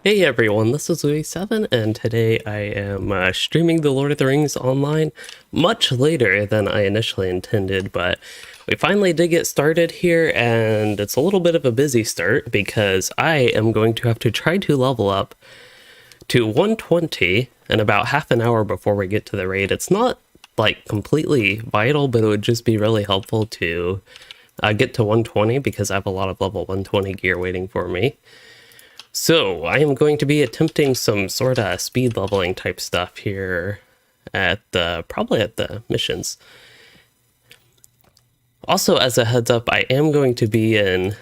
Hey everyone, this is Louis7, and today I am streaming The Lord of the Rings online much later than I initially intended, but we finally did get started here, and it's a little bit of a busy start because I am going to have to try to level up to 120 in about half an hour before we get to the raid. It's not like completely vital, but it would just be really helpful to get to 120 because I have a lot of level 120 gear waiting for me. So I am going to be attempting some sort of speed leveling type stuff here at probably at the missions. Also, as a heads up, I am going to be in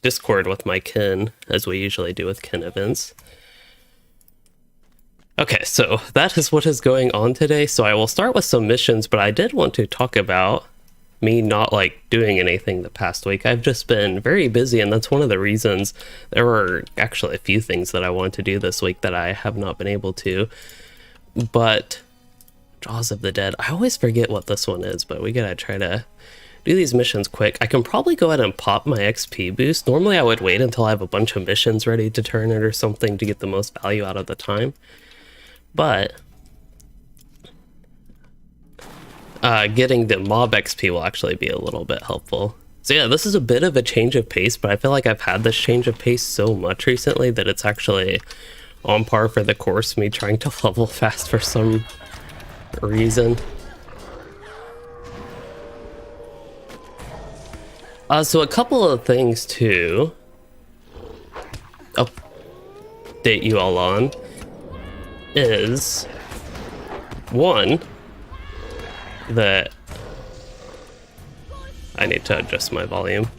Discord with my kin, as we usually do with kin events. Okay, so that is what is going on today. So I will start with some missions, but I did want to talk about me not like doing anything the past week. I've just been very busy, and that's one of the reasons. There were actually a few things that I wanted to do this week that I have not been able to, but Jaws of the Dead, I always forget what this one is, but we gotta try to do these missions quick. I can probably go ahead and pop my XP boost. Normally I would wait until I have a bunch of missions ready to turn it or something to get the most value out of the time, but getting the mob XP will actually be a little bit helpful. So yeah, this is a bit of a change of pace, but I feel like I've had this change of pace so much recently that it's actually on par for the course, me trying to level fast for some reason. So a couple of things to update you all on is, one, that I need to adjust my volume.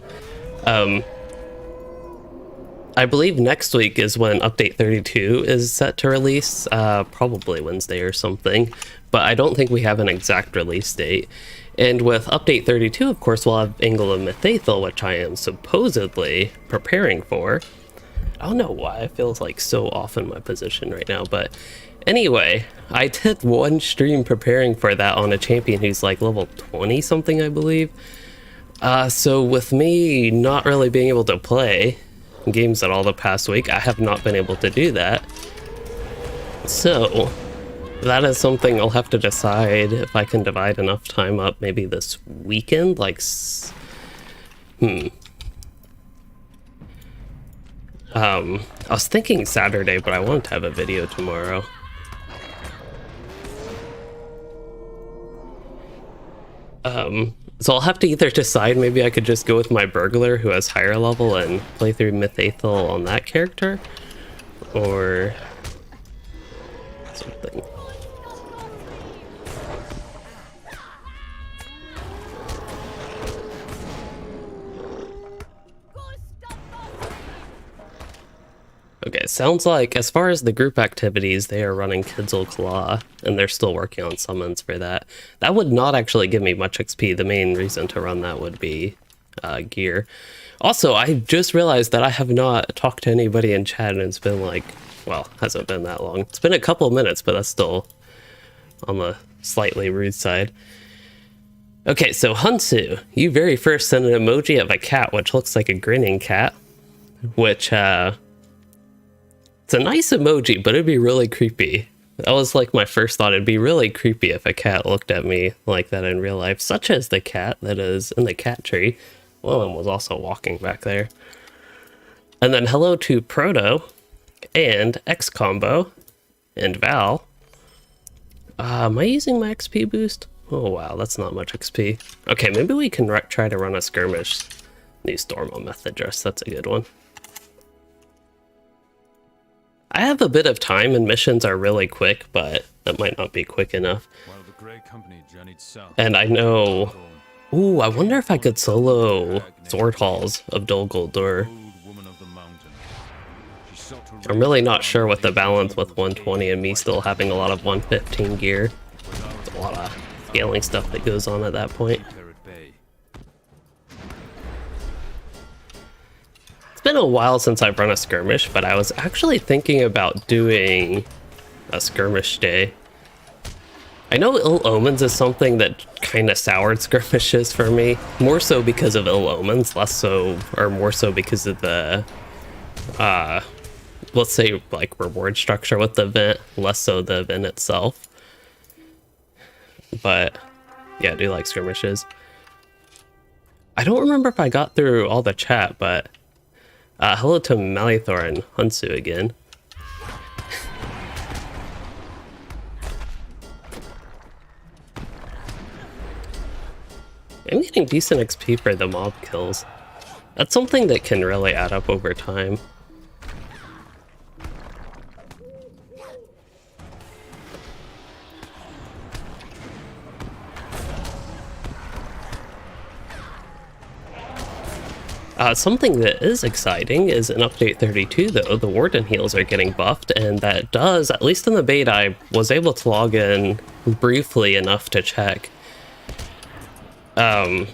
I believe next week is when update 32 is set to release, probably Wednesday or something, but I don't think we have an exact release date. And with update 32, of course, we'll have Anvil of Winterstith, which I am supposedly preparing for. I don't know why I feel like so off in my position right now, but anyway, I did one stream preparing for that on a champion who's like level 20 something, I believe. So with me not really being able to play games at all the past week, I have not been able to do that. So that is something I'll have to decide if I can divide enough time up maybe this weekend, like, I was thinking Saturday, but I want to have a video tomorrow. So I'll have to either decide, maybe I could just go with my burglar who has higher level and play through Mythathel on that character, or something. Okay, sounds like as far as the group activities, they are running Kidzel Claw, and they're still working on summons for that. That would not actually give me much XP. The main reason to run that would be gear. Also, I just realized that I have not talked to anybody in chat, and it's been like, well, hasn't been that long. It's been a couple of minutes, but that's still on the slightly rude side. Okay, so Hunsu, you very first sent an emoji of a cat, which looks like a grinning cat, which, it's a nice emoji, but it'd be really creepy. That was like my first thought. It'd be really creepy if a cat looked at me like that in real life, such as the cat that is in the cat tree. One of them was also walking back there. And then hello to Proto and X Combo and Val. Am I using my XP boost? Oh wow, that's not much XP. Okay, maybe we can try to run a skirmish. New Stormo method dress, that's a good one. I have a bit of time and missions are really quick, but that might not be quick enough. And I know... Ooh, I wonder if I could solo Sword Halls of Dol Guldur. I'm really not sure what the balance with 120 and me still having a lot of 115 gear. There's a lot of scaling stuff that goes on at that point. Been a while since I've run a skirmish, but I was actually thinking about doing a skirmish day. I know Ill Omens is something that kind of soured skirmishes for me, more so because of Ill Omens, less so, or more so because of the let's say, like, reward structure with the event, less so the event itself. But yeah, I do like skirmishes. I don't remember if I got through all the chat, but hello to Malithor and Hunsu again. I'm getting decent XP for the mob kills. That's something that can really add up over time. Something that is exciting is in Update 32, though, the Warden heals are getting buffed, and that does, at least in the beta, I was able to log in briefly enough to check. The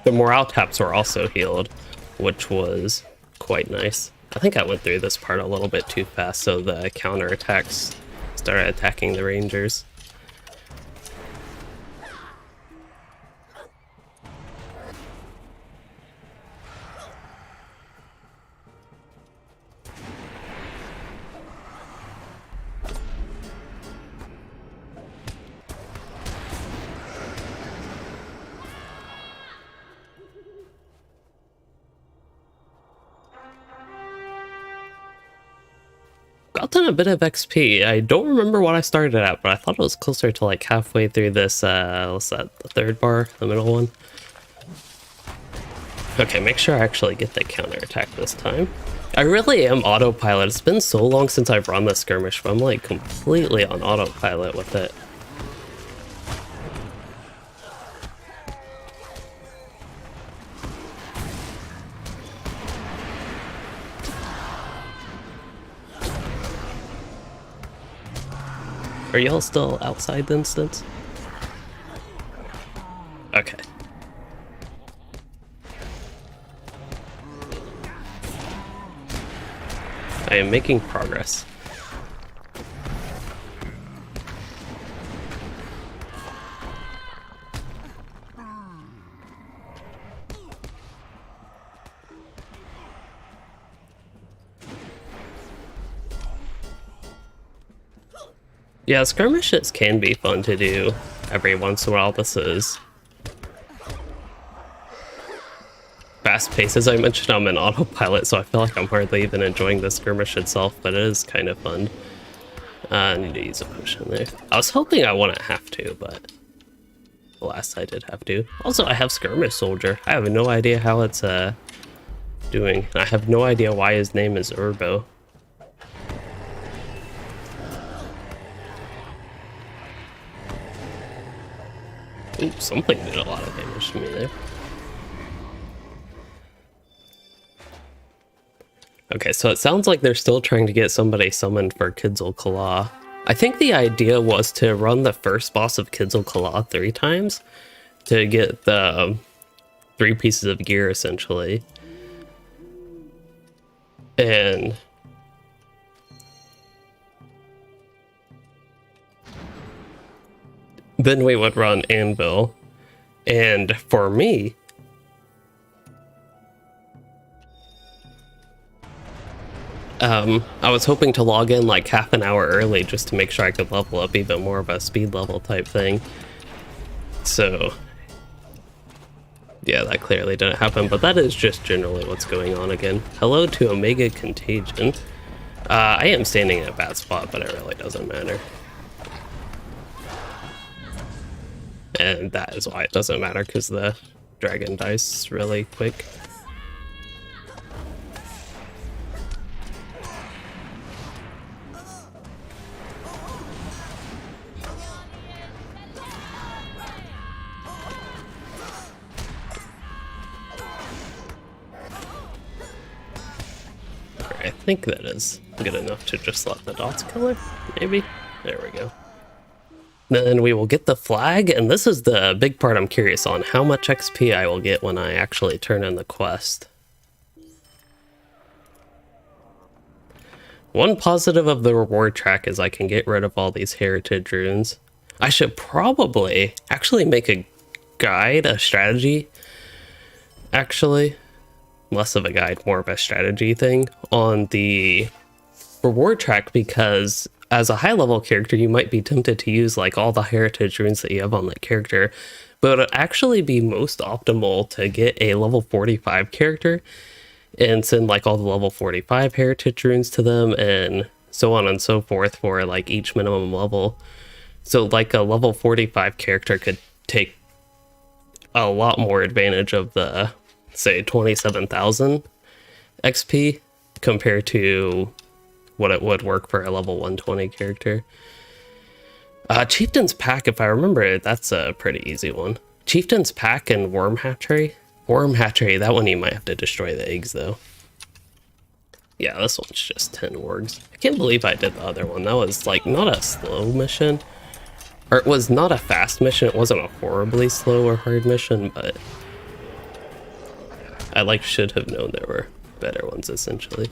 morale taps were also healed, which was quite nice. I think I went through this part a little bit too fast, so the counterattacks started attacking the Rangers. Gotten a bit of XP. I don't remember what I started at, but I thought it was closer to like halfway through this, what's that, the third bar, the middle one? Okay, make sure I actually get the counterattack this time. I really am autopilot. It's been so long since I've run the skirmish, but I'm like completely on autopilot with it. Are y'all still outside the instance? Okay. I am making progress. Yeah, skirmishes can be fun to do every once in a while. This is fast paced. As I mentioned, I'm in autopilot, so I feel like I'm hardly even enjoying the skirmish itself, but it is kind of fun. I need to use a potion there. I was hoping I wouldn't have to, but alas, I did have to. Also, I have Skirmish Soldier. I have no idea how it's doing. I have no idea why his name is Urbo. Ooh, something did a lot of damage to me there. Okay, so it sounds like they're still trying to get somebody summoned for Kidzul Kala. I think the idea was to run the first boss of Kidzul Kala 3 times to get the 3 pieces of gear, essentially. And then we would run Anvil. And for me, I was hoping to log in like half an hour early just to make sure I could level up even more of a speed level type thing. So yeah, that clearly didn't happen, but that is just generally what's going on again. Hello to Omega Contagion. I am standing in a bad spot, but it really doesn't matter. And that is why it doesn't matter, because the dragon dies really quick. I think that is good enough to just let the dots kill her, maybe? There we go. Then we will get the flag, and this is the big part I'm curious on, how much XP I will get when I actually turn in the quest. One positive of the reward track is I can get rid of all these heritage runes. I should probably actually make a guide, a strategy, actually, less of a guide, more of a strategy thing on the reward track, because as a high level character you might be tempted to use like all the heritage runes that you have on that character, but it would actually be most optimal to get a level 45 character and send like all the level 45 heritage runes to them and so on and so forth for like each minimum level. So like a level 45 character could take a lot more advantage of the, say, 27,000 XP compared to what it would work for a level 120 character. Chieftain's Pack, if I remember it, that's a pretty easy one. Chieftain's Pack and Worm Hatchery. Worm Hatchery, that one you might have to destroy the eggs though. Yeah, this one's just 10 wargs. I can't believe I did the other one. That was like not a slow mission. Or it was not a fast mission. It wasn't a horribly slow or hard mission, but I like should have known there were better ones essentially.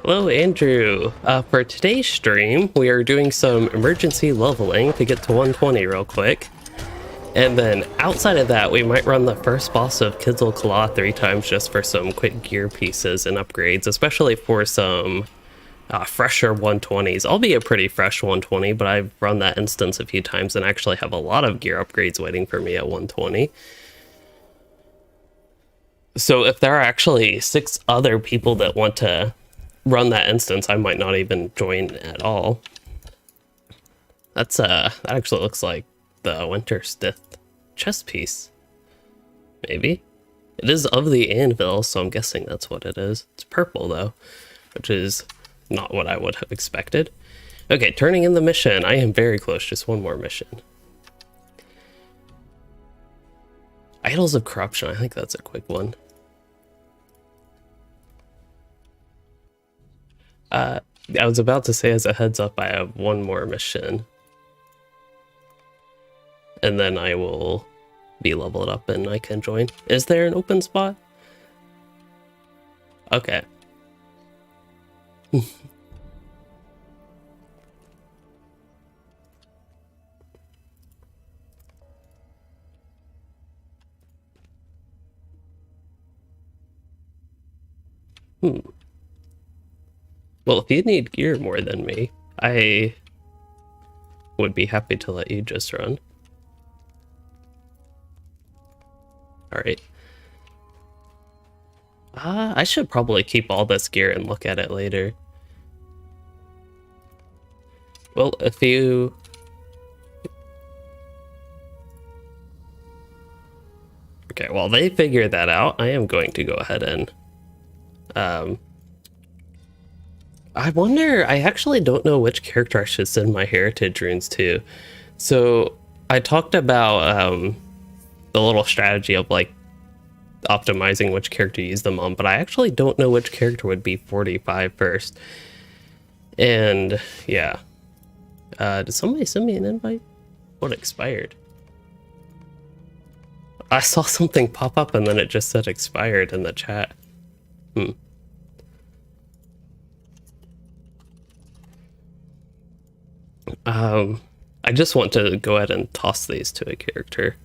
Hello, Andrew. For today's stream, we are doing some emergency leveling to get to 120 real quick. And then outside of that, we might run the first boss of Kidzul Kala 3 times just for some quick gear pieces and upgrades, especially for some fresher 120s. I'll be a pretty fresh 120, but I've run that instance a few times and actually have a lot of gear upgrades waiting for me at 120. So if there are actually 6 other people that want to run that instance, I might not even join at all. That's that actually looks like the Winterstith chest piece. Maybe. It is of the Anvil, so I'm guessing that's what it is. It's purple though, which is not what I would have expected. Okay, turning in the mission. I am very close, just one more mission. Idols of Corruption, I think that's a quick one. I was about to say as a heads up, I have one more mission. And then I will be leveled up and I can join. Is there an open spot? Okay. Well, if you need gear more than me, I would be happy to let you just run. Alright. I should probably keep all this gear and look at it later. Well, if you... Okay, while they figure that out, I am going to go ahead and... I wonder, I actually don't know which character I should send my heritage runes to. So I talked about the little strategy of like optimizing which character to use them on, but I actually don't know which character would be 45 first. And yeah. Did somebody send me an invite? What expired? I saw something pop up and then it just said expired in the chat. I just want to go ahead and toss these to a character.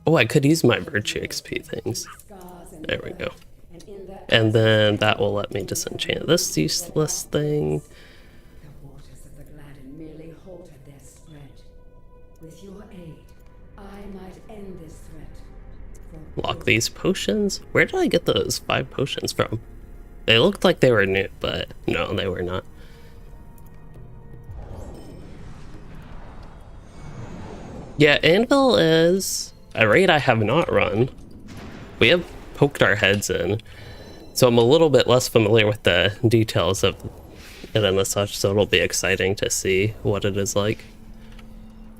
Oh, I could use my virtue XP things. There we go. And then that will let me disenchant this useless thing. The waters of the Gladden merely halted their spread. With your aid, I might end this threat. Lock these potions? Where did I get those 5 potions from? They looked like they were new, but no, they were not. Yeah, Anvil is a raid I have not run. We have poked our heads in, So I'm a little bit less familiar with the details of it and such, so it'll be exciting to see what it is like.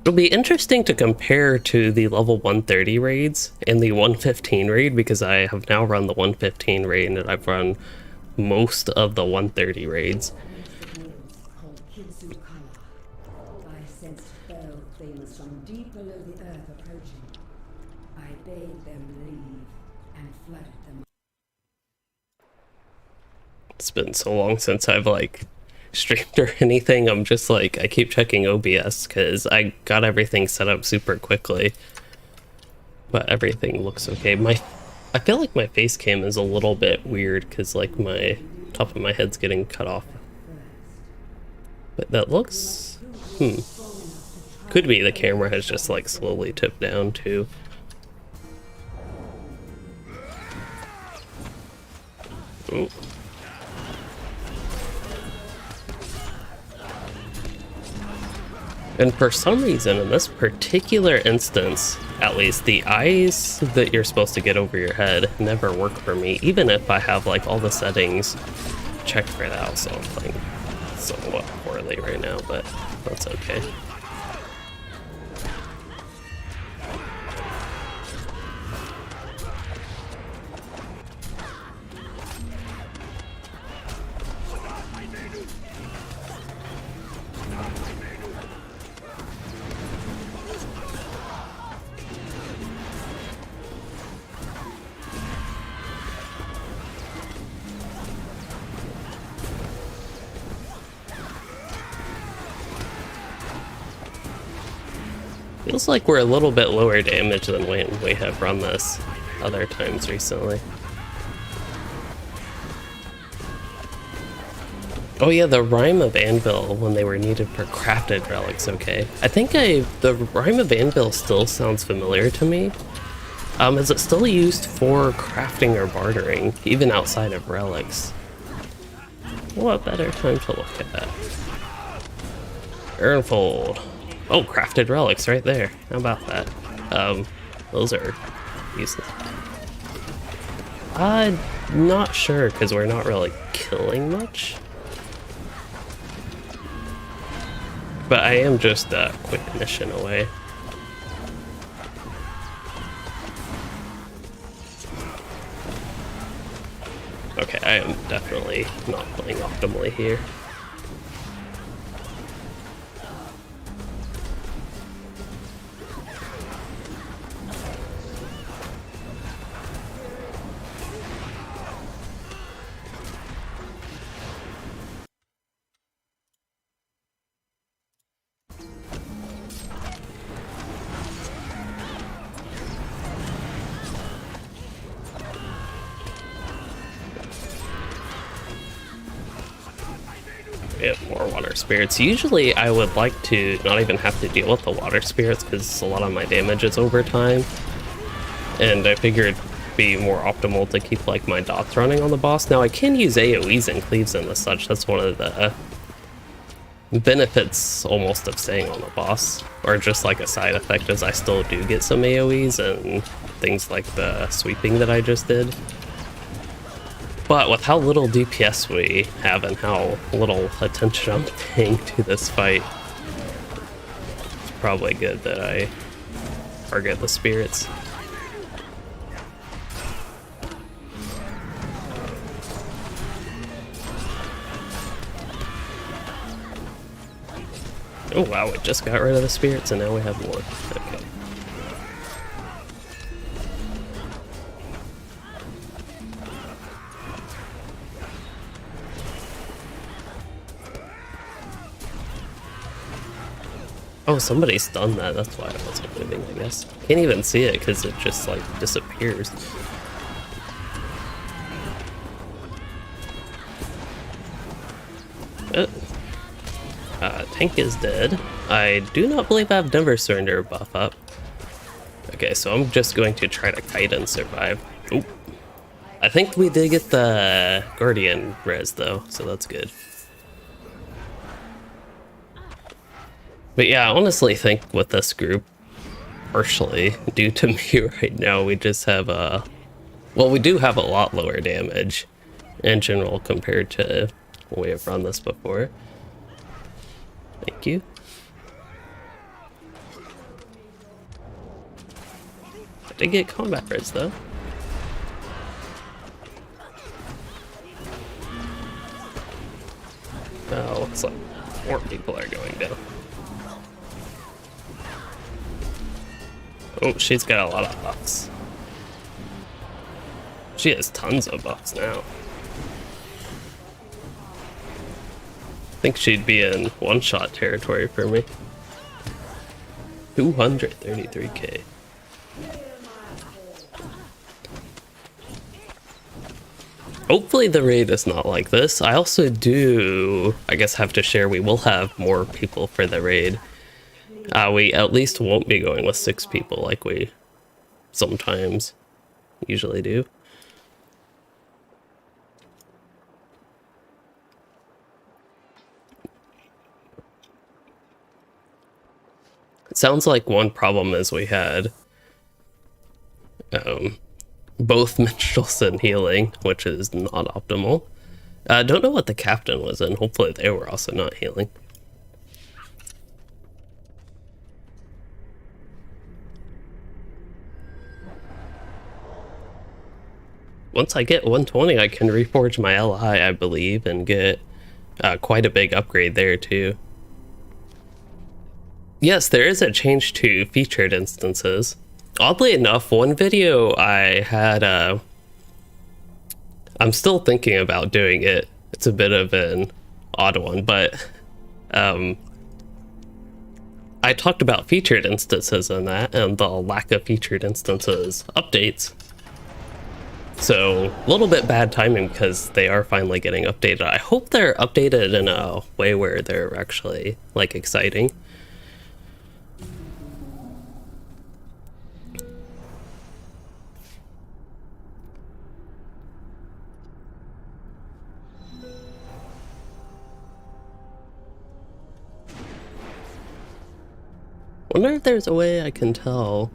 It'll be interesting to compare to the level 130 raids and the 115 raid, because I have now run the 115 raid and I've run most of the 130 raids. I sensed fell things from deep below the earth approaching. I bade them leave and flooded them. It's been so long since I've like streamed or anything. I'm just like, I keep checking OBS because I got everything set up super quickly, but everything looks okay. I feel like my face cam is a little bit weird because like my top of my head's getting cut off, but that looks could be the camera has just like slowly tipped down too. Ooh. And for some reason, in this particular instance, at least, the eyes that you're supposed to get over your head never work for me, even if I have like all the settings checked for that. So I'm playing somewhat poorly right now, but that's okay. Feels like we're a little bit lower damage than when we have run this other times recently. Oh yeah, the Rime of Anvil when they were needed for crafted relics, okay. I think the Rime of Anvil still sounds familiar to me. Is it still used for crafting or bartering, even outside of relics? What better time to look at that? Urnfold. Oh, crafted relics right there. How about that? Those are useless. I'm not sure, because we're not really killing much. But I am just a quick mission away. Okay, I am definitely not playing optimally here. We have more water spirits. Usually I would like to not even have to deal with the water spirits because a lot of my damage is over time. And I figured it'd be more optimal to keep like my dots running on the boss. Now I can use AoEs and cleaves and such. That's one of the benefits almost of staying on the boss. Or just like a side effect is I still do get some AoEs and things like the sweeping that I just did. But with how little DPS we have and how little attention I'm paying to this fight, it's probably good that I target the spirits. Oh wow, we just got rid of the spirits and now we have more. Okay. Oh, somebody's done that. That's why I wasn't moving, I guess. Can't even see it because it just, like, disappears. Tank is dead. I do not believe I have Never Surrender buff up. Okay, so I'm just going to try to kite and survive. Oop. I think we did get the Guardian res, though, so that's good. But yeah, I honestly think with this group, partially due to me right now, we just have well, we do have a lot lower damage, in general compared to when we have run this before. Thank you. I did get combat res though. Oh, looks like more people are going down. Oh, she's got a lot of buffs. She has tons of buffs now. I think she'd be in one-shot territory for me. 233k. Hopefully the raid is not like this. I also do, I guess, have to share we will have more people for the raid. We at least won't be going with 6 people like we sometimes usually do. It sounds like one problem is we had both minstrels and healing, which is not optimal. Don't know what the captain was in. Hopefully they were also not healing. Once I get 120, I can reforge my LI, I believe, and get quite a big upgrade there too. Yes, there is a change to featured instances. Oddly enough, one video I had, I'm still thinking about doing it. It's a bit of an odd one, but I talked about featured instances in that and the lack of featured instances updates. So a little bit bad timing because they are finally getting updated. I hope they're updated in a way where they're actually like exciting. Wonder if there's a way I can tell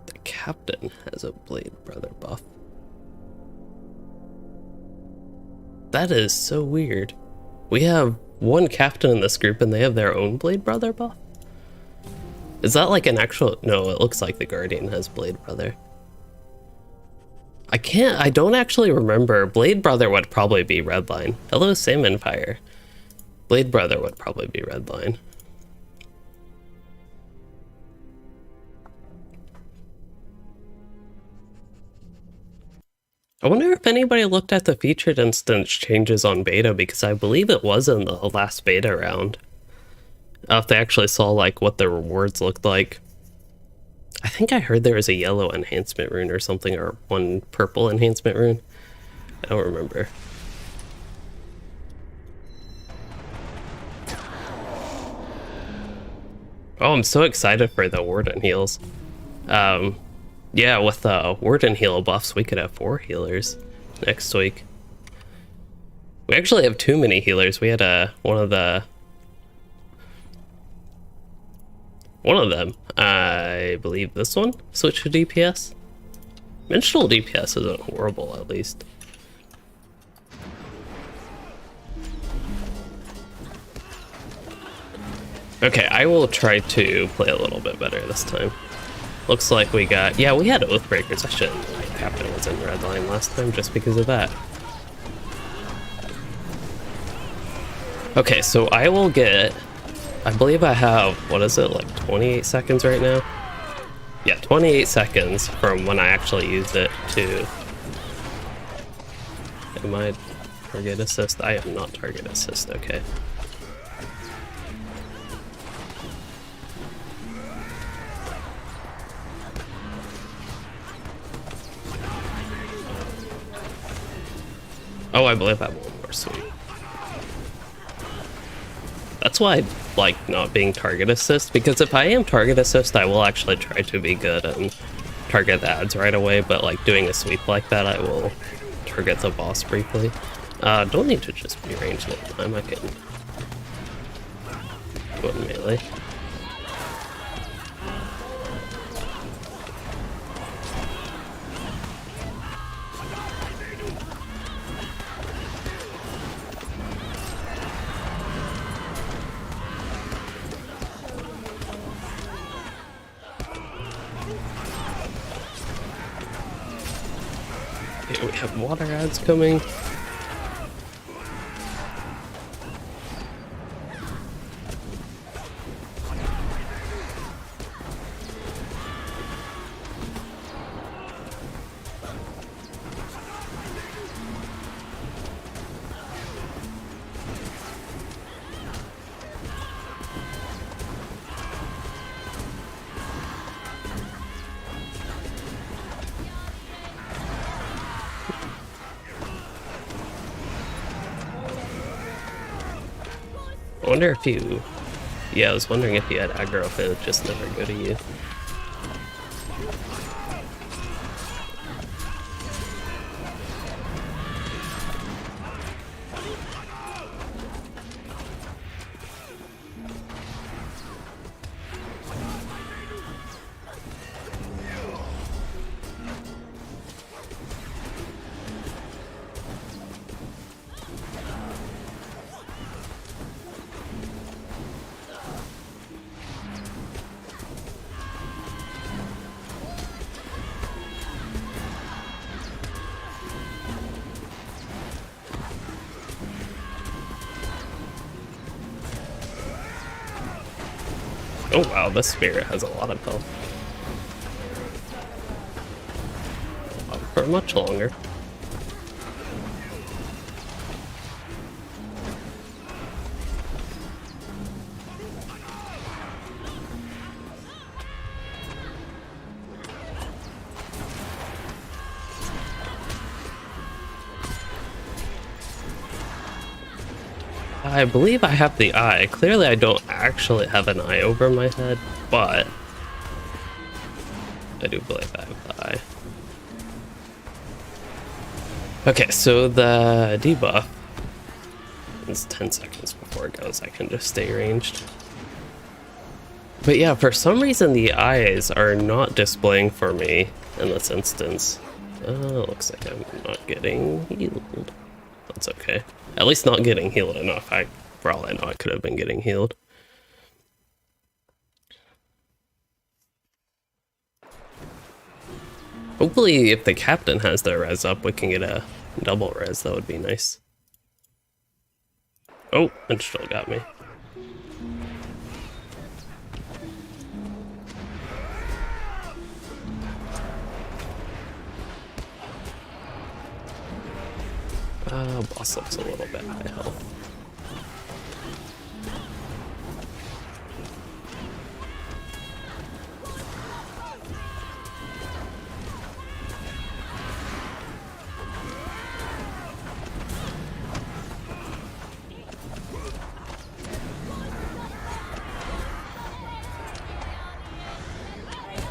the captain has a Blade Brother buff. That is so weird. We have one captain in this group and they have their own Blade Brother buff? Is that like an actual... No, it looks like the Guardian has Blade Brother. I don't actually remember. Blade Brother would probably be Redline. Hello, Salmon Fire. Blade Brother would probably be Redline. I wonder if anybody looked at the featured instance changes on beta, because I believe it was in the last beta round. If they actually saw like what the rewards looked like. I think I heard there was a yellow enhancement rune or something, or one purple enhancement rune. I don't remember. Oh, I'm so excited for the Warden heals. Yeah, with Warden heal buffs, we could have 4 healers next week. We actually have too many healers. We had one of them, I believe this one, switch to DPS. Minstrel DPS isn't horrible, at least. Okay, I will try to play a little bit better this time. Looks like we got... Yeah, we had Oathbreakers. I shouldn't know what captain was in Redline last time just because of that. Okay, so I will get... I believe I have... What is it? Like 28 seconds right now? Yeah, 28 seconds from when I actually used it to... Am I target assist? I am not target assist, okay. Oh, I believe I have one more, sweet. That's why I like not being target assist, because if I am target assist, I will actually try to be good and target the ads right away, but like doing a sweep like that, I will target the boss briefly. Don't need to just be ranged all the time, I can go in melee. Okay, we have water ads coming. I wonder if you... Yeah, I was wondering if you had aggro, if it would just never go to you. Oh wow, this spirit has a lot of health. For much longer. I believe I have the eye. Clearly I don't actually have an eye over my head, but I do believe I have the eye. Okay, so the debuff is 10 seconds before it goes. I can just stay ranged. But yeah, for some reason the eyes are not displaying for me in this instance. Looks like I'm not getting healed. That's okay. At least not getting healed enough. For all I know, I could have been getting healed. Hopefully, if the captain has their res up, we can get a double res. That would be nice. Oh, it still got me. Boss looks a little bit high health.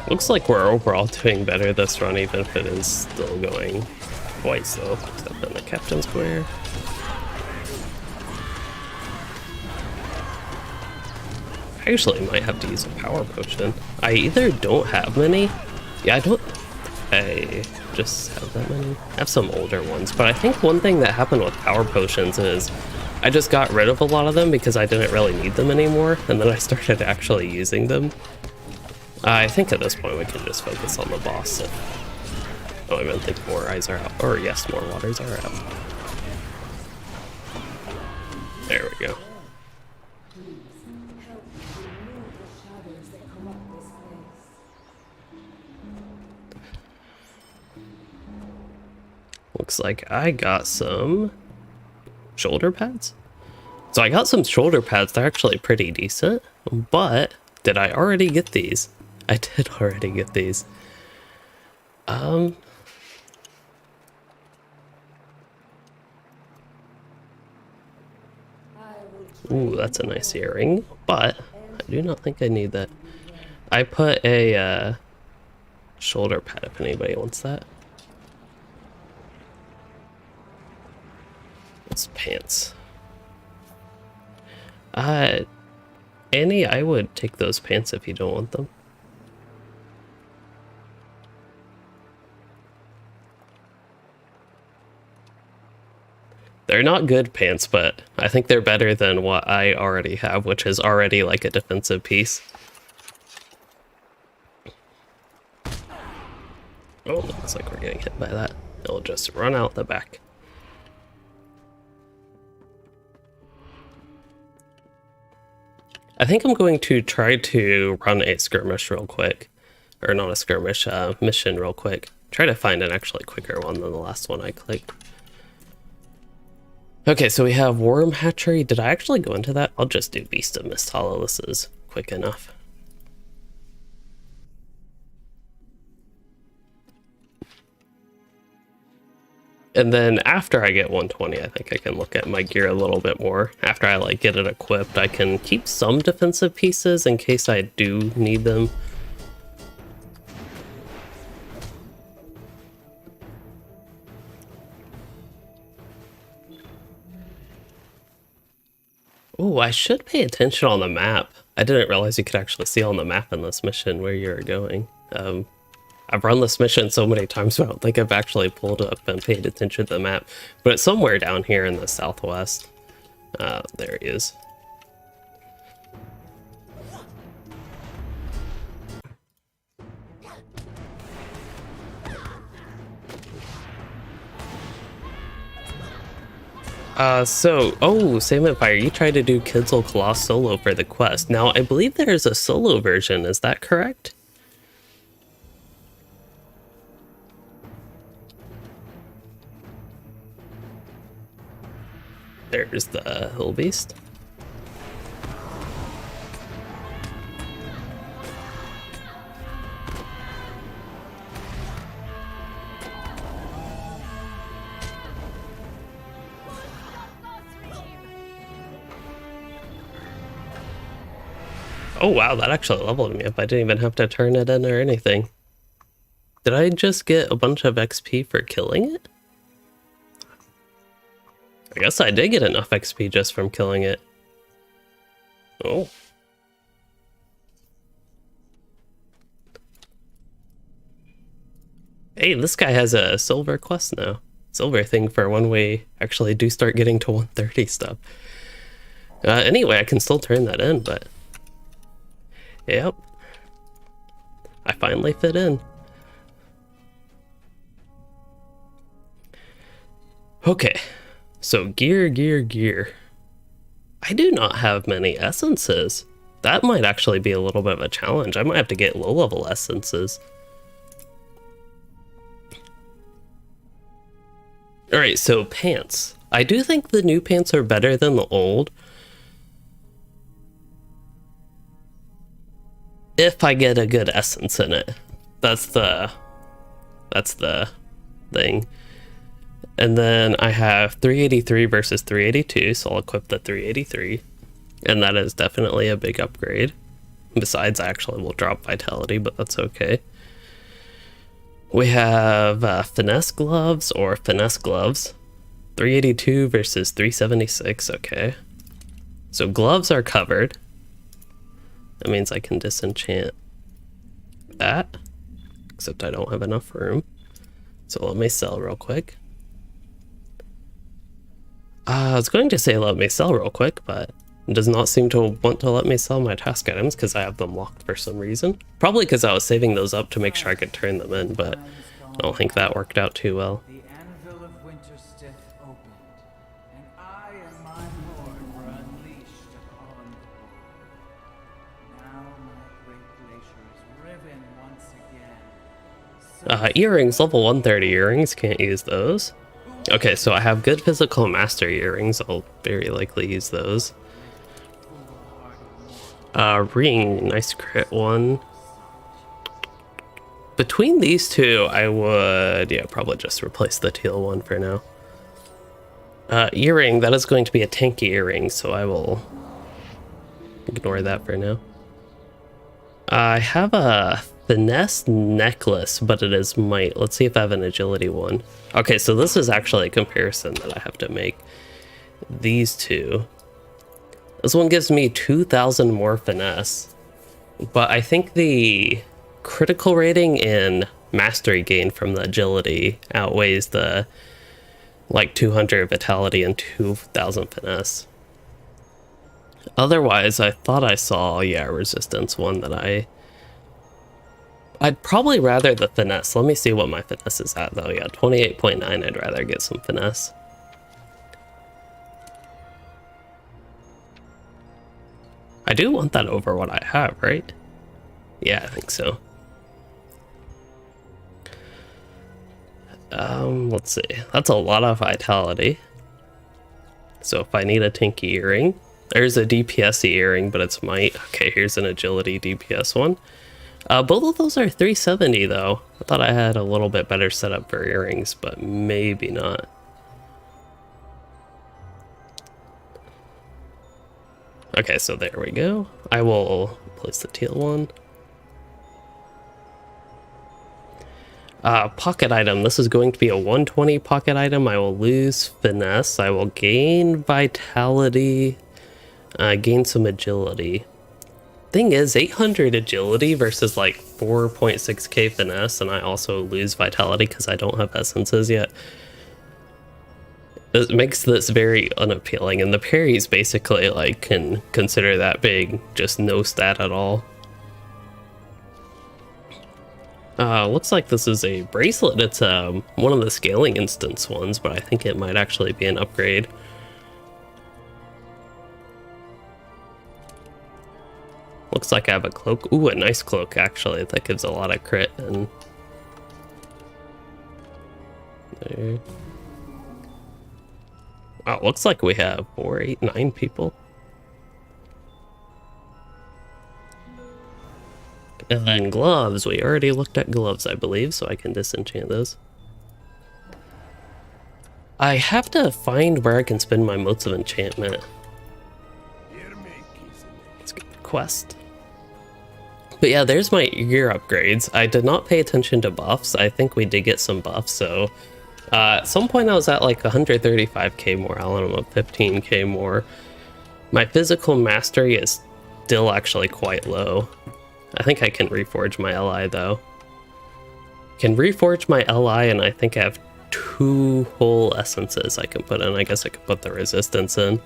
Looks like we're overall doing better this run, even if it is still going quite slow, except in the captain square. I actually might have to use a power potion. I either don't have many. Yeah, I just have that many. I have some older ones, but I think one thing that happened with power potions is I just got rid of a lot of them because I didn't really need them anymore, and then I started actually using them. I think at this point we can just focus on the boss. Oh, I don't think more eyes are out. Or yes, more waters are out. There we go. Looks like I got some shoulder pads. So I got some shoulder pads. They're actually pretty decent, but did I already get these? I did already get these. Ooh, that's a nice earring, but I do not think I need that. I put a shoulder pad if anybody wants that. It's pants. Annie, I would take those pants if you don't want them. They're not good pants, but I think they're better than what I already have, which is already like a defensive piece. Oh, looks like we're getting hit by that. It'll just run out the back. I think I'm going to try to run a skirmish real quick. Or not a skirmish, mission real quick. Try to find an actually quicker one than the last one I clicked. Okay, so we have Worm Hatchery. Did I actually go into that? I'll just do Beast of Mist Hollow. This is quick enough. And then after I get 120, I think I can look at my gear a little bit more. After I like get it equipped, I can keep some defensive pieces in case I do need them. Oh, I should pay attention on the map. I didn't realize you could actually see on the map in this mission where you're going. I've run this mission so many times, I don't think I've actually pulled up and paid attention to the map. But it's somewhere down here in the southwest. There he is. Same Empire, you tried to do Kidzul Claw solo for the quest. Now, I believe there's a solo version, is that correct? There's the Hill Beast. Oh wow, that actually leveled me up. I didn't even have to turn it in or anything. Did I just get a bunch of XP for killing it? I guess I did get enough XP just from killing it. Oh. Hey, this guy has a silver quest now. Silver thing for when we actually do start getting to 130 stuff. Anyway, I can still turn that in, but... Yep. I finally fit in. Okay. So gear. I do not have many essences. That might actually be a little bit of a challenge. I might have to get low-level essences. Alright, so pants. I do think the new pants are better than the old. If I get a good essence in it. That's the thing. And then I have 383 versus 382, so I'll equip the 383. And that is definitely a big upgrade. Besides, I actually will drop vitality, but that's okay. We have finesse gloves or finesse gloves. 382 versus 376, okay. So gloves are covered. That means I can disenchant that. Except I don't have enough room. So let me sell real quick. I was going to say let me sell real quick, but it does not seem to want to let me sell my task items because I have them locked for some reason. Probably because I was saving those up to make sure I could turn them in, but I don't think that worked out too well. The Anvil of Winterstith opened, and I and my lord were unleashed upon the world. Now my great glacier is riven once again. Earrings, level 130 earrings, can't use those. Okay, so I have good physical mastery earrings, I'll very likely use those. Ring, nice crit one. Between these two, I would, yeah, probably just replace the teal one for now. Earring, that is going to be a tanky earring, so I will ignore that for now. I have a finesse necklace, but it is might. Let's see if I have an agility one. Okay, so this is actually a comparison that I have to make. These two. This one gives me 2,000 more finesse, but I think the critical rating and mastery gain from the agility outweighs the like 200 vitality and 2,000 finesse. Otherwise, I thought I saw, yeah, resistance one that I'd probably rather the finesse. Let me see what my finesse is at though. Yeah, 28.9. I'd rather get some finesse. I do want that over what I have, right? Yeah, I think so. Let's see. That's a lot of vitality. So if I need a tinky earring, there's a DPS earring, but it's might. Okay, here's an agility DPS one. Both of those are 370 though. I thought I had a little bit better setup for earrings, but maybe not. Okay, so there we go. I will place the teal one. Pocket item. This is going to be a 120 pocket item. I will lose finesse. I will gain vitality. Gain some agility. Thing is, 800 agility versus like 4.6k finesse, and I also lose vitality because I don't have essences yet. It makes this very unappealing, and the parries basically like can consider that big, just no stat at all. Looks like this is a bracelet. It's one of the scaling instance ones, but I think it might actually be an upgrade. Looks like I have a cloak. Ooh, a nice cloak actually. That gives a lot of crit and there. Wow, looks like we have 4, 8, 9 people. And then gloves. We already looked at gloves, I believe, so I can disenchant those. I have to find where I can spend my motes of enchantment. Let's get the quest. But yeah, there's my gear upgrades. I did not pay attention to buffs. I think we did get some buffs, so at some point I was at like 135k morale and I'm at 15k more. My physical mastery is still actually quite low. I think I can reforge my LI though. Can reforge my LI, and I think I have 2 whole essences I can put in. I guess I could put the resistance in.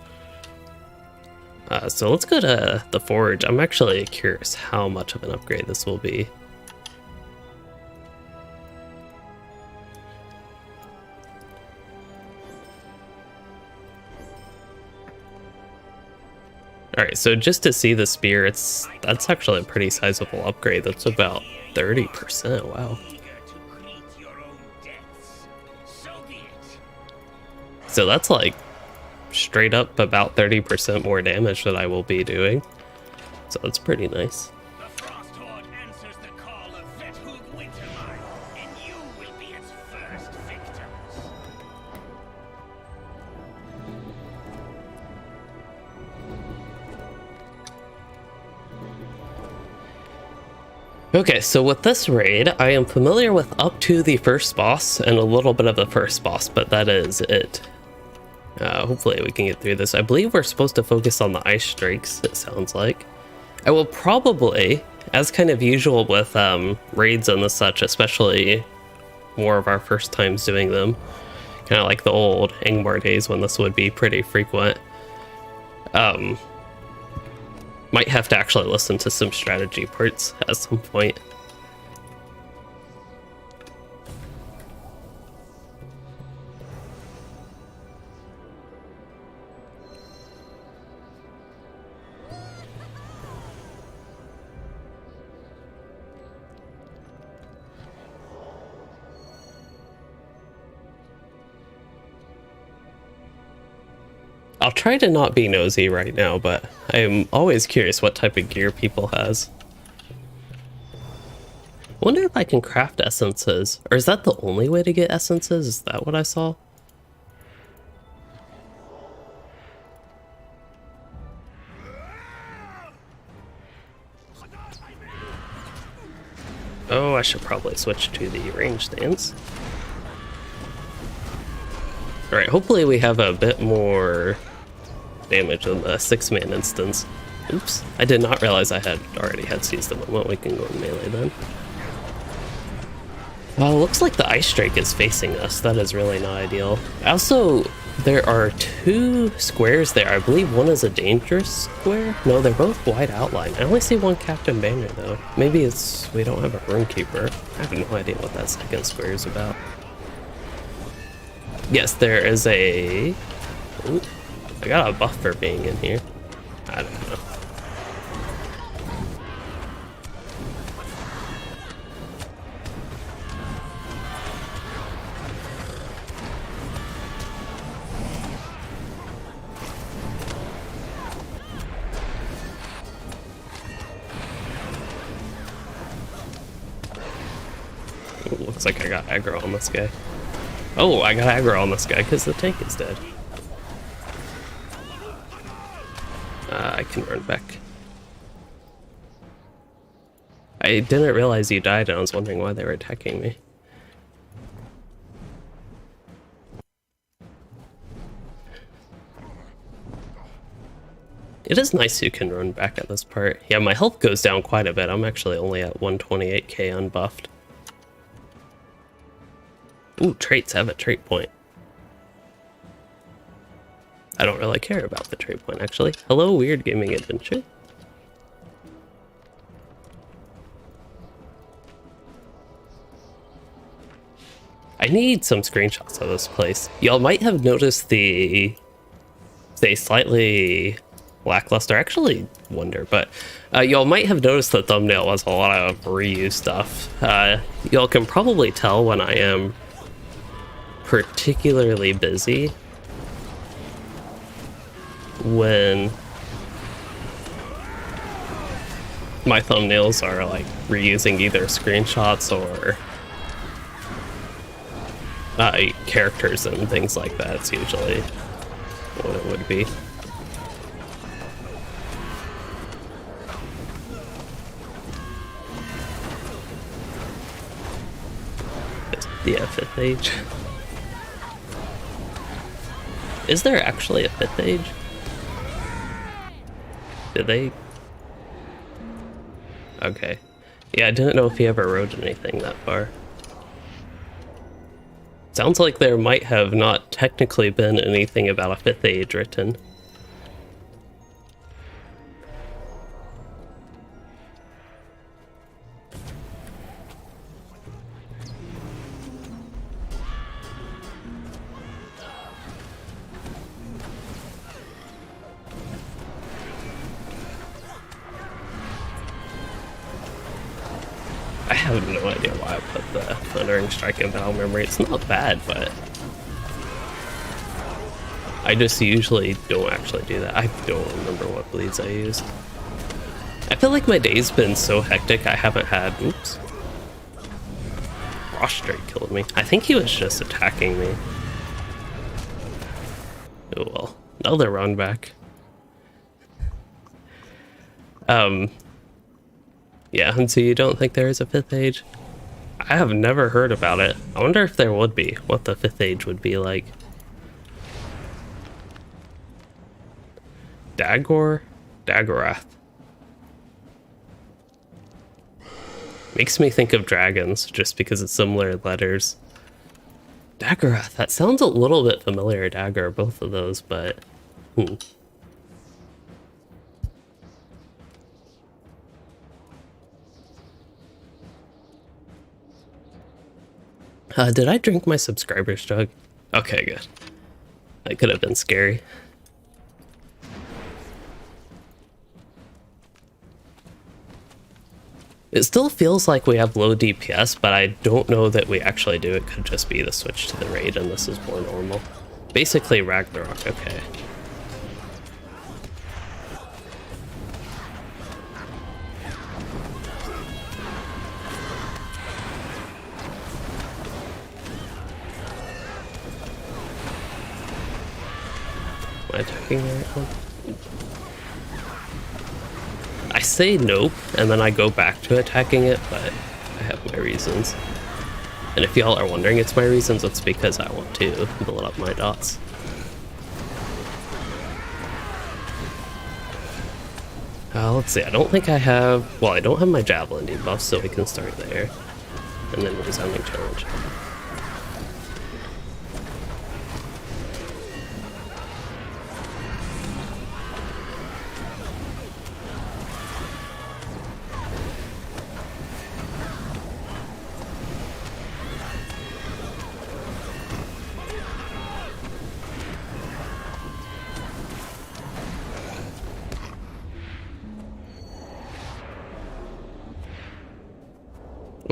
So let's go to the forge. I'm actually curious how much of an upgrade this will be. Alright, so just to see the spear, that's actually a pretty sizable upgrade. That's about 30%, wow. So that's like straight up about 30% more damage that I will be doing. So that's pretty nice. Okay, so with this raid, I am familiar with up to the first boss and a little bit of the first boss, but that is it. Hopefully we can get through this. I believe we're supposed to focus on the ice strikes, it sounds like. I will probably, as kind of usual with raids and the such, especially more of our first times doing them, kind of like the old Angmar days when this would be pretty frequent, might have to actually listen to some strategy parts at some point. I'll try to not be nosy right now, but I'm always curious what type of gear people has. I wonder if I can craft essences, or is that the only way to get essences? Is that what I saw? Oh, I should probably switch to the range stance. Alright, hopefully we have a bit more damage than the 6-man instance. Oops, I did not realize I had already seized the moment. We can go in melee then. Well, looks like the ice strike is facing us. That is really not ideal. I also There are two squares there. I believe one is a dangerous square. No, they're both wide outline. I only see one Captain Banner though. Maybe it's we don't have a Runekeeper. I have no idea what that second square is about. Yes, there is a... Ooh, I got a buff for being in here. I don't know. Ooh, looks like I got aggro on this guy. Oh, I got aggro on this guy because the tank is dead. I can run back. I didn't realize you died and I was wondering why they were attacking me. It is nice you can run back at this part. Yeah, my health goes down quite a bit. I'm actually only at 128k unbuffed. Ooh, traits have a trait point. I don't really care about the trait point, actually. Hello, Weird Gaming Adventure. I need some screenshots of this place. Y'all might have noticed the slightly lackluster, actually wonder, but y'all might have noticed the thumbnail was a lot of reuse stuff. Y'all can probably tell when I am particularly busy when my thumbnails are like reusing either screenshots or characters and things like that. It's usually what it would be. Yeah, 5th age. Is there actually a 5th age? Did they? Okay. Yeah, I didn't know if he ever wrote anything that far. Sounds like there might have not technically been anything about a 5th age written. I have no idea why I put the Thundering Strike in Battle Memory. It's not bad, but I just usually don't actually do that. I don't remember what bleeds I use. I feel like my day's been so hectic I haven't had... Oops. Prostrate killed me. I think he was just attacking me. Oh well. Another run back. Yeah, and so you don't think there is a 5th age? I have never heard about it. I wonder if there would be, what the 5th age would be like. Dagorath. Makes me think of dragons, just because it's similar letters. Dagorath, that sounds a little bit familiar, Dagger, both of those, but... Did I drink my subscriber's jug? Okay, good. That could have been scary. It still feels like we have low DPS, but I don't know that we actually do. It could just be the switch to the raid and this is more normal. Basically Ragnarok, okay. Am I attacking the right one? I say nope, and then I go back to attacking it, but I have my reasons. And if y'all are wondering it's my reasons, it's because I want to build up my dots. Let's see, I don't think I have... Well, I don't have my Javelin debuff, so we can start there. And then Resounding Challenge.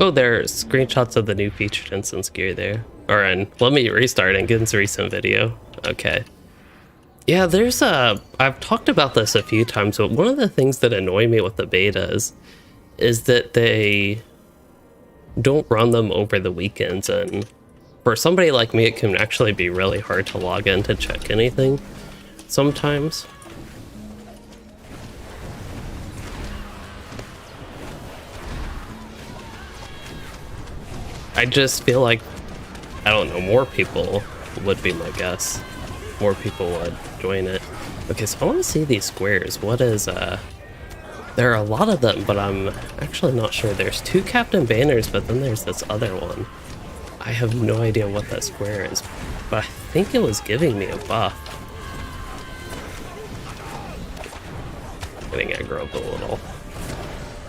Oh, there's screenshots of the new featured instance gear there. Alright, let me restart Engin's recent video. Okay. Yeah, there's I've talked about this a few times, but one of the things that annoy me with the betas is that they don't run them over the weekends, and for somebody like me, it can actually be really hard to log in to check anything sometimes. I just feel like, I don't know, more people would be my guess. More people would join it. Okay, so I want to see these squares. What is, there are a lot of them, but I'm actually not sure. There's 2 captain banners, but then there's this other one. I have no idea what that square is, but I think it was giving me a buff. Getting aggro up a little.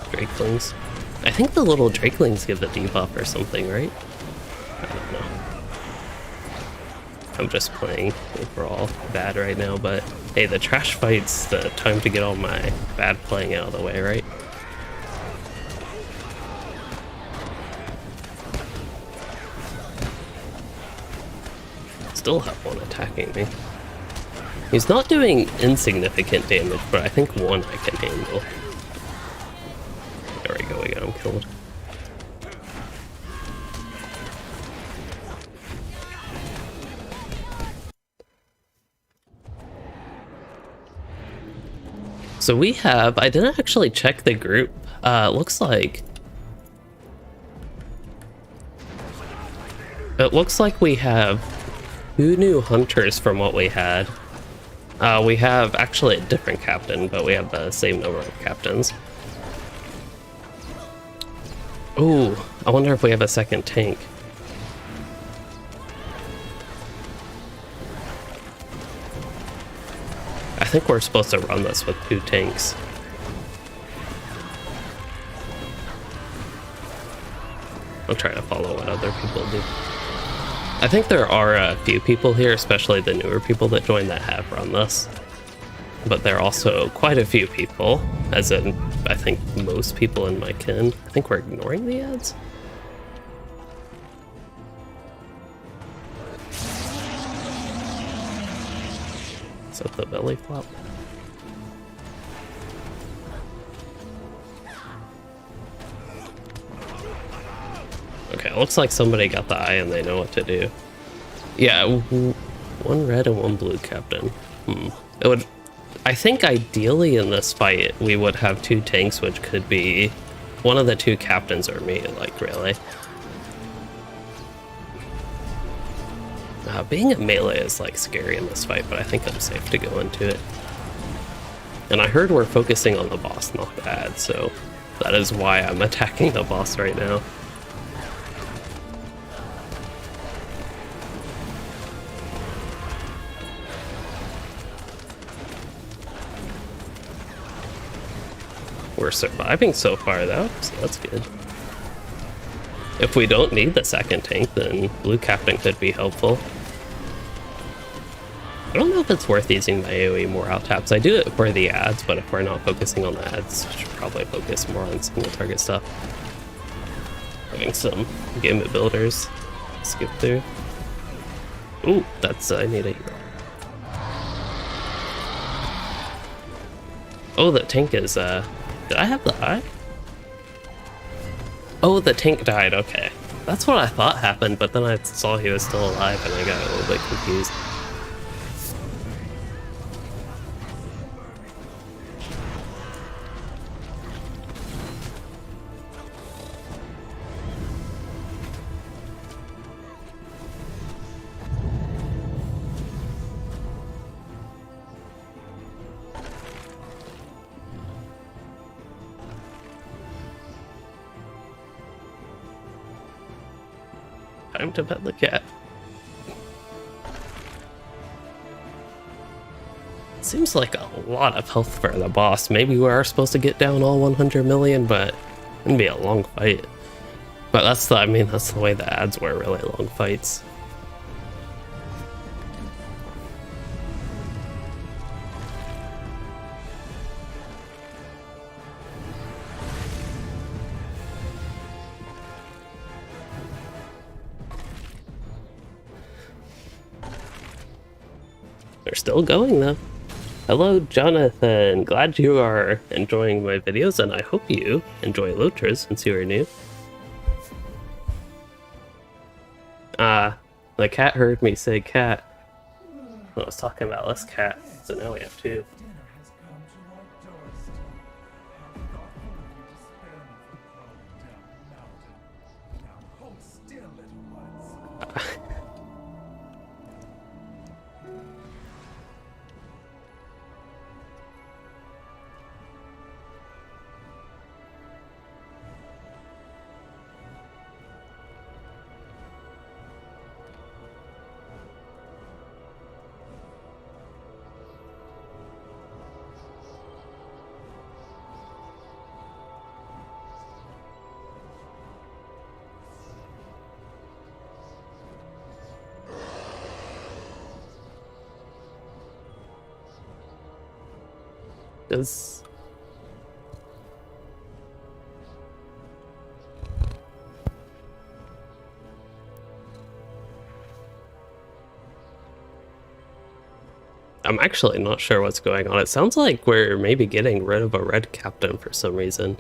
Drakelings. I think the little Drakelings give a debuff or something, right? I don't know. I'm just playing overall bad right now, but hey, the trash fight's the time to get all my bad playing out of the way, right? Still have one attacking me. He's not doing insignificant damage, but I think one I can handle. There we go, we got him killed. So we have, I didn't actually check the group. It looks like we have 2 new hunters from what we had. We have actually a different captain, but we have the same number of captains. Ooh, I wonder if we have a second tank. I think we're supposed to run this with 2 tanks. I'll try to follow what other people do. I think there are a few people here, especially the newer people that joined, that have run this. But there are also quite a few people, as in, I think most people in my kin. I think we're ignoring the ads. Is that the belly flop? Okay, it looks like somebody got the eye and they know what to do. Yeah, 1 red and 1 blue captain. It would, I think ideally in this fight we would have 2 tanks, which could be one of the 2 captains or me, like, really. Being a melee is like scary in this fight, but I think I'm safe to go into it. And I heard we're focusing on the boss, not the ad, so that is why I'm attacking the boss right now. We're surviving so far though, so that's good. If we don't need the second tank, then blue captain could be helpful. I don't know if it's worth using my AoE morale taps. I do it for the ads, but if we're not focusing on the ads, we should probably focus more on single target stuff. Having some gambit builders skip through. Ooh, that's, I need a hero. Oh, the tank is, did I have the eye? Oh, the tank died, okay. That's what I thought happened, but then I saw he was still alive and I got a little bit confused. Time to pet the cat. Seems like a lot of health for the boss. Maybe we are supposed to get down all 100 million, but it'd be a long fight. But that's the, I mean, that's the way the ads were, really long fights. They're still going though. Hello, Jonathan. Glad you are enjoying my videos, and I hope you enjoy LOTRO since you are new. The cat heard me say cat. I was talking about less cat, so now we have two. Dinner has come to our doorstep. How thoughtful of you to spare me from crawling down the mountain. Now hold still, little ones. Does I'm actually not sure what's going on. It sounds like we're maybe getting rid of a red captain for some reason.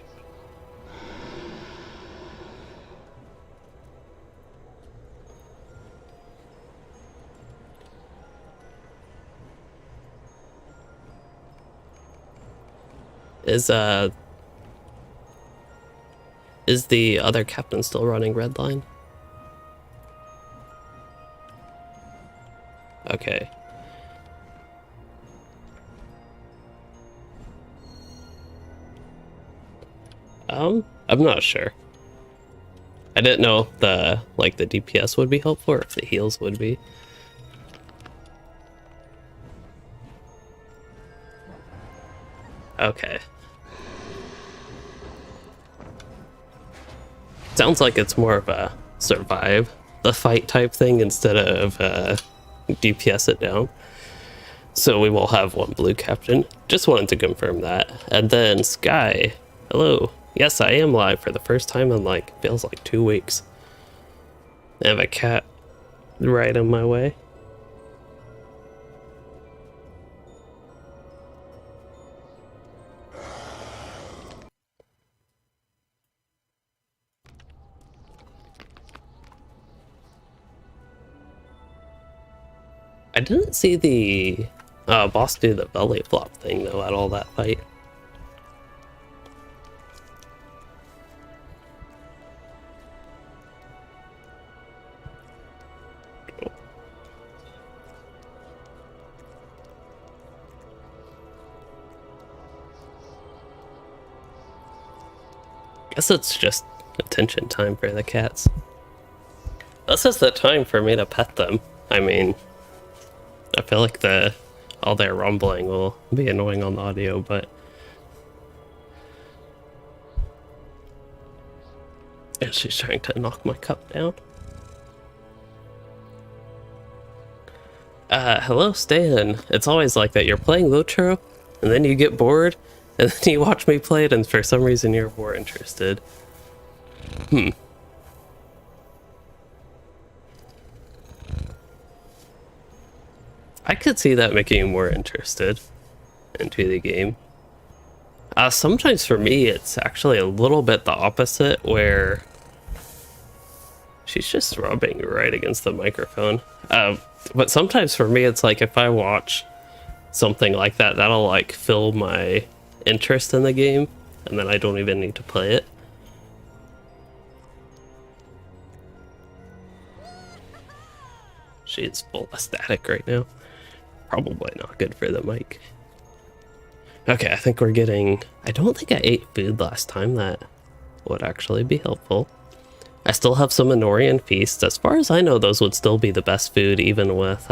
Is the other captain still running red line? Okay. I'm not sure. I didn't know if the DPS would be helpful or if the heals would be. Okay. Sounds like it's more of a survive the fight type thing instead of DPS it down. So we will have one blue captain. Just wanted to confirm that. And then Sky, hello. Yes, I am live for the first time in feels like 2 weeks. I have a cat right on my way. I didn't see the boss do the belly flop thing though at all that fight. Guess it's just attention time for the cats. This is the time for me to pet them. I mean, I feel like all their rumbling will be annoying on the audio, but yeah, she's trying to knock my cup down. Hello, Stan. It's always like that. You're playing LOTRO, and then you get bored, and then you watch me play it, and for some reason you're more interested. I could see that making you more interested into the game. Sometimes for me, it's actually a little bit the opposite, where she's just rubbing right against the microphone. But sometimes for me, it's like if I watch something like that, that'll fill my interest in the game, and then I don't even need to play it. She's full of static right now. Probably not good for the mic. Okay, I think we're getting... I don't think I ate food last time. That would actually be helpful. I still have some Anorian feasts. As far as I know, those would still be the best food, even with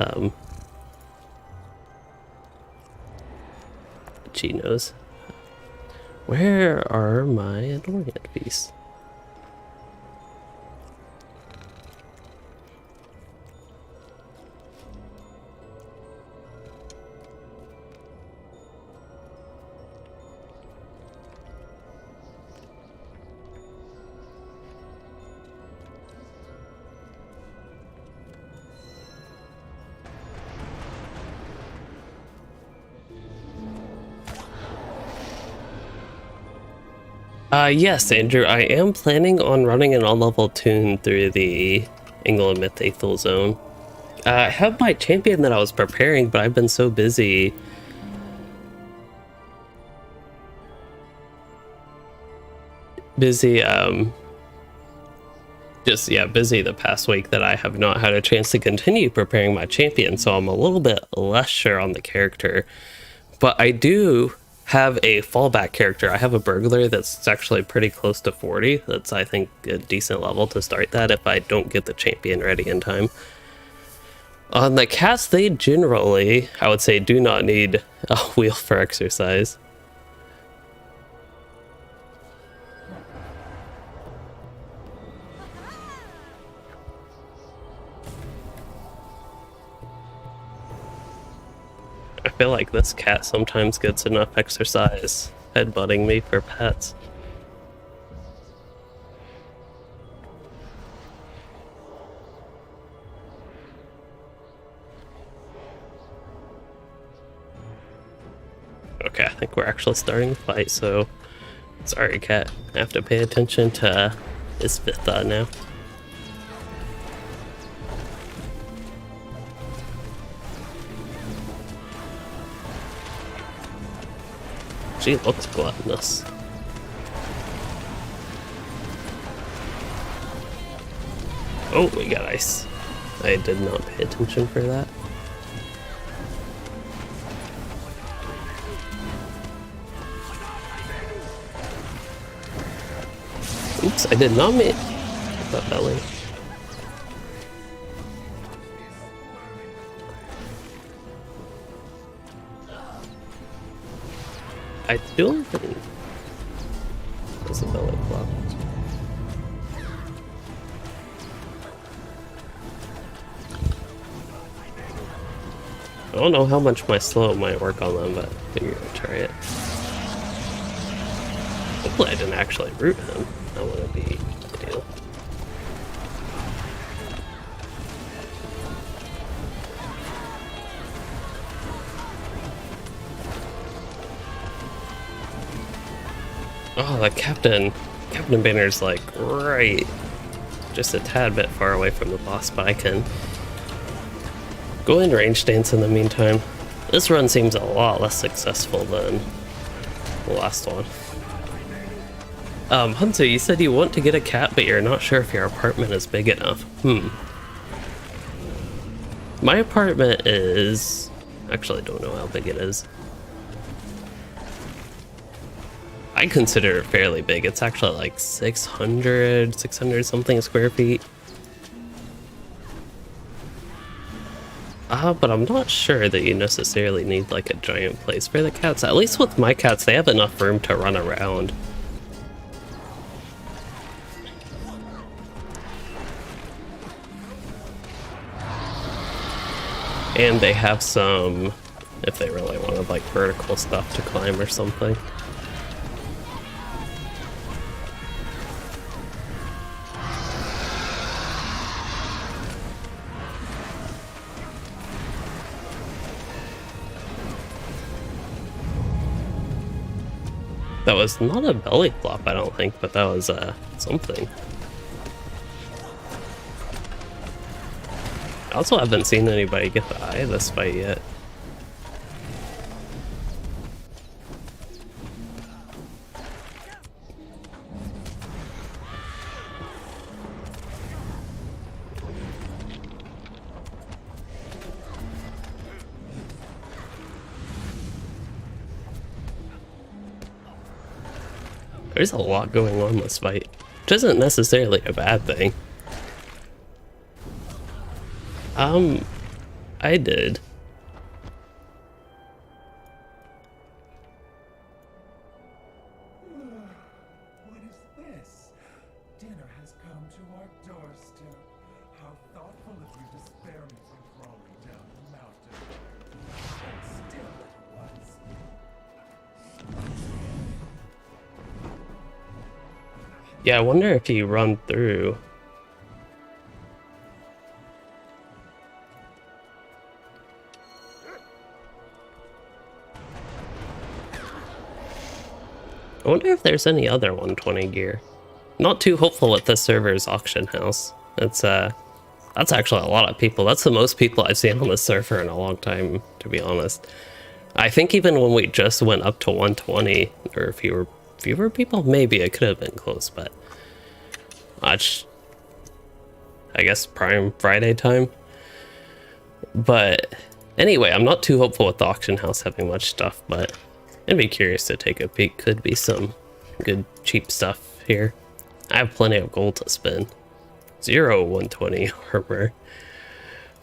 Chinos. Where are my Anorian feasts? Yes, Andrew, I am planning on running an on-level tune through the Engel and Mythaethel zone. I have my champion that I was preparing, but I've been so busy. Busy the past week that I have not had a chance to continue preparing my champion, so I'm a little bit less sure on the character. But I do have a fallback character. I have a burglar that's actually pretty close to 40. That's, I think, a decent level to start that if I don't get the champion ready in time. On the cats, they generally, I would say, do not need a wheel for exercise. I feel like this cat sometimes gets enough exercise headbutting me for pets. Okay, I think we're actually starting the fight, so sorry, cat. I have to pay attention to Isvitha now. She looks gluttonous. Oh, we got ice. I did not pay attention for that. Oops, I did not mean that belly. I do think there's a belly flop. I don't know how much my slow might work on them, but I figure I'll try it. Hopefully I didn't actually root him. That wouldn't be ideal. Oh, the Captain Banner's like right, just a tad bit far away from the boss, but I can go in range stance in the meantime. This run seems a lot less successful than the last one. Hunter, you said you want to get a cat, but you're not sure if your apartment is big enough. My apartment is... actually, I don't know how big it is. I consider it fairly big. It's actually like 600 something square feet. But I'm not sure that you necessarily need like a giant place for the cats. At least with my cats, they have enough room to run around. And they have some, if they really wanted like vertical stuff to climb or something. That was not a belly flop, I don't think, but that was something. I also haven't seen anybody get the eye of this fight yet. There's a lot going on this fight, which isn't necessarily a bad thing. I did. What is this? Dinner has come to our doorstep. How thoughtful of you to spare me from crawling down the mountain. Still it was. Yeah, I wonder if you run through. I wonder if there's any other 120 gear. Not too hopeful with this server's auction house. It's that's actually a lot of people. That's the most people I've seen on this server in a long time, to be honest. I think even when we just went up to 120 or fewer people, maybe it could have been close, but I guess Prime Friday time. But anyway, I'm not too hopeful with the auction house having much stuff, but I'd be curious to take a peek. Could be some good cheap stuff here. I have plenty of gold to spend. 0 120 armor.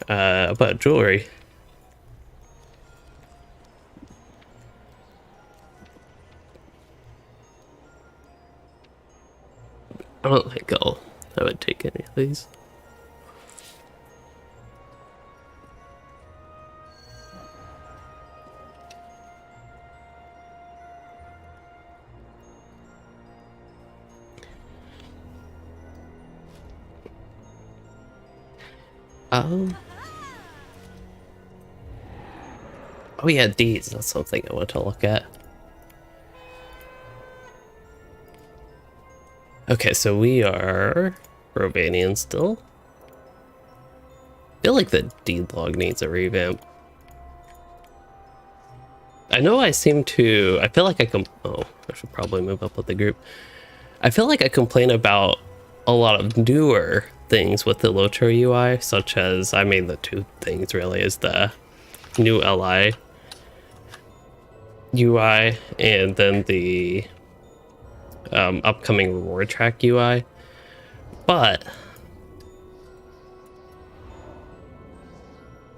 About jewelry. I don't think I would take any of these. Oh yeah, these. That's something I want to look at. Okay, so we are Romanian still. I feel like the deed log needs a revamp. I know I feel like oh, I should probably move up with the group. I feel like I complain about a lot of newer things with the LOTRO UI, such as, I mean, the two things really is the new LI UI and then the upcoming reward track UI, but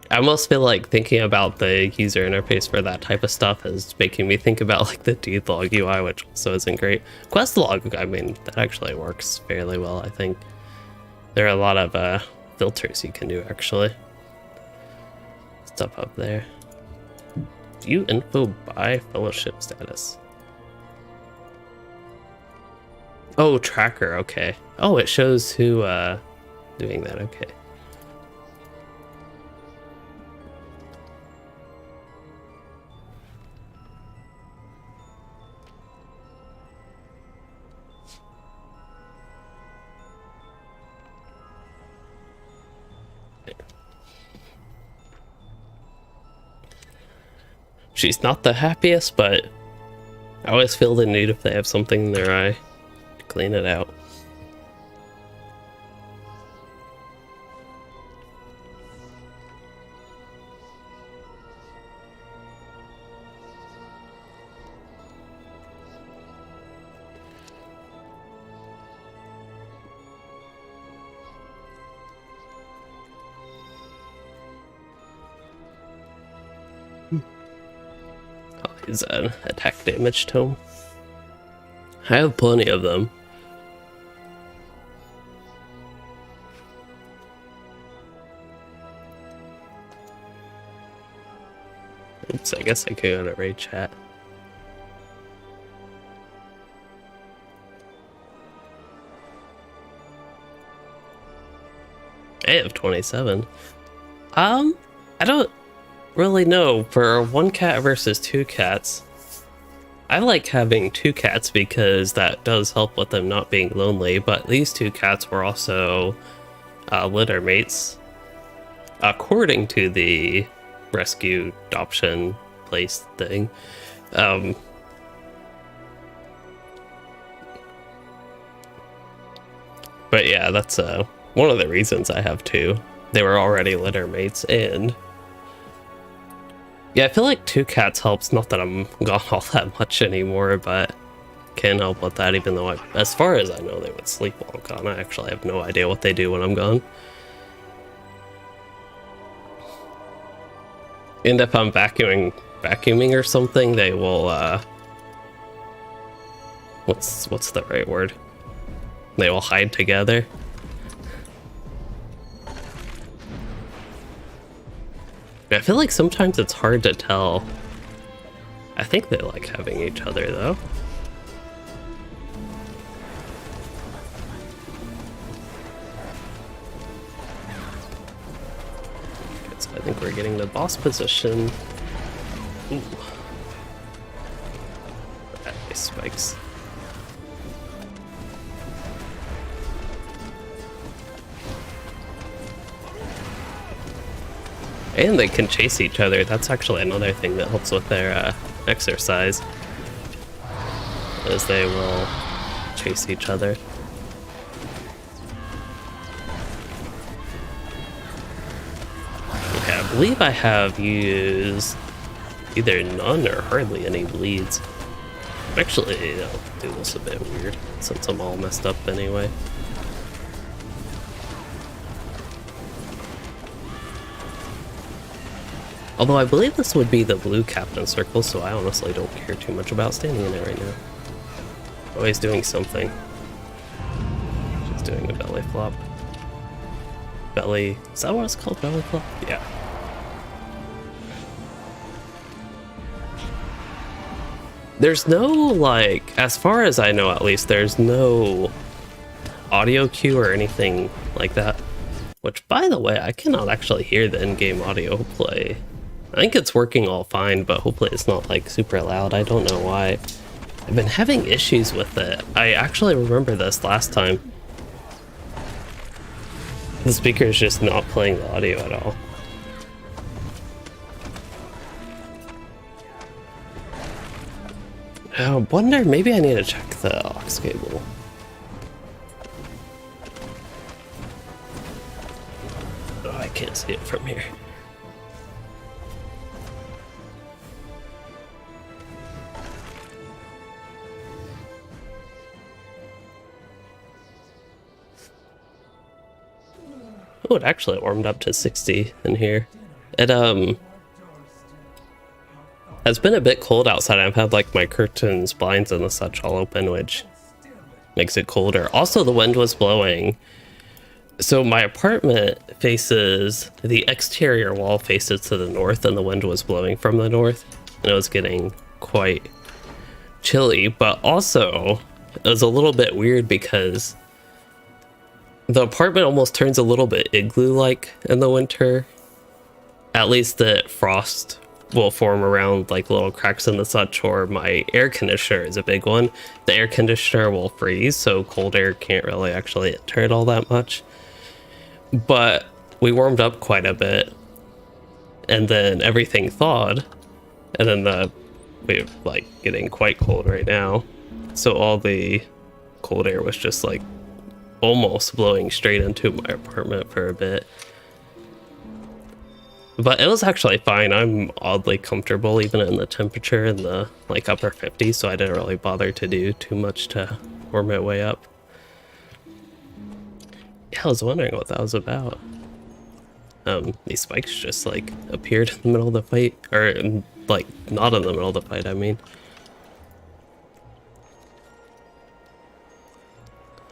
I almost feel like thinking about the user interface for that type of stuff is making me think about like the deed log UI, which also isn't great. Quest log, I mean, that actually works fairly well, I think. There are a lot of filters you can do, actually. Stuff up there. View info by fellowship status. Oh, tracker, okay. Oh, it shows who doing that, okay. She's not the happiest, but I always feel the need if they have something in their eye to clean it out. Is an attack damage tome. I have plenty of them. Oops, I guess I could go to raid chat. I have 27. I don't really know. For one cat versus two cats, I like having two cats because that does help with them not being lonely, but these two cats were also litter mates according to the rescue adoption place thing. But yeah, that's one of the reasons I have two. They were already litter mates, and yeah, I feel like two cats helps. Not that I'm gone all that much anymore, but can help with that, even though as far as I know, they would sleep while I'm gone. I actually have no idea what they do when I'm gone. And if I'm vacuuming or something, they will, what's the right word? They will hide together. I feel like sometimes it's hard to tell. I think they like having each other, though. Okay, so I think we're getting the boss position. Ooh. Nice spikes. And they can chase each other. That's actually another thing that helps with their exercise, as they will chase each other. Okay, I believe I have used either none or hardly any bleeds. Actually, I'll do this a bit weird, since I'm all messed up anyway. Although I believe this would be the blue captain circle, so I honestly don't care too much about standing in it right now. Always doing something. Just doing a belly flop. Belly... is that what it's called? Belly flop? Yeah. There's no, like, as far as I know at least, there's no audio cue or anything like that. Which, by the way, I cannot actually hear the in-game audio play. I think it's working all fine, but hopefully it's not, like, super loud. I don't know why. I've been having issues with it. I actually remember this last time. The speaker is just not playing the audio at all. I wonder, maybe I need to check the aux cable. Oh, I can't see it from here. Oh, it actually warmed up to 60 in here. It has been a bit cold outside. I've had like my curtains, blinds, and the such all open, which makes it colder. Also, the wind was blowing. So my apartment faces, the exterior wall faces to the north, and the wind was blowing from the north, and it was getting quite chilly. But also, it was a little bit weird because the apartment almost turns a little bit igloo-like in the winter. At least the frost will form around like little cracks in the such, or my air conditioner is a big one. The air conditioner will freeze, so cold air can't really actually enter it all that much. But we warmed up quite a bit, and then everything thawed, and then we're like getting quite cold right now. So all the cold air was just like almost blowing straight into my apartment for a bit. But it was actually fine. I'm oddly comfortable even in the temperature in the like upper 50s, so I didn't really bother to do too much to warm my way up. Yeah, I was wondering what that was about. These spikes just like appeared in the middle of the fight, or like not in the middle of the fight, I mean.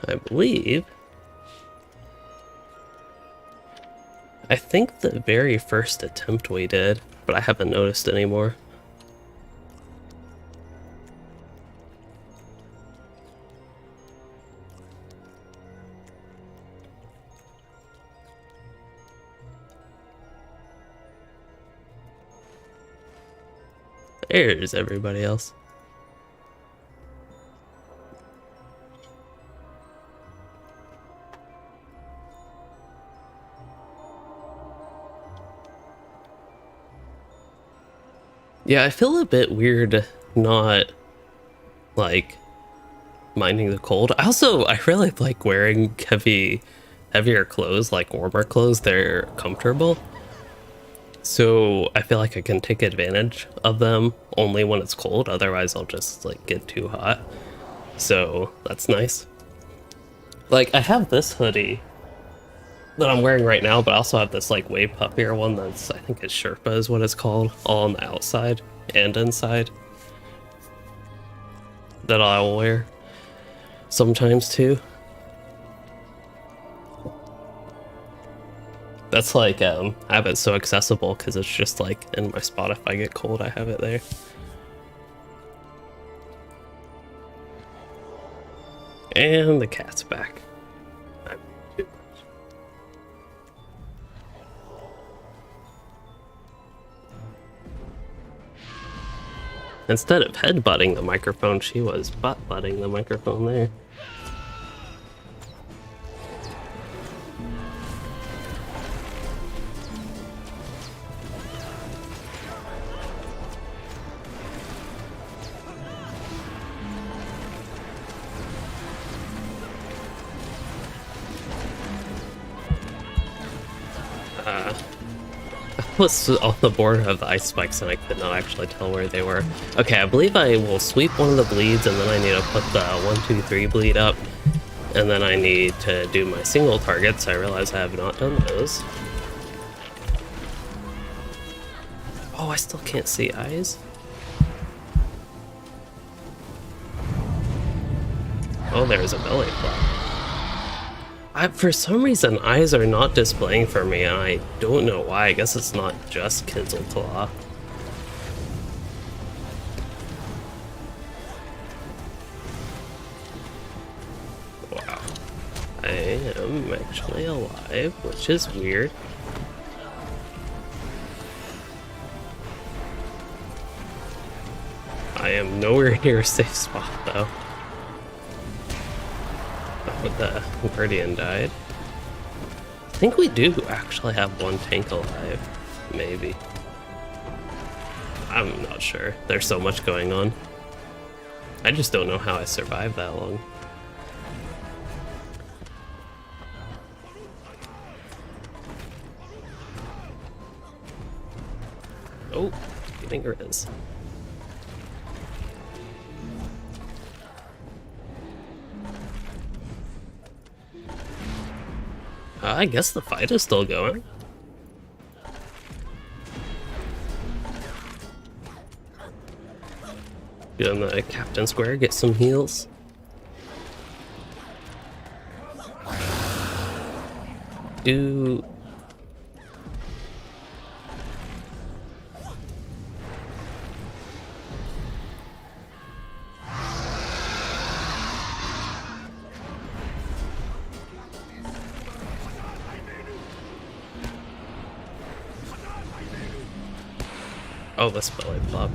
I believe. I think the very first attempt we did, but I haven't noticed anymore. There's everybody else. Yeah, I feel a bit weird not, like, minding the cold. I really like wearing heavier clothes, like warmer clothes. They're comfortable. So I feel like I can take advantage of them only when it's cold. Otherwise, I'll just, like, get too hot. So that's nice. Like, I have this hoodie that I'm wearing right now, but I also have this like way puffier one that's, I think it's Sherpa is what it's called, all on the outside and inside, that I will wear sometimes too. That's like, I have it so accessible because it's just like in my spot. If I get cold, I have it there. And the cat's back. Instead of headbutting the microphone, she was butt-butting the microphone there. Was on the border of the ice spikes and I could not actually tell where they were. Okay, I believe I will sweep one of the bleeds and then I need to put the 1, 2, 3 bleed up. And then I need to do my single targets. I realize I have not done those. Oh, I still can't see eyes. Oh, there's a belly flop. For some reason, eyes are not displaying for me, and I don't know why. I guess it's not just Kidzul Claw. Wow. I am actually alive, which is weird. I am nowhere near a safe spot, though. Oh, the Guardian died. I think we do actually have one tank alive. Maybe. I'm not sure. There's so much going on. I just don't know how I survived that long. Oh, getting Riz. I guess the fight is still going. Doing the Captain Square, get some heals. Do... Oh, this belly flop.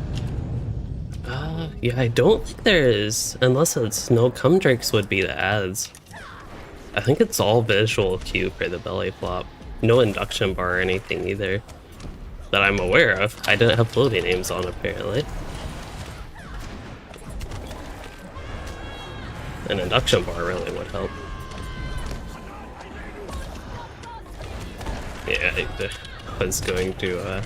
Yeah, I don't think there is, unless it's no cum drakes would be the ads. I think it's all visual cue for the belly flop. No induction bar or anything either. That I'm aware of. I didn't have floating names on apparently. An induction bar really would help. Yeah, I was going to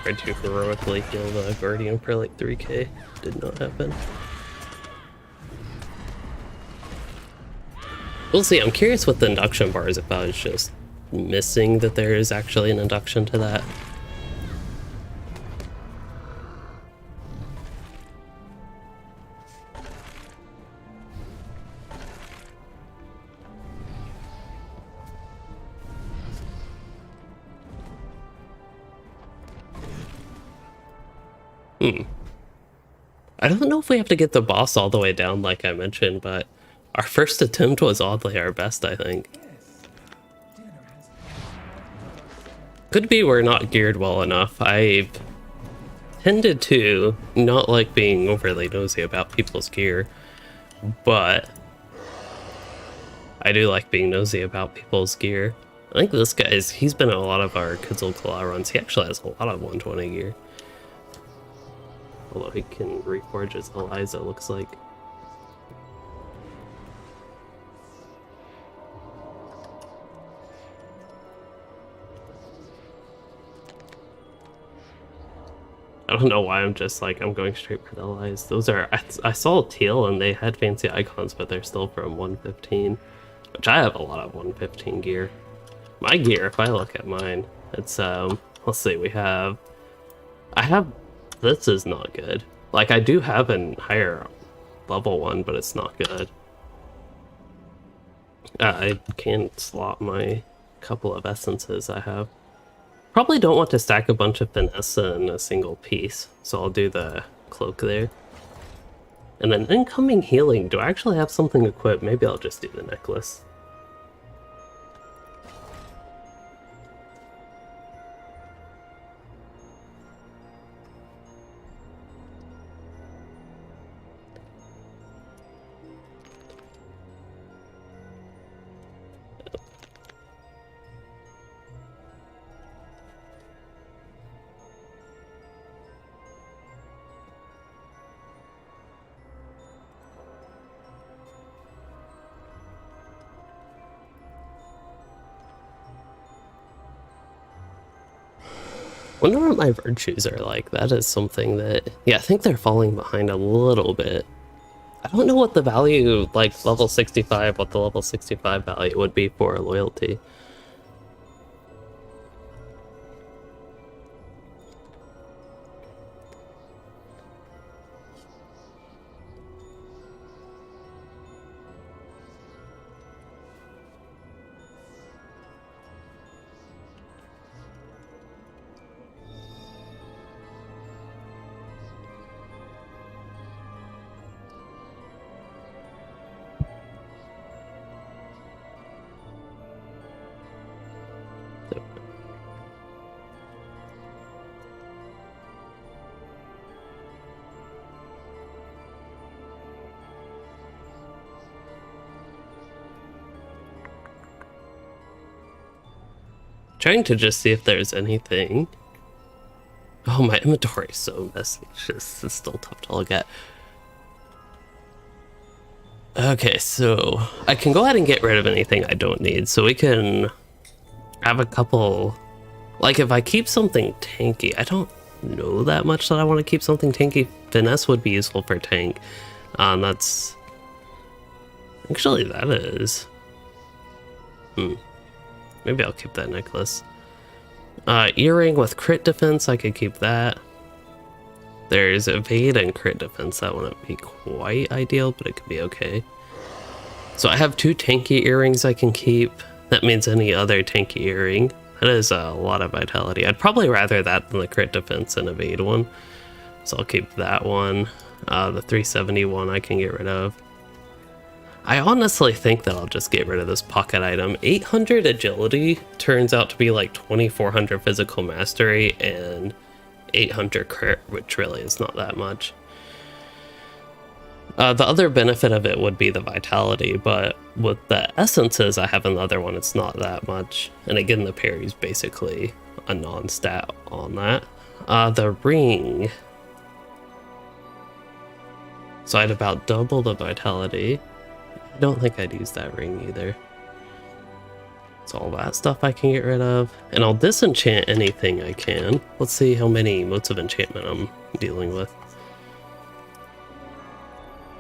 try to heroically heal the Guardian for like 3k. Did not happen. We'll see. I'm curious what the induction bar is, if I was just missing that there is actually an induction to that. I don't know if we have to get the boss all the way down like I mentioned, but our first attempt was oddly our best, I think. Could be we're not geared well enough. I've tended to not like being overly nosy about people's gear, but I do like being nosy about people's gear. I think this guy's, he's been in a lot of our Kidzul Claw runs. He actually has a lot of 120 gear. Although he can reforge his Eliza, looks like. I don't know why I'm just like, I'm going straight for the Eliza. Those are, I saw teal and they had fancy icons, but they're still from 115. Which I have a lot of 115 gear. My gear, if I look at mine, it's, let's see, this is not good. Like, I do have a higher level one, but it's not good. I can't slot my couple of essences I have. Probably don't want to stack a bunch of finesse in a single piece, so I'll do the cloak there. And then incoming healing, do I actually have something equipped? Maybe I'll just do the necklace. Wonder what my virtues are like. That is something that, yeah, I think they're falling behind a little bit. I don't know what the value, like level 65, what the level 65 value would be for loyalty. Trying to just see if there's anything. Oh, my inventory is so messy. It's still tough to look at. Okay, so I can go ahead and get rid of anything I don't need. So we can have a couple, like if I keep something tanky, I don't know that much that I want to keep something tanky. Finesse would be useful for tank. That's actually, that is. Maybe I'll keep that necklace. Earring with crit defense, I could keep that. There's evade and crit defense. That wouldn't be quite ideal, but it could be okay. So I have 2 tanky earrings I can keep. That means any other tanky earring. That is a lot of vitality. I'd probably rather that than the crit defense and evade one. So I'll keep that one. The 371 I can get rid of. I honestly think that I'll just get rid of this pocket item. 800 agility turns out to be like 2400 physical mastery and 800 crit, which really is not that much. The other benefit of it would be the vitality, but with the essences I have in the other one, it's not that much. And again, the parry's basically a non-stat on that. The ring. So I'd about double the vitality. I don't think I'd use that ring either. So all that stuff I can get rid of. And I'll disenchant anything I can. Let's see how many motes of enchantment I'm dealing with.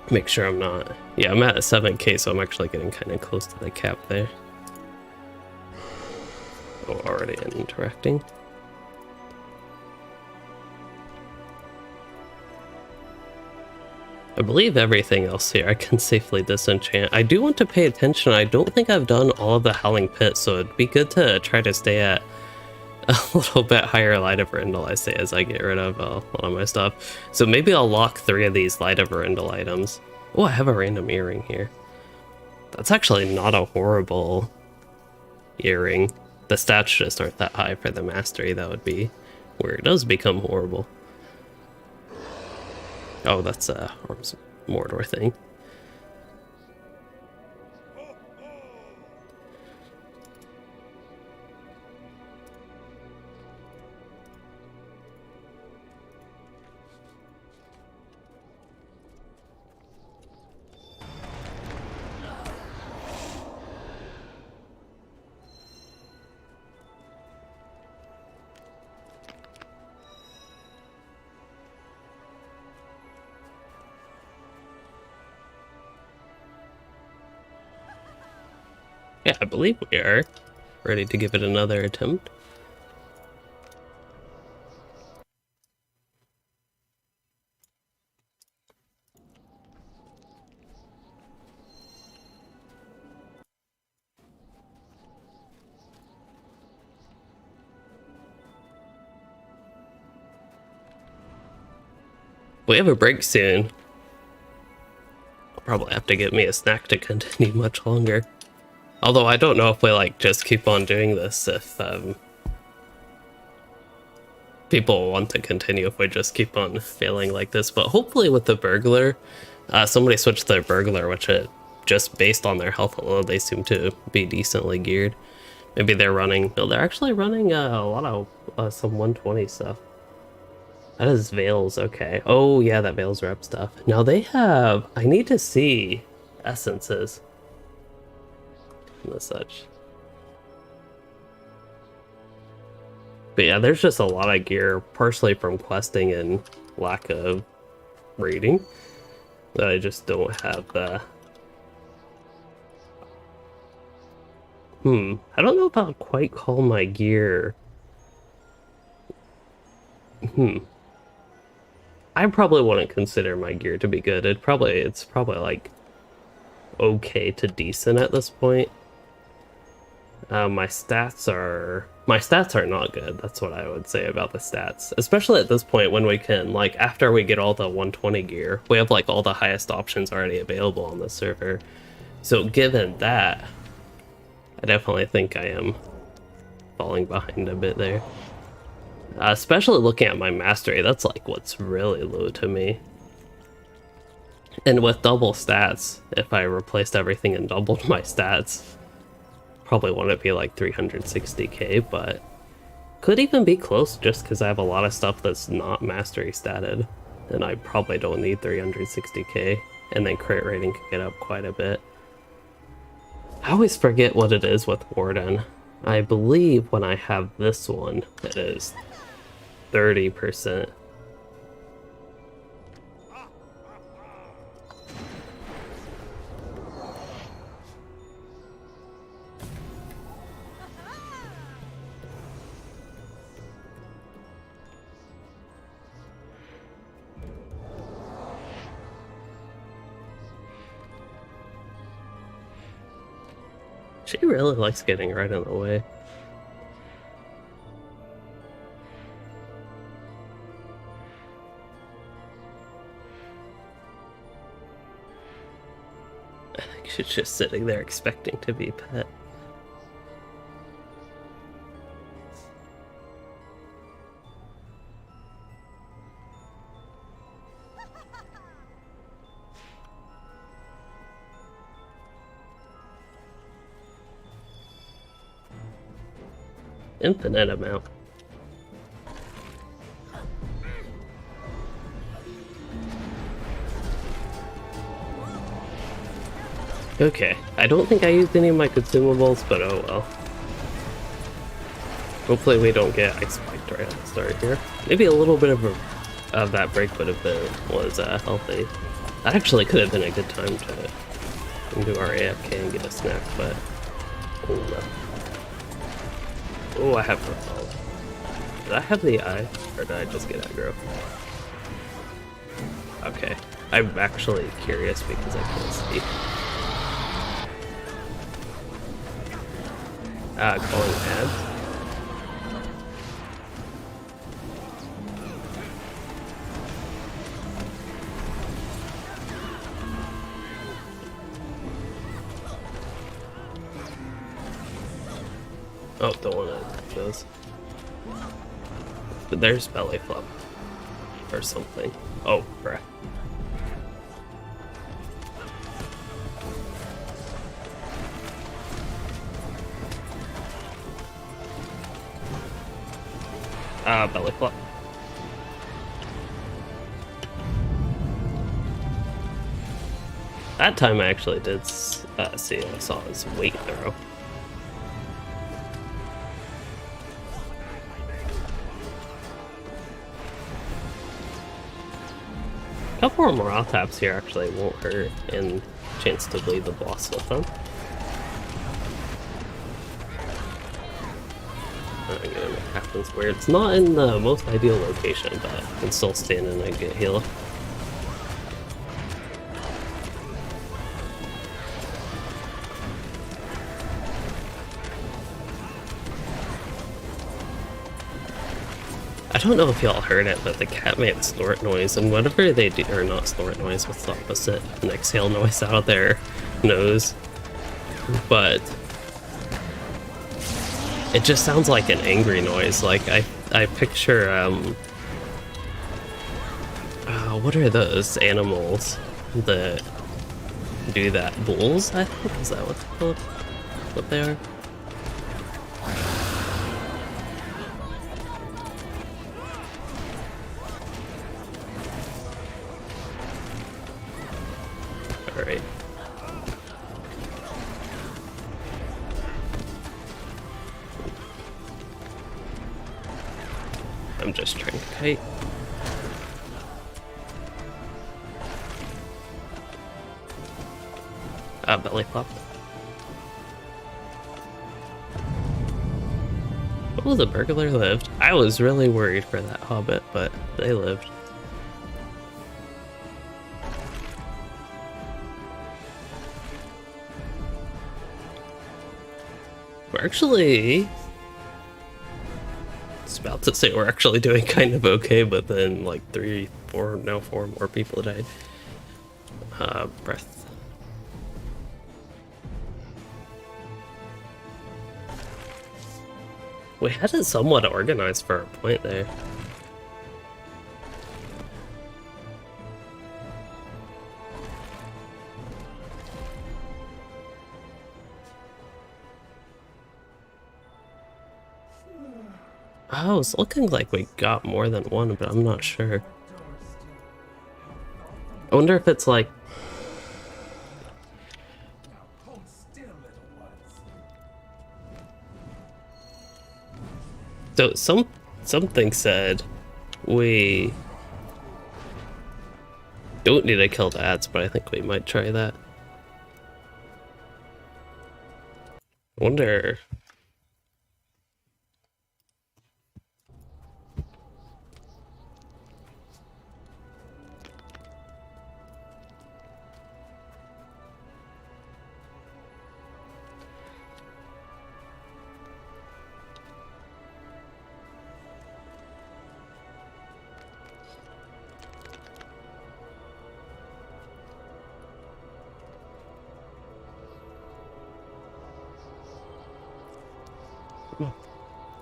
Make sure I'm not... Yeah, I'm at 7k, so I'm actually getting kind of close to the cap there. Oh, already interacting. I believe everything else here I can safely disenchant. I do want to pay attention. I don't think I've done all of the Howling Pit, so it'd be good to try to stay at a little bit higher Light of Verindle, I say, as I get rid of a lot of my stuff. So maybe I'll lock 3 of these Light of Verindle items. Oh, I have a random earring here. That's actually not a horrible earring. The stats just aren't that high for the mastery. That would be where it does become horrible. Oh, that's a Mordor thing. Yeah, I believe we are ready to give it another attempt. We have a break soon. I'll probably have to get me a snack to continue much longer. Although I don't know if we like just keep on doing this if people want to continue if we just keep on failing like this. But hopefully with the burglar, somebody switched their burglar, which just based on their health alone, they seem to be decently geared. Maybe they're running, no, they're actually running a lot of some 120 stuff. That is Veil's, okay. Oh yeah, that Veil's rep stuff. Now they have, I need to see essences. And such. But yeah, there's just a lot of gear, partially from questing and lack of raiding, that I just don't have the... I don't know if I'll quite call my gear... I probably wouldn't consider my gear to be good. It's probably like okay to decent at this point. My stats are not good. That's what I would say about the stats, especially at this point when we can, like, after we get all the 120 gear, we have like all the highest options already available on the server. So given that, I definitely think I am falling behind a bit there. Especially looking at my mastery, that's like what's really low to me. And with double stats, if I replaced everything and doubled my stats, probably wouldn't be like 360k, but could even be close just because I have a lot of stuff that's not mastery statted, and I probably don't need 360k, and then crit rating can get up quite a bit. I always forget what it is with Warden. I believe when I have this one, it is 30%. She really likes getting right in the way. I think she's just sitting there expecting to be pet. Infinite amount. Okay, I don't think I used any of my consumables, but oh well. Hopefully we don't get ice spiked right at the start here. Maybe a little bit of that break would have been healthy. That actually could have been a good time to do our AFK and get a snack, but oh no. Oh, I have Propel. Did I have the eye, or did I just get aggro? Okay, I'm actually curious because I can't see. Calling ads. Oh, don't want to attack those. But there's belly flop. Or something. Oh, bruh. Belly flop. That time I actually did see I saw his weight throw. A couple more morale taps here actually won't hurt, and chance to bleed the boss with them. Again, it happens where it's not in the most ideal location, but I can still stand in and get healed. I don't know if y'all heard it, but the cat made snort noise, and whatever they do, or not snort noise, what's the opposite? An exhale noise out of their nose. But it just sounds like an angry noise. Like I picture what are those animals that do that? Bulls, I think, is that what's called? What they are? Alright. I'm just trying to kite. Belly flop. Oh, the burglar lived. I was really worried for that hobbit, but they lived. We're actually... I was about to say we're actually doing kind of okay, but then like 3, 4, now 4 more people died. Breath. We had it somewhat organized for a point there. Oh, it's looking like we got more than one, but I'm not sure. I wonder if it's like... So something said we don't need to kill the ads, but I think we might try that. I wonder...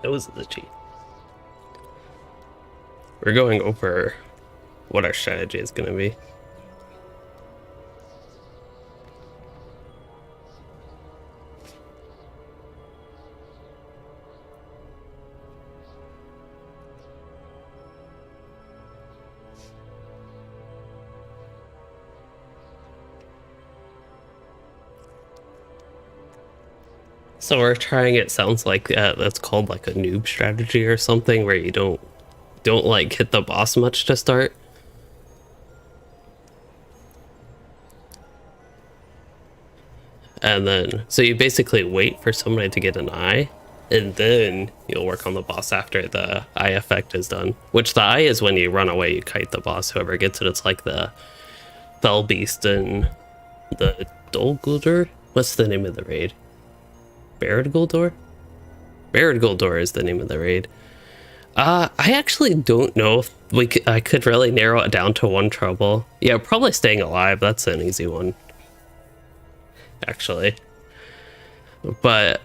That was the cheat. We're going over what our strategy is going to be. So we're trying, it sounds like that's called like a noob strategy or something, where you don't like hit the boss much to start. And then, so you basically wait for somebody to get an eye, and then you'll work on the boss after the eye effect is done. Which the eye is when you run away, you kite the boss, whoever gets it. It's like the Fell Beast and the Dol Guldur? What's the name of the raid? Barad Guldur? Barad Guldur is the name of the raid. I actually don't know if I could really narrow it down to one trouble. Yeah, probably staying alive. That's an easy one, actually. But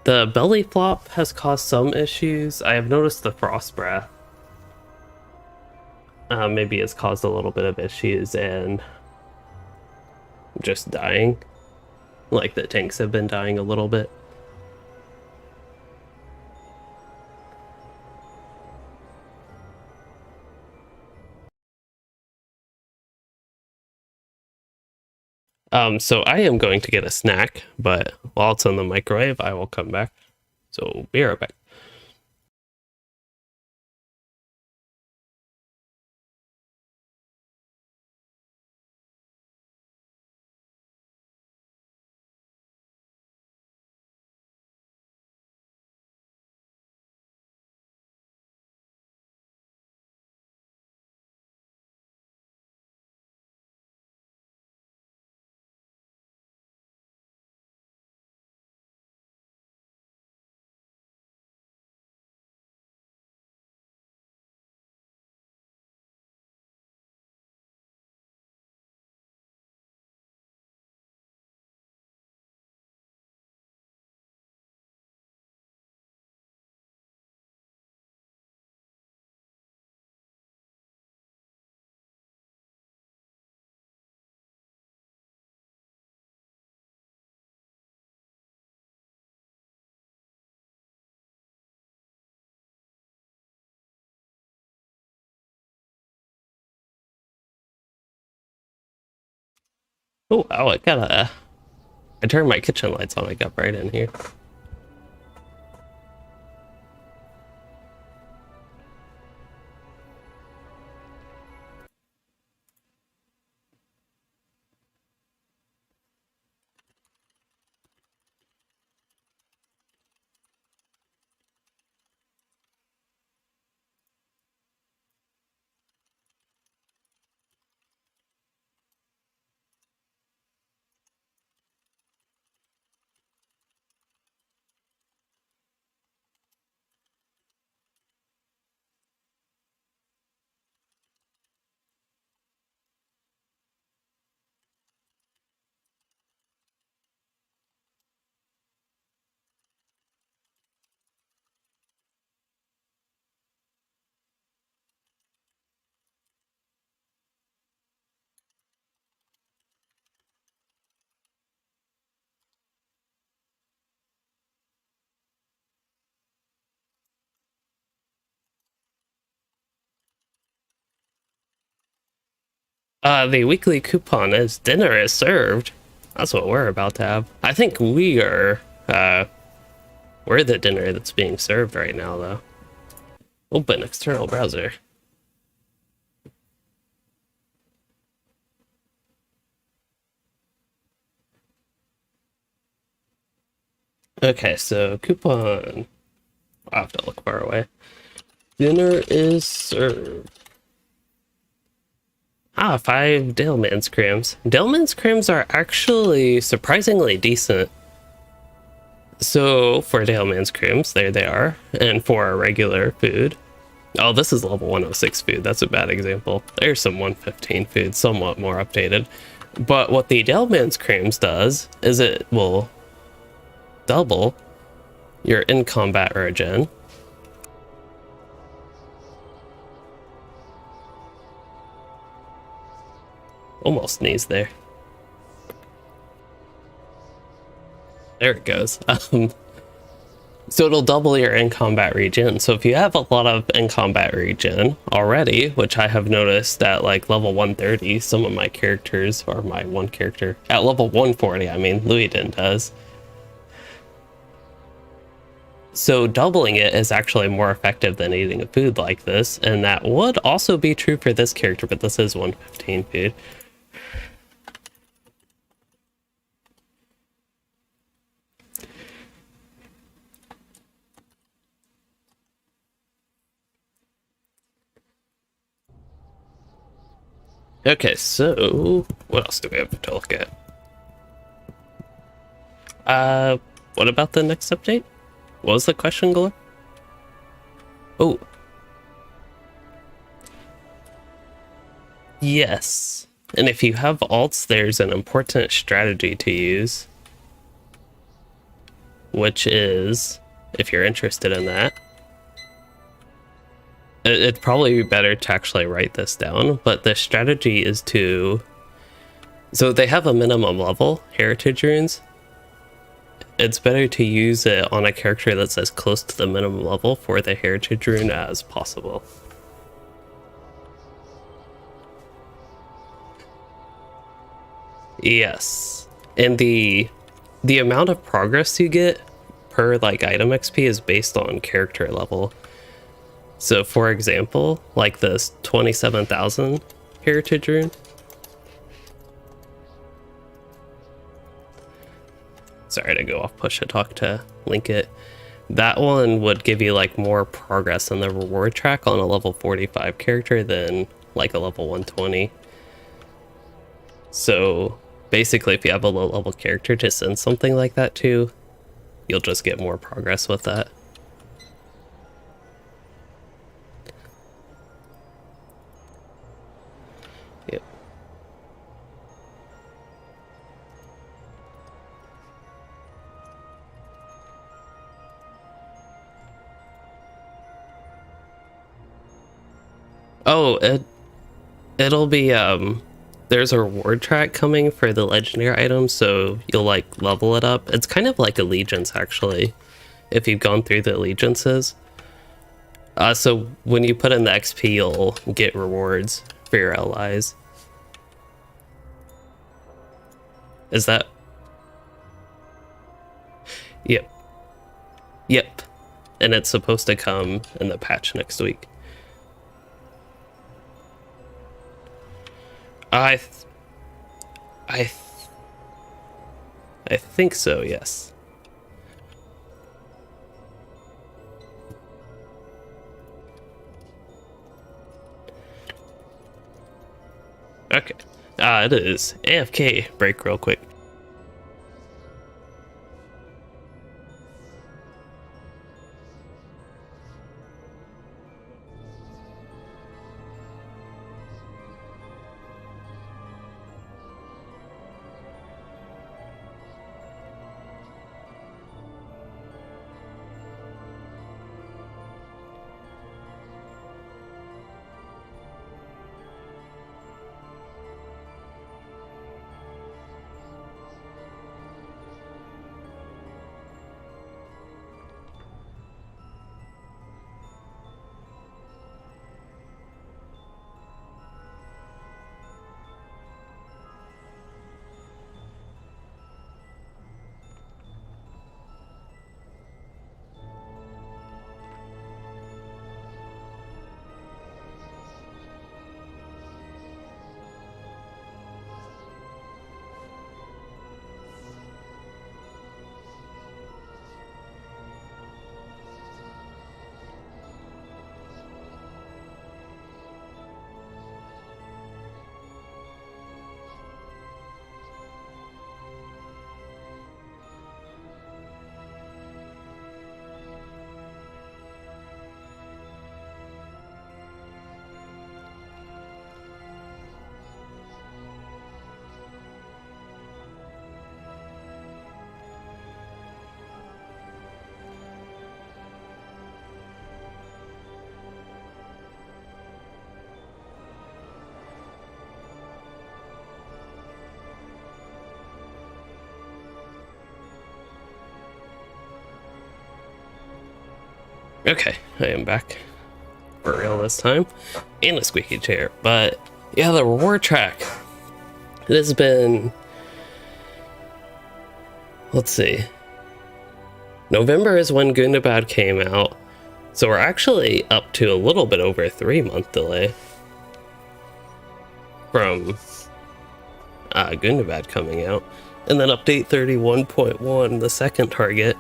the belly flop has caused some issues. I have noticed the frost breath maybe has caused a little bit of issues, and just dying. Like the tanks have been dying a little bit. So I am going to get a snack, but while it's in the microwave, I will come back. So be right back. Oh, wow, I turned my kitchen lights on, I got right in here. The weekly coupon is dinner is served. That's what we're about to have. I think we're the dinner that's being served right now, though. Open external browser. Okay, so coupon. I'll have to look far away. Dinner is served. 5 Daleman's creams. Daleman's creams are actually surprisingly decent. So for Daleman's creams, there they are. And for our regular food. Oh, this is level 106 food. That's a bad example. There's some 115 food, somewhat more updated. But what the Daleman's creams does is it will double your in-combat regen. Almost sneezed there. There it goes. So it'll double your in-combat regen. So if you have a lot of in-combat regen already, which I have noticed at like level 130, some of my characters, or my one character, at level 140, I mean, Louisden does. So doubling it is actually more effective than eating a food like this, and that would also be true for this character, but this is 115 food. Okay, so what else do we have to look at? What about the next update? What was the question, Gore? Oh. Yes. And if you have alts, there's an important strategy to use. Which is, if you're interested in that, it'd probably be better to actually write this down, but the strategy is to... So they have a minimum level, heritage runes. It's better to use it on a character that's as close to the minimum level for the heritage rune as possible. Yes. And the amount of progress you get per like item XP is based on character level. So for example, like this 27,000 heritage rune. Sorry to go off push to talk to link it. That one would give you like more progress in the reward track on a level 45 character than like a level 120. So basically if you have a low level character to send something like that to, you'll just get more progress with that. Yep. Oh, it'll be there's a reward track coming for the legendary items, so you'll like level it up. It's kind of like allegiance actually, if you've gone through the allegiances. So when you put in the XP, you'll get rewards for your allies. Is that? Yep. Yep. And it's supposed to come in the patch next week. I think so, yes. Okay. It is AFK break real quick. Okay, I am back for real this time, and a squeaky chair. But yeah, the reward track. It has been, let's see, November is when Gundabad came out, so we're actually up to a little bit over a 3-month delay from Gundabad coming out. And then update 31.1, the second target,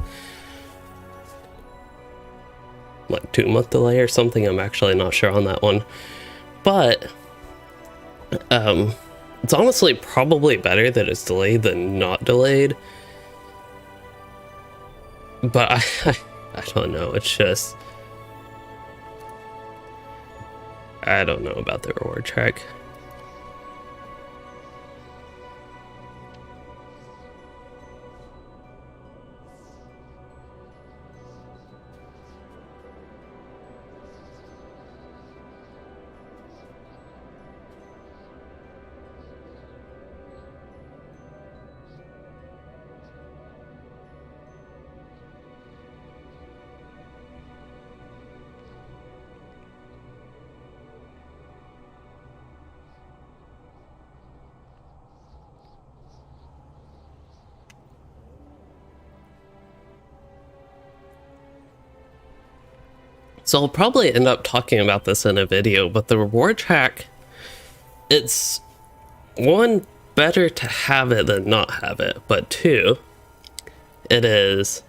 like 2-month delay or something. I'm actually not sure on that one, but it's honestly probably better that it's delayed than not delayed. But I don't know, it's just, I don't know about the reward track. So I'll probably end up talking about this in a video, but the reward track, it's, one, better to have it than not have it, but two, it is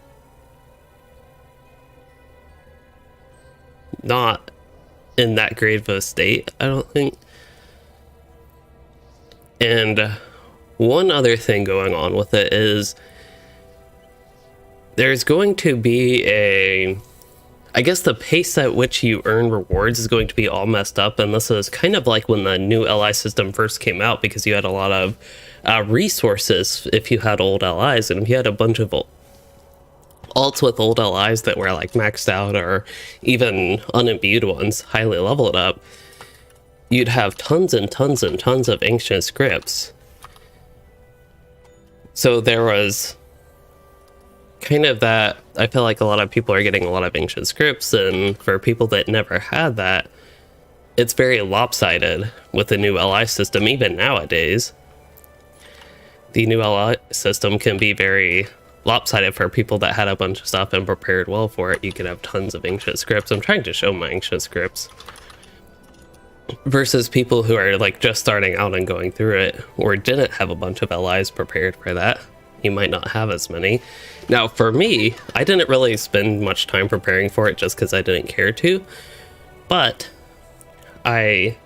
not in that great of a state, I don't think. And one other thing going on with it is there's going to be a, I guess the pace at which you earn rewards is going to be all messed up, and this is kind of like when the new LI system first came out, because you had a lot of resources if you had old LIs, and if you had a bunch of alts with old LIs that were like maxed out or even unimbued ones, highly leveled up, you'd have tons and tons and tons of ancient scripts. So there was kind of that, I feel like a lot of people are getting a lot of ancient scripts, and for people that never had that, it's very lopsided with the new LI system. Even nowadays, the new LI system can be very lopsided for people that had a bunch of stuff and prepared well for it. You can have tons of ancient scripts. I'm trying to show my ancient scripts. Versus people who are like just starting out and going through it, or didn't have a bunch of LIs prepared for that. You might not have as many. Now for me, I didn't really spend much time preparing for it just because I didn't care to, but I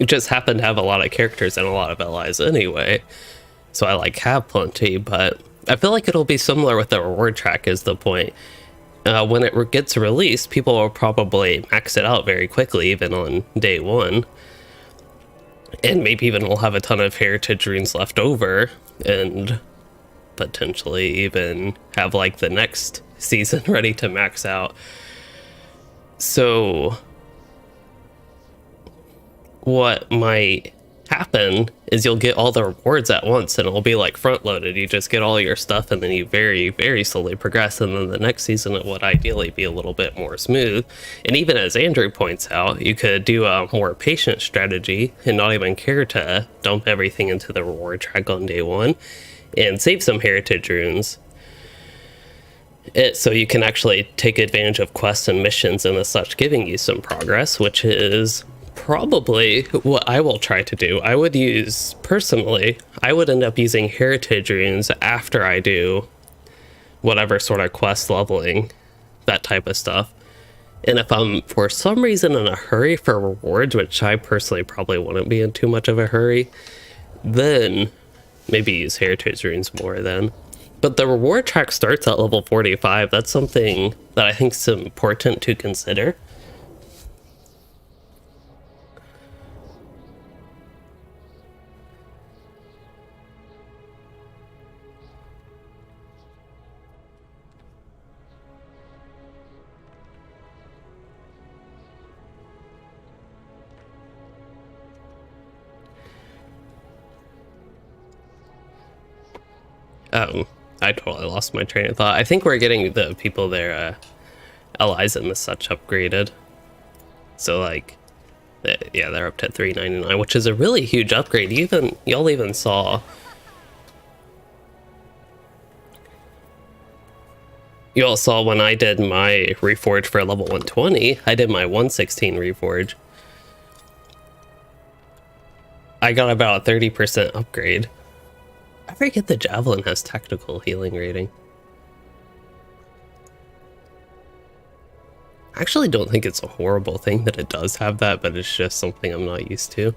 just happen to have a lot of characters and a lot of LIs anyway, so I like have plenty. But I feel like it'll be similar with the reward track is the point. When it gets released, people will probably max it out very quickly, even on day one. And maybe even we'll have a ton of heritage runes left over, and potentially even have like the next season ready to max out. So what might happen is you'll get all the rewards at once, and it'll be like front loaded. You just get all your stuff, and then you very, very slowly progress, and then the next season it would ideally be a little bit more smooth. And even as Andrew points out, you could do a more patient strategy and not even care to dump everything into the reward track on day one and save some heritage runes, so you can actually take advantage of quests and missions and as such, giving you some progress, which is probably what I will try to do. I would use, personally, I would end up using heritage runes after I do whatever sort of quest leveling, that type of stuff. And if I'm for some reason in a hurry for rewards, which I personally probably wouldn't be in too much of a hurry, then maybe use heritage runes more then. But the reward track starts at level 45. That's something that I think is important to consider. I totally lost my train of thought. I think we're getting the people there, allies and the such upgraded. So like, yeah, they're up to 399, which is a really huge upgrade. Y'all even saw. You all saw when I did my reforge for level 120, I did my 116 reforge. I got about a 30% upgrade. I forget the Javelin has tactical healing rating. I actually don't think it's a horrible thing that it does have that, but it's just something I'm not used to.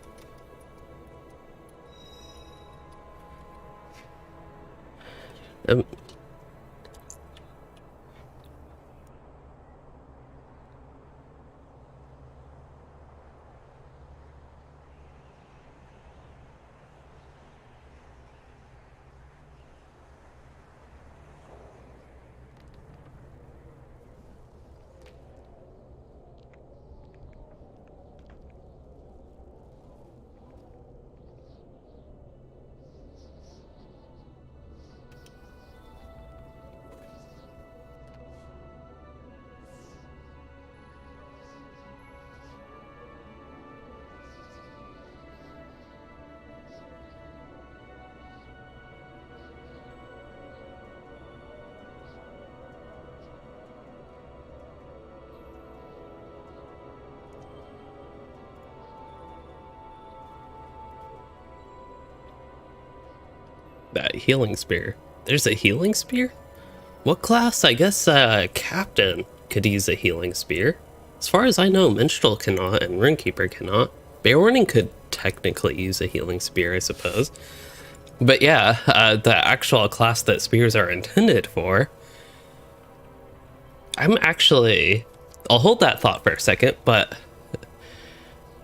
That healing spear. There's a healing spear? What class? I guess Captain could use a healing spear. As far as I know, Minstrel cannot and Runekeeper cannot. Bearwarning could technically use a healing spear, I suppose. But yeah, the actual class that spears are intended for. I'm actually... I'll hold that thought for a second, but...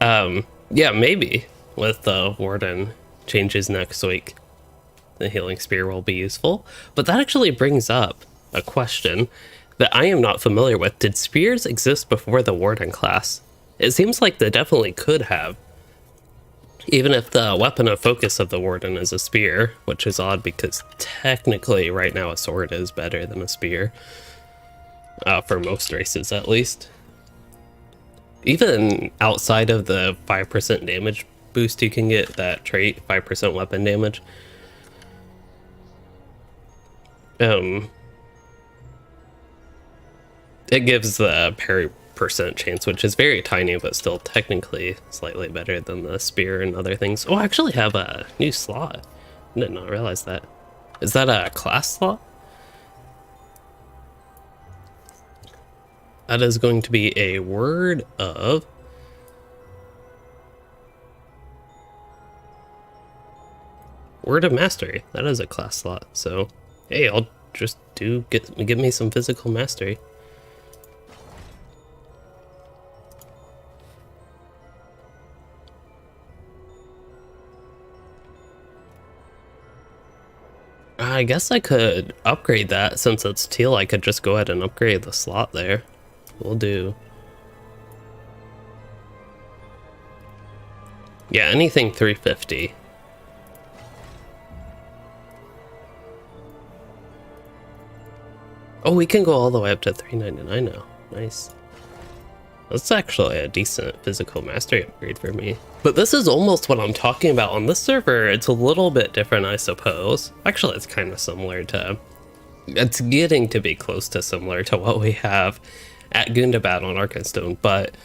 yeah, maybe with the Warden changes next week, the healing spear will be useful. But that actually brings up a question that I am not familiar with. Did spears exist before the Warden class? It seems like they definitely could have. Even if the weapon of focus of the Warden is a spear, which is odd because technically right now a sword is better than a spear. For most races at least. Even outside of the 5% damage boost you can get, that trait, 5% weapon damage. It gives the parry percent chance, which is very tiny, but still technically slightly better than the spear and other things. Oh, I actually have a new slot. I did not realize that. Is that a class slot? That is going to be a word of... Word of Mastery. That is a class slot, so... Hey, I'll just give me some physical mastery. I guess I could upgrade that. Since it's teal, I could just go ahead and upgrade the slot there. We'll do. Yeah, anything 350. Oh, we can go all the way up to 399 now. Nice. That's actually a decent physical mastery upgrade for me. But this is almost what I'm talking about on this server. It's a little bit different, I suppose. Actually, it's kind of similar to... It's getting to be close to similar to what we have at Gundabad on Arkenstone, but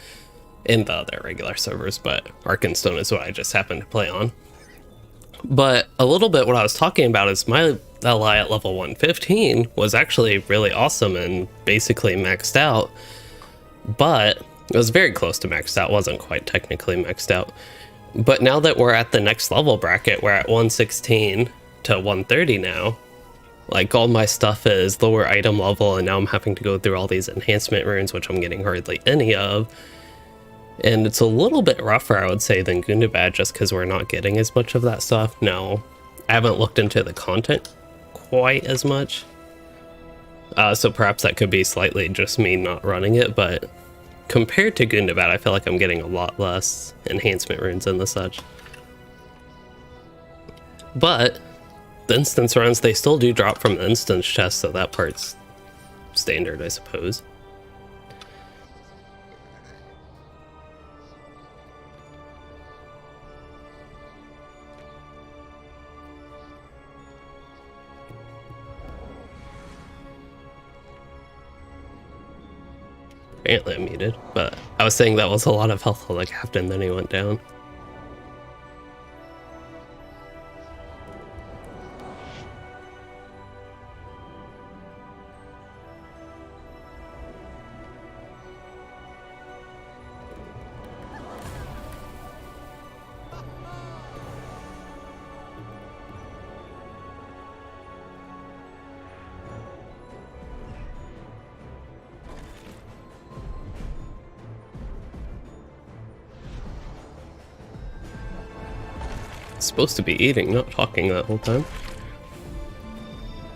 in the other regular servers, but Arkenstone is what I just happened to play on. But a little bit what I was talking about is my ally at level 115 was actually really awesome and basically maxed out, but it was very close to maxed out, wasn't quite technically maxed out. But now that we're at the next level bracket, we're at 116 to 130 now. Like, all my stuff is lower item level, and now I'm having to go through all these enhancement runes, which I'm getting hardly any of. And it's a little bit rougher, I would say, than Gundabad, just because we're not getting as much of that stuff. Now, I haven't looked into the content quite as much. So perhaps that could be slightly just me not running it, but compared to Gundabad, I feel like I'm getting a lot less enhancement runes and the such. But the instance runs, they still do drop from the instance chest, so that part's standard, I suppose. Apparently I'm muted, but I was saying that was a lot of health on the captain, then he went down. Supposed to be eating, not talking that whole time.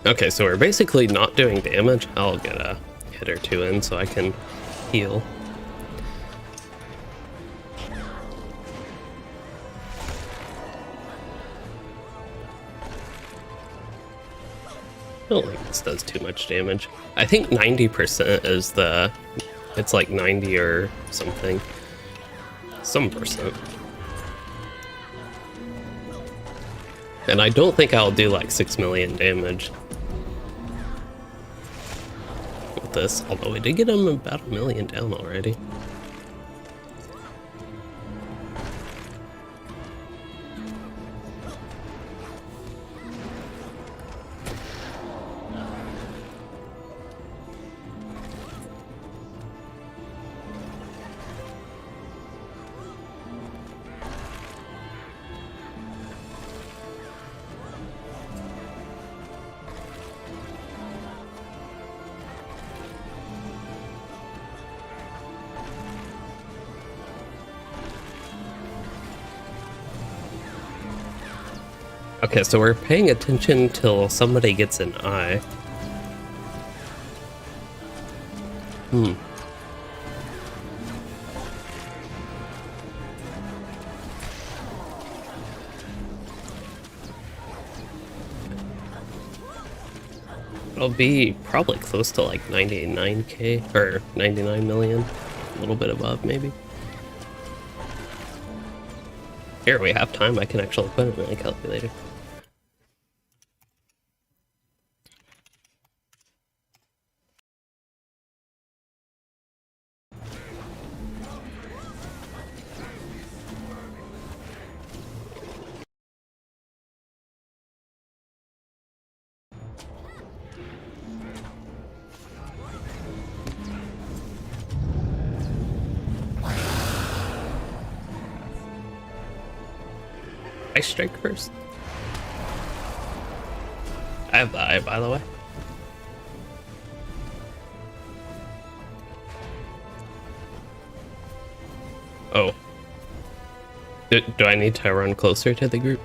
Okay, so we're basically not doing damage. I'll get a hit or two in so I can heal. I don't think this does too much damage. I think 90% is the... It's like 90 or something. Some percent. And I don't think I'll do like 6 million damage with this, although we did get him about 1 million down already. Okay, so we're paying attention till somebody gets an eye. It'll be probably close to like 99k, or 99 million. A little bit above, maybe. Here, we have time. I can actually put it in a calculator. Ice strike first. I have the eye, by the way. Oh. Do I need to run closer to the group?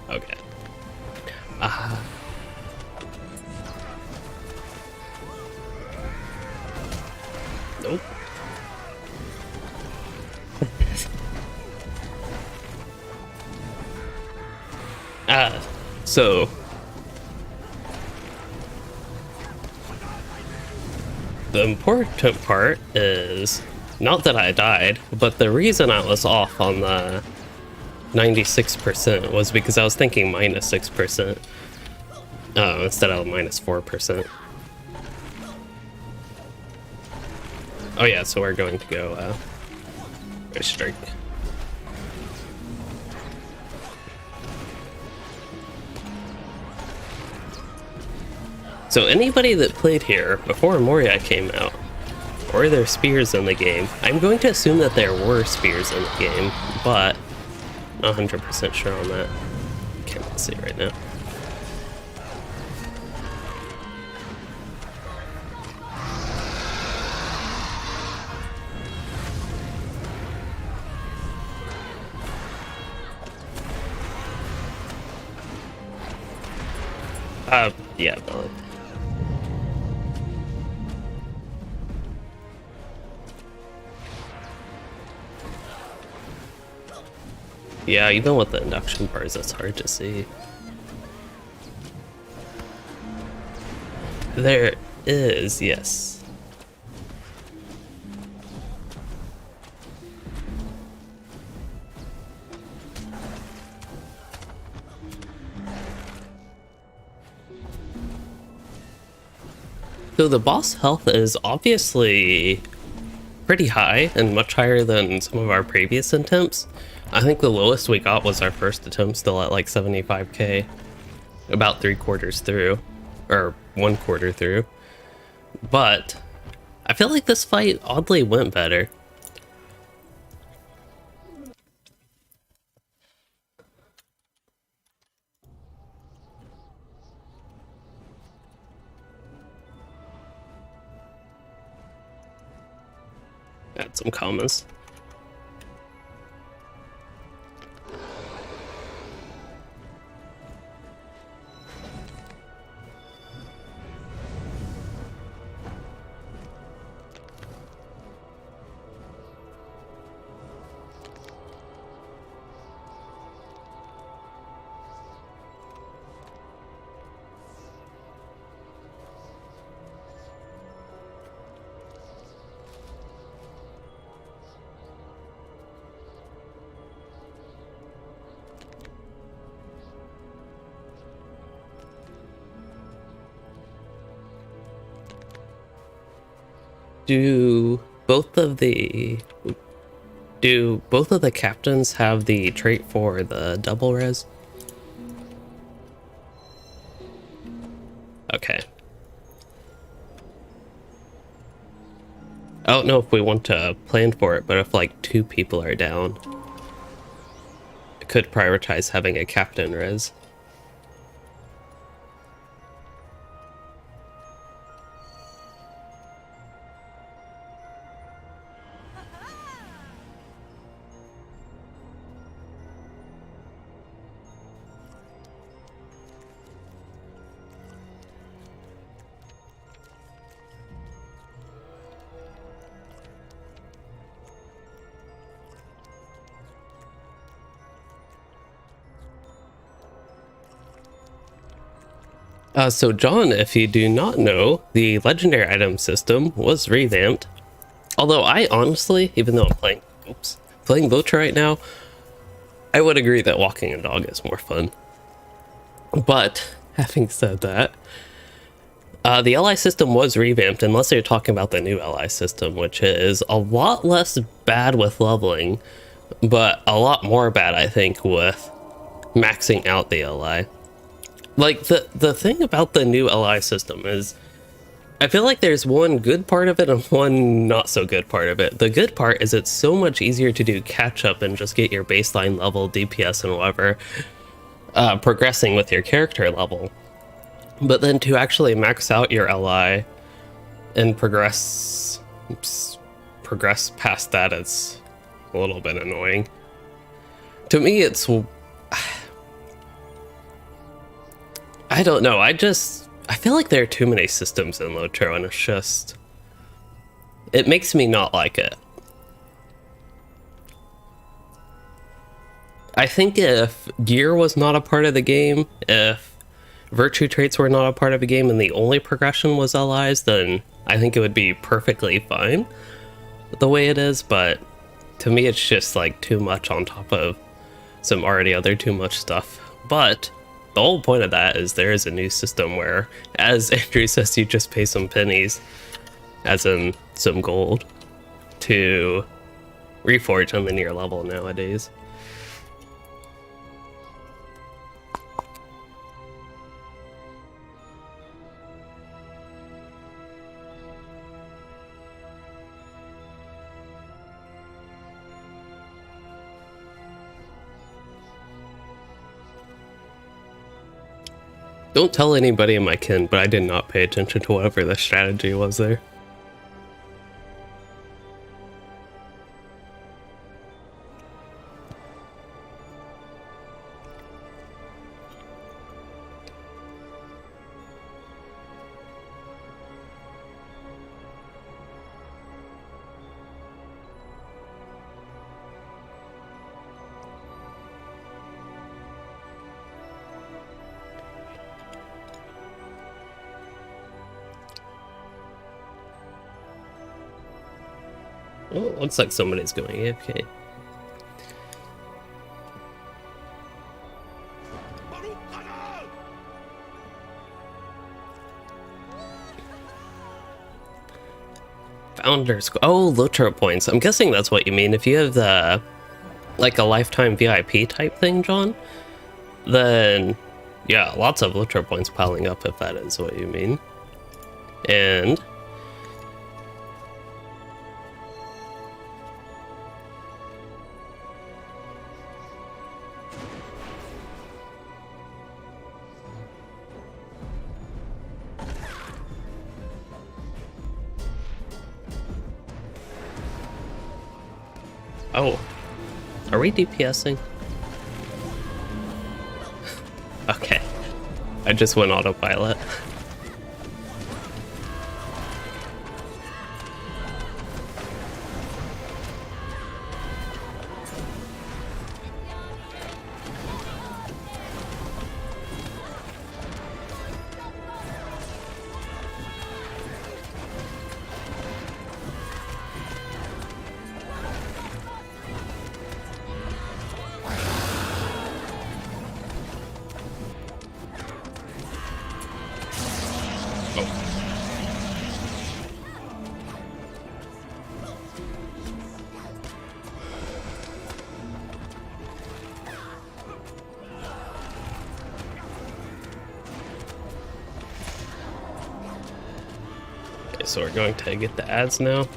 Okay. Nope. So the important part is not that I died, but the reason I was off on the 96% was because I was thinking minus 6% instead of minus 4%. Oh yeah, so we're going to go strike. So anybody that played here before Moria came out, or there's spears in the game, I'm going to assume that there were spears in the game, but not 100% sure on that. Can't see right now. Yeah, valid. Yeah, even with the induction bars, it's hard to see. There is, yes. So the boss health is obviously pretty high and much higher than some of our previous attempts. I think the lowest we got was our first attempt, still at like 75k, about 3/4 through, or 1/4 through. But I feel like this fight oddly went better. Add some commas. Do both of the captains have the trait for the double res? Okay. I don't know if we want to plan for it, but if like 2 people are down, I could prioritize having a captain res. So John, if you do not know, the legendary item system was revamped. Although I honestly, even though I'm playing LOTRO right now, I would agree that walking a dog is more fun. But having said that, the ally system was revamped, unless you're talking about the new ally system, which is a lot less bad with leveling, but a lot more bad, I think, with maxing out the ally. Like, the thing about the new LI system is, I feel like there's one good part of it and one not so good part of it. The good part is it's so much easier to do catch up and just get your baseline level, DPS and whatever, progressing with your character level. But then to actually max out your LI and progress past that, it's a little bit annoying. To me, it's... I don't know, I feel like there are too many systems in LOTRO, and it's just... it makes me not like it. I think if gear was not a part of the game, if virtue traits were not a part of the game, and the only progression was LIs, then I think it would be perfectly fine the way it is, but to me it's just like too much on top of some already other too much stuff. But the whole point of that is there is a new system where, as Andrew says, you just pay some pennies, as in some gold, to reforge on the near level nowadays. Don't tell anybody in my kin, but I did not pay attention to whatever the strategy was there. Oh, looks like somebody's going AFK. Founders. Oh, LOTRO points. I'm guessing that's what you mean. If you have the like a lifetime VIP type thing, John, then yeah, lots of LOTRO points piling up if that is what you mean. And oh, are we DPSing? Okay, I just went autopilot. So we're going to get the ads now.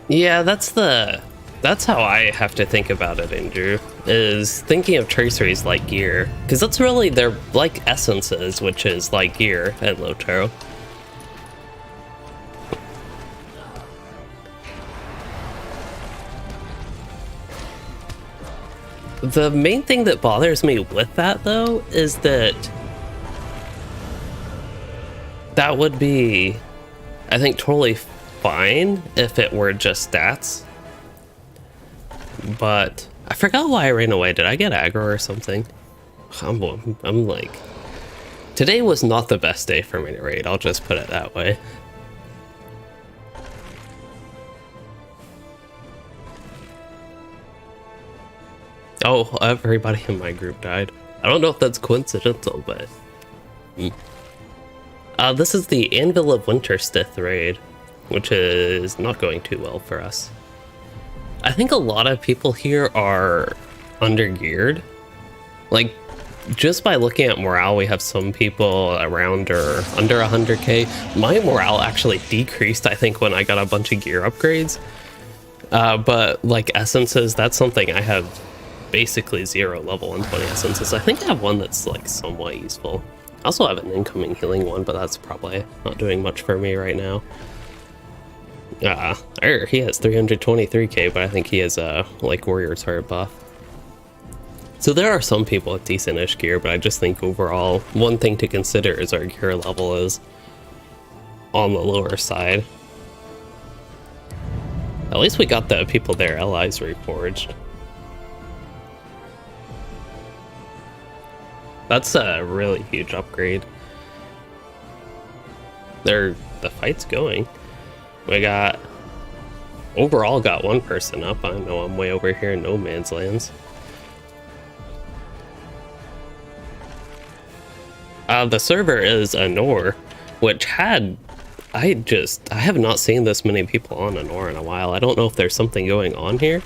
Yeah, that's how I have to think about it, Andrew, is thinking of traceries like gear, because that's really, they're like essences, which is like gear at LOTRO. The main thing that bothers me with that, though, is that that would be, I think, totally fine if it were just stats. But I forgot why I ran away. Did I get aggro or something? I'm like, today was not the best day for me to raid. I'll just put it that way. Oh, everybody in my group died. I don't know if that's coincidental, but... this is the Anvil of Winterstith raid, which is not going too well for us. I think a lot of people here are under-geared. Like, just by looking at morale, we have some people around or under 100k. My morale actually decreased, I think, when I got a bunch of gear upgrades. But, like, essences, that's something I have basically 0 level 120 essences. I think I have one that's, like, somewhat useful. I also have an incoming healing one, but that's probably not doing much for me right now. He has 323k, but I think he has a like warrior turret buff. So there are some people with decent-ish gear, but I just think overall, one thing to consider is our gear level is on the lower side. At least we got the people there, allies reforged. That's a really huge upgrade. The fight's going. We got, overall got 1 person up. I know I'm way over here in no man's lands. The server is Anor, which had, I have not seen this many people on Anor in a while. I don't know if there's something going on here.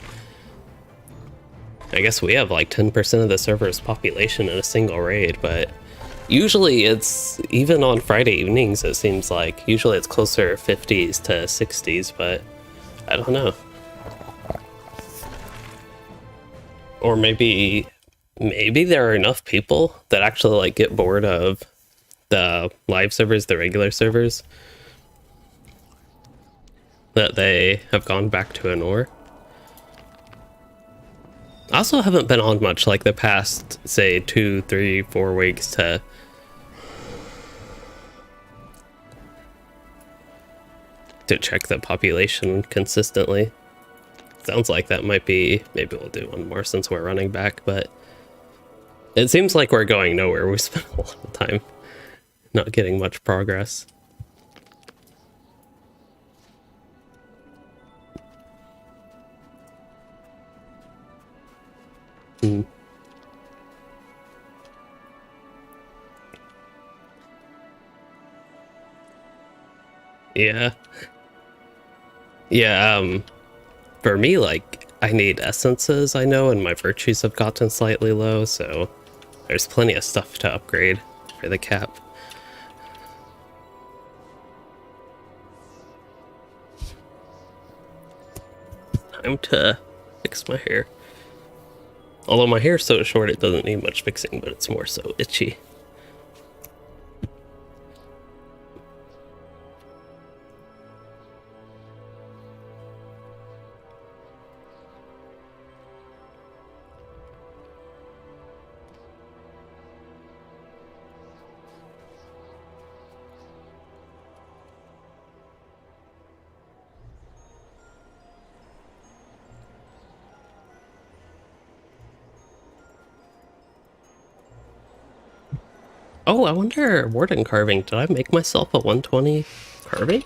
I guess we have like 10% of the server's population in a single raid, but usually it's, even on Friday evenings, it seems like, usually it's closer 50s to 60s, but I don't know. Or maybe there are enough people that actually like get bored of the live servers, the regular servers, that they have gone back to Anor. I also haven't been on much like the past, say, 2, 3, 4 weeks to check the population consistently. Sounds like that might be, maybe we'll do one more since we're running back, but it seems like we're going nowhere. We spent a lot of time not getting much progress. Hmm. Yeah. Yeah, for me, like, I need essences, I know, and my virtues have gotten slightly low, so there's plenty of stuff to upgrade for the cap. Time to fix my hair. Although my hair's so short it doesn't need much fixing, but it's more so itchy. Oh, I wonder, warden carving, did I make myself a 120 carving?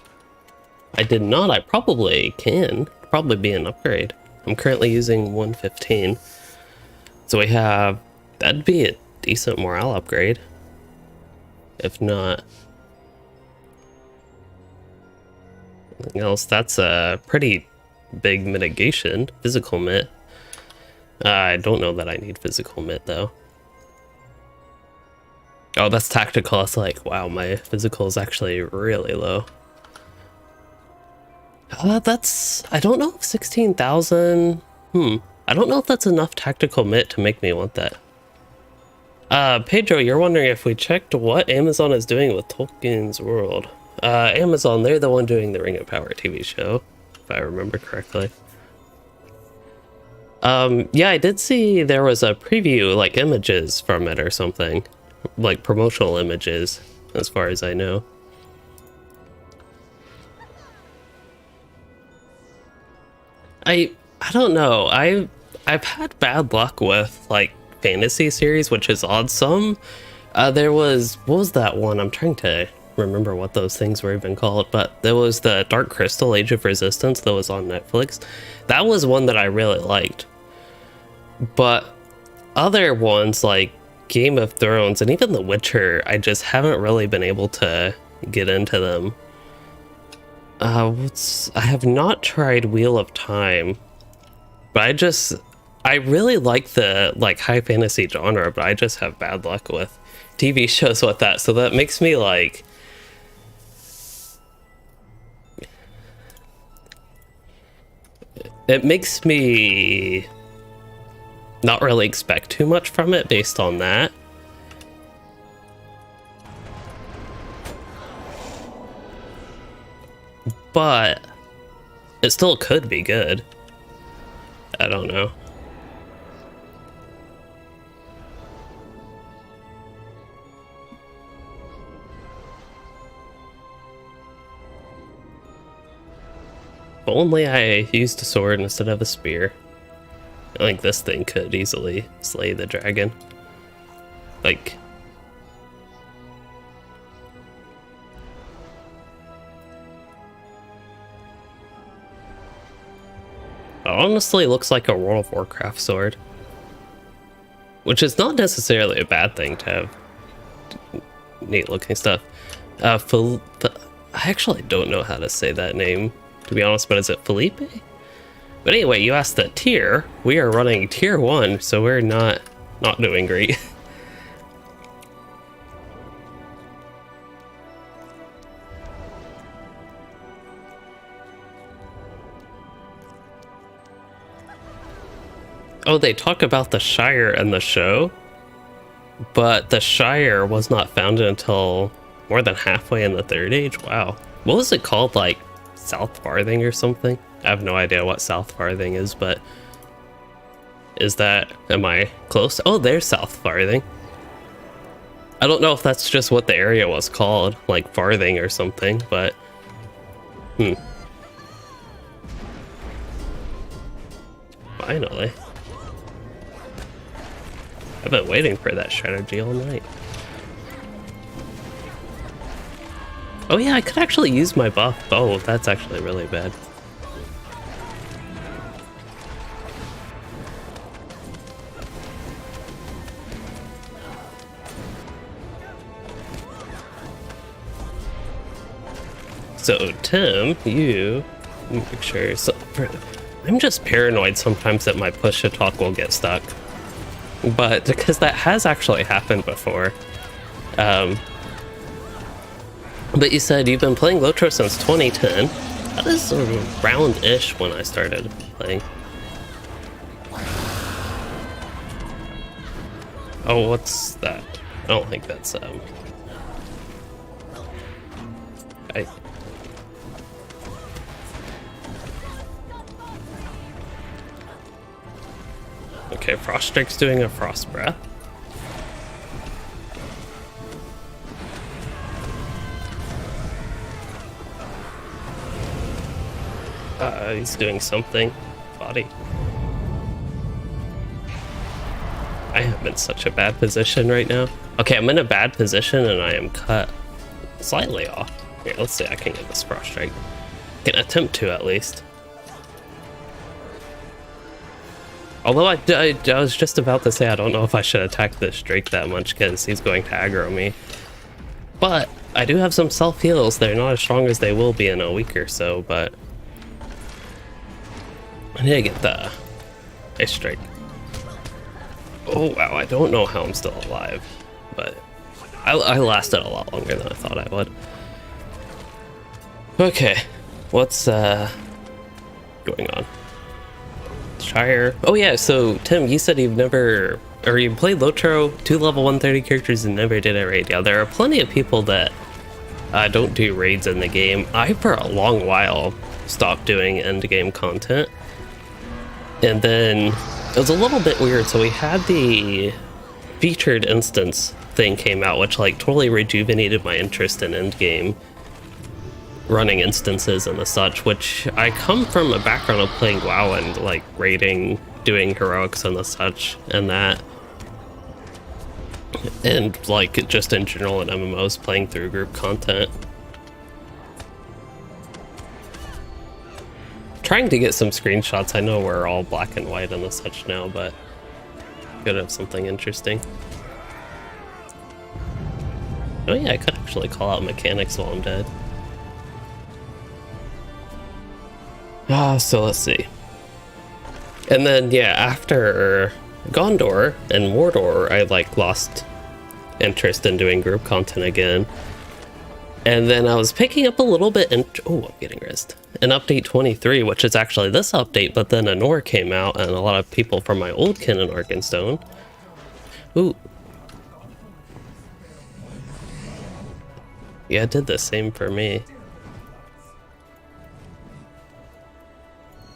I did not. I probably can. Probably be an upgrade. I'm currently using 115. So we have, that'd be a decent morale upgrade. If not anything else, that's a pretty big mitigation. Physical mit. I don't know that I need physical mit though. Oh, that's tactical. It's like, wow, my physical is actually really low. That's, I don't know if 16,000, I don't know if that's enough tactical mit to make me want that. Pedro, you're wondering if we checked what Amazon is doing with Tolkien's World. Amazon, they're the one doing the Ring of Power TV show, if I remember correctly. Yeah, I did see there was a preview, like images from it or something. Like promotional images, as far as I know. I don't know. I've had bad luck with like fantasy series, which is odd. Some there was, what was that one? I'm trying to remember what those things were even called, but there was the Dark Crystal Age of Resistance that was on Netflix. That was one that I really liked. But other ones like Game of Thrones and even The Witcher, I just haven't really been able to get into them. I have not tried Wheel of Time, but I really like the like high fantasy genre, but I just have bad luck with TV shows with that, so that makes me like, it makes me not really expect too much from it based on that. But it still could be good. I don't know. If only I used a sword instead of a spear. I think this thing could easily slay the dragon. Like, it honestly looks like a World of Warcraft sword, which is not necessarily a bad thing to have neat looking stuff. I actually don't know how to say that name, to be honest, but is it Felipe? But anyway, you asked the tier. We are running tier 1, so we're not doing great. Oh, they talk about the Shire in the show, but the Shire was not founded until more than halfway in the Third Age. Wow. What was it called? Like South Farthing or something? I have no idea what South Farthing is, but is that, am I close? Oh, there's South Farthing. I don't know if that's just what the area was called, like Farthing or something, but finally. I've been waiting for that strategy all night. Oh yeah, I could actually use my buff. Oh, that's actually really bad. So Tim, you make sure. So, I'm just paranoid sometimes that my push to talk will get stuck, but because that has actually happened before. But you said you've been playing LOTRO since 2010. That is around-ish when I started playing. Oh, what's that? I don't think that's Okay, Frost Drake's doing a Frost Breath. He's doing something. Body. I am in such a bad position right now. Okay, I'm in a bad position and I am cut slightly off. Here, let's see, I can get this Frost Strike. I can attempt to, at least. Although I was just about to say I don't know if I should attack this Drake that much because he's going to aggro me. But I do have some self-heals. They're not as strong as they will be in a week or so, but I need to get the Ice Strike. Oh wow, I don't know how I'm still alive, but I lasted a lot longer than I thought I would. Okay, what's going on? Shire. Oh yeah, so Tim, you said you've never, or you played LOTRO, 2 level 130 characters and never did a raid. Yeah, there are plenty of people that don't do raids in the game. I, for a long while, stopped doing end game content. And then it was a little bit weird, so we had the featured instance thing came out, which like totally rejuvenated my interest in endgame running instances and the such, which I come from a background of playing WoW and like raiding, doing heroics and the such, and that, and like just in general in MMOs, playing through group content. Trying to get some screenshots. I know we're all black and white and the such now, but could have something interesting. Oh yeah, I could actually call out mechanics while I'm dead. So let's see. And then yeah, after Gondor and Mordor, I like lost interest in doing group content again. And then I was picking up a little bit in, oh, I'm getting rizzed. In update 23, which is actually this update, but then Anor came out and a lot of people from my old kin in Arkenstone. Ooh. Yeah, it did the same for me.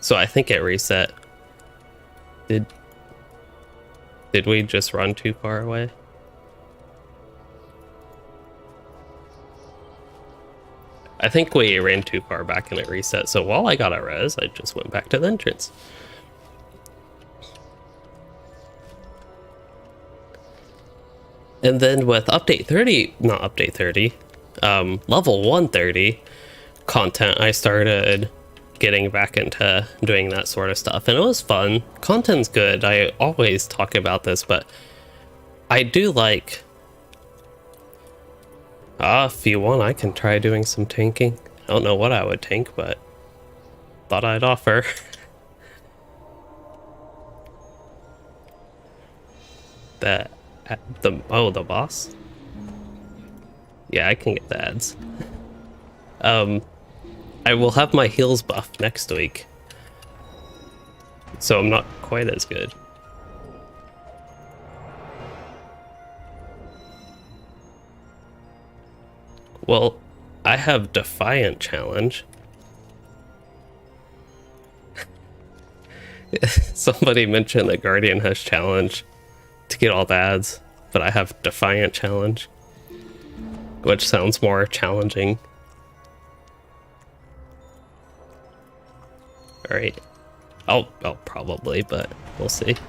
So I think it reset. Did we just run too far away? I think we ran too far back and it reset, so while I got a res, I just went back to the entrance. And then with update 30, not update 30, level 130 content, I started getting back into doing that sort of stuff, and it was fun. Content's good. I always talk about this, but I do like, if you want, I can try doing some tanking. I don't know what I would tank, but thought I'd offer. The boss? Yeah, I can get the ads. I will have my heals buff next week, so I'm not quite as good. Well, I have Defiant Challenge. Somebody mentioned that Guardian has challenge to get all the ads, but I have Defiant Challenge, which sounds more challenging. Alright. I'll probably, but we'll see. Do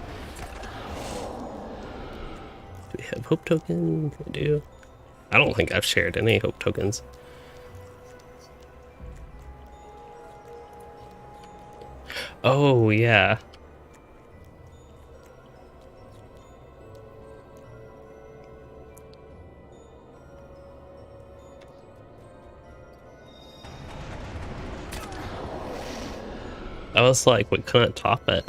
we have hope token? We do. I don't think I've shared any hope tokens. Oh, yeah. I was like, we couldn't top it.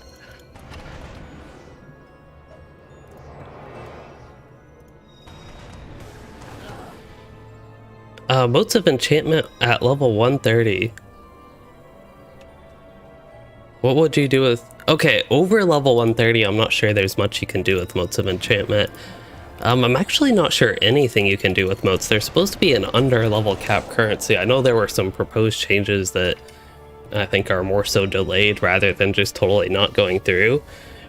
Motes of enchantment at level 130. What would you do with... Okay, over level 130, I'm not sure there's much you can do with motes of enchantment. I'm actually not sure anything you can do with motes. They're supposed to be an under level cap currency. I know there were some proposed changes that I think are more so delayed rather than just totally not going through,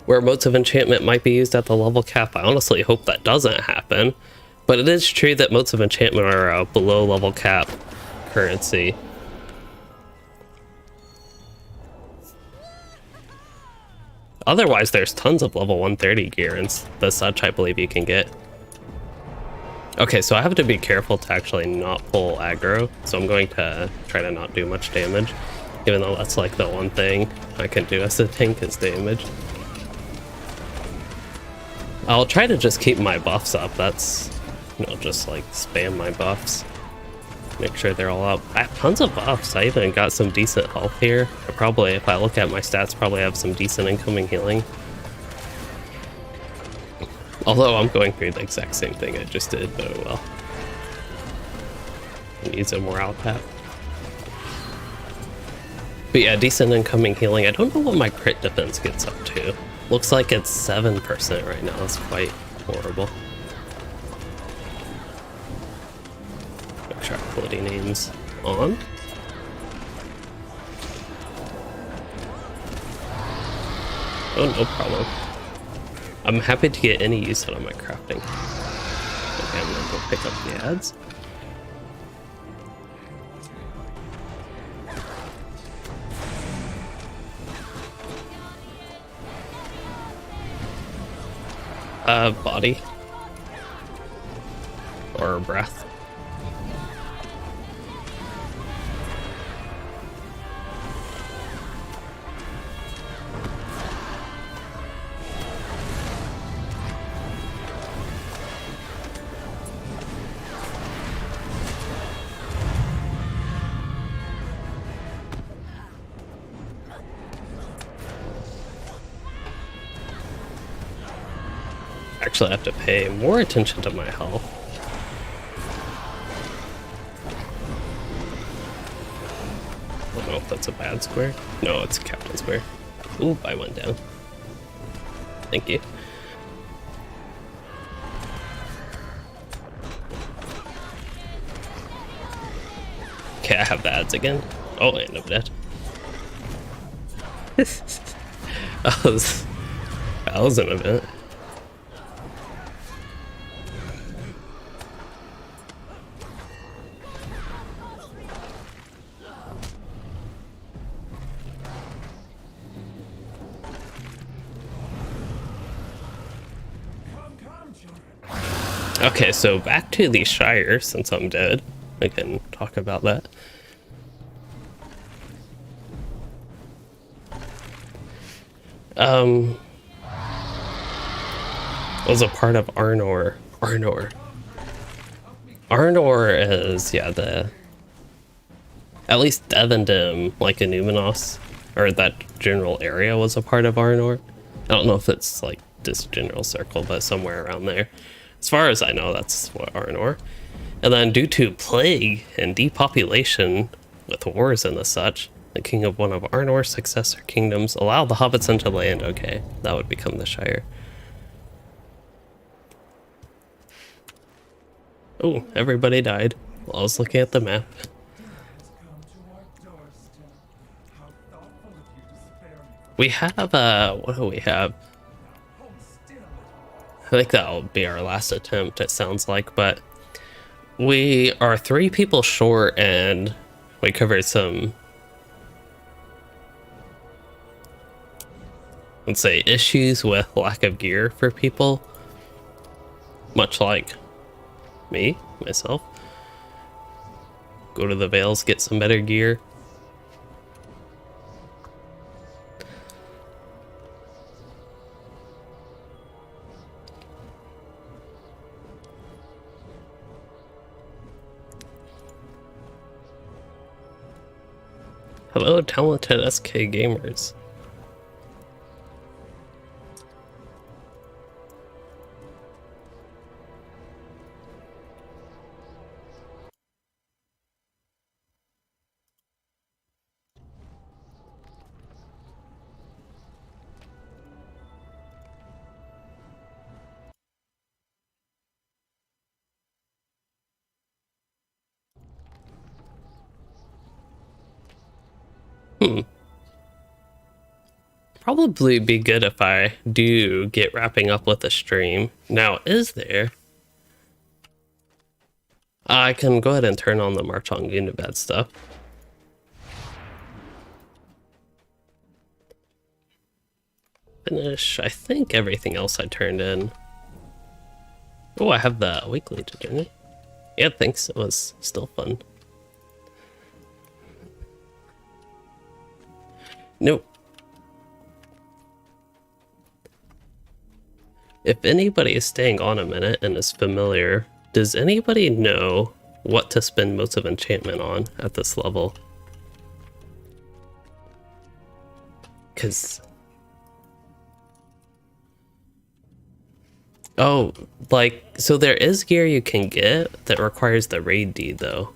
where motes of enchantment might be used at the level cap. I honestly hope that doesn't happen, but it is true that motes of enchantment are a below level cap currency. Otherwise, there's tons of level 130 gear and the such I believe you can get. Okay, so I have to be careful to actually not pull aggro, so I'm going to try to not do much damage, even though that's like the one thing I can do as a tank is damage. I'll try to just keep my buffs up. That's, you know, just like spam my buffs. Make sure they're all up. I have tons of buffs. I even got some decent health here. I probably, if I look at my stats, probably have some decent incoming healing. Although I'm going through the exact same thing I just did, but oh well. Needs a morale cap. But yeah, decent incoming healing. I don't know what my crit defense gets up to. Looks like it's 7% right now. That's quite horrible. Make sure ability names on. Oh, no problem. I'm happy to get any use out of my crafting. Okay, I'm gonna go pick up the ads. Body. Or breath. Actually, I have to pay more attention to my health. I don't know if that's a bad square. No, it's a captain square. Ooh, I went down. Thank you. Okay, I have the ads again. Oh, I end up dead. that was an event. Okay, so back to the Shire, since I'm dead. I can talk about that. Was a part of Anor. Anor is, yeah, at least Devendom, like Numinos, or that general area was a part of Anor. I don't know if it's like this general circle, but somewhere around there. As far as I know, that's what Anor. And then due to plague and depopulation with wars and the such, the king of one of Anor's successor kingdoms allowed the hobbits into land. Okay, that would become the Shire. Oh, everybody died while I was looking at the map. We have, what do we have? I think that'll be our last attempt, it sounds like, but we are 3 people short and we covered some, let's say, issues with lack of gear for people, much like myself. Go to the Vales, get some better gear. Hello, talented SK gamers. Probably be good if I do get wrapping up with a stream. Now, is there? I can go ahead and turn on the March on Unibad stuff. Finish, I think, everything else I turned in. Oh, I have the weekly to turn in. Yeah, thanks. It was still fun. Nope. If anybody is staying on a minute and is familiar, does anybody know what to spend Motes of Enchantment on at this level? Because... oh, like, so there is gear you can get that requires the raid deed, though.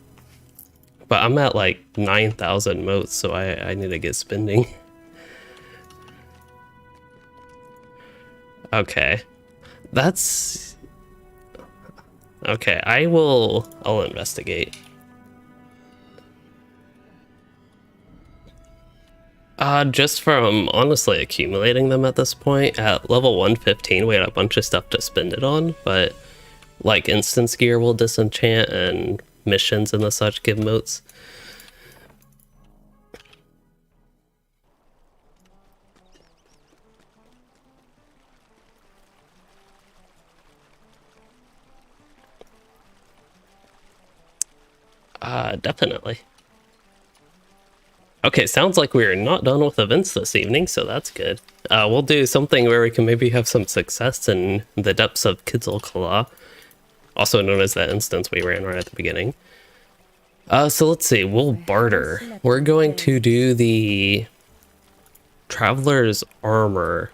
But I'm at, like, 9,000 motes, so I need to get spending. Okay. That's... okay, I'll investigate. Just from honestly accumulating them at this point, at level 115 we had a bunch of stuff to spend it on, but like instance gear will disenchant and missions and the such give motes. Definitely. Okay, sounds like we're not done with events this evening, so that's good. We'll do something where we can maybe have some success in the depths of Kizilkala, also known as that instance we ran right at the beginning. So let's see, we'll barter. We're going to do the Traveler's Armor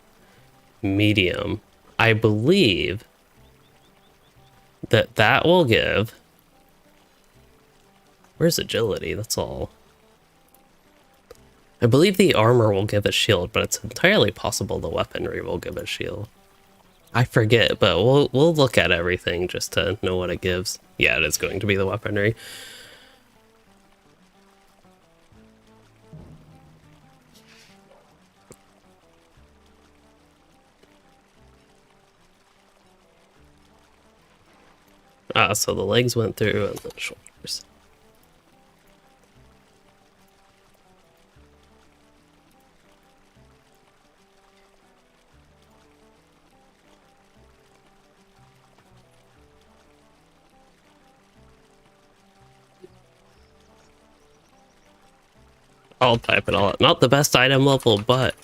medium. I believe that that will give... where's agility? That's all. I believe the armor will give a shield, but it's entirely possible the weaponry will give a shield. I forget, but we'll look at everything just to know what it gives. Yeah, it is going to be the weaponry. So the legs went through and the shoulders. I'll type it all out. Not the best item level, but...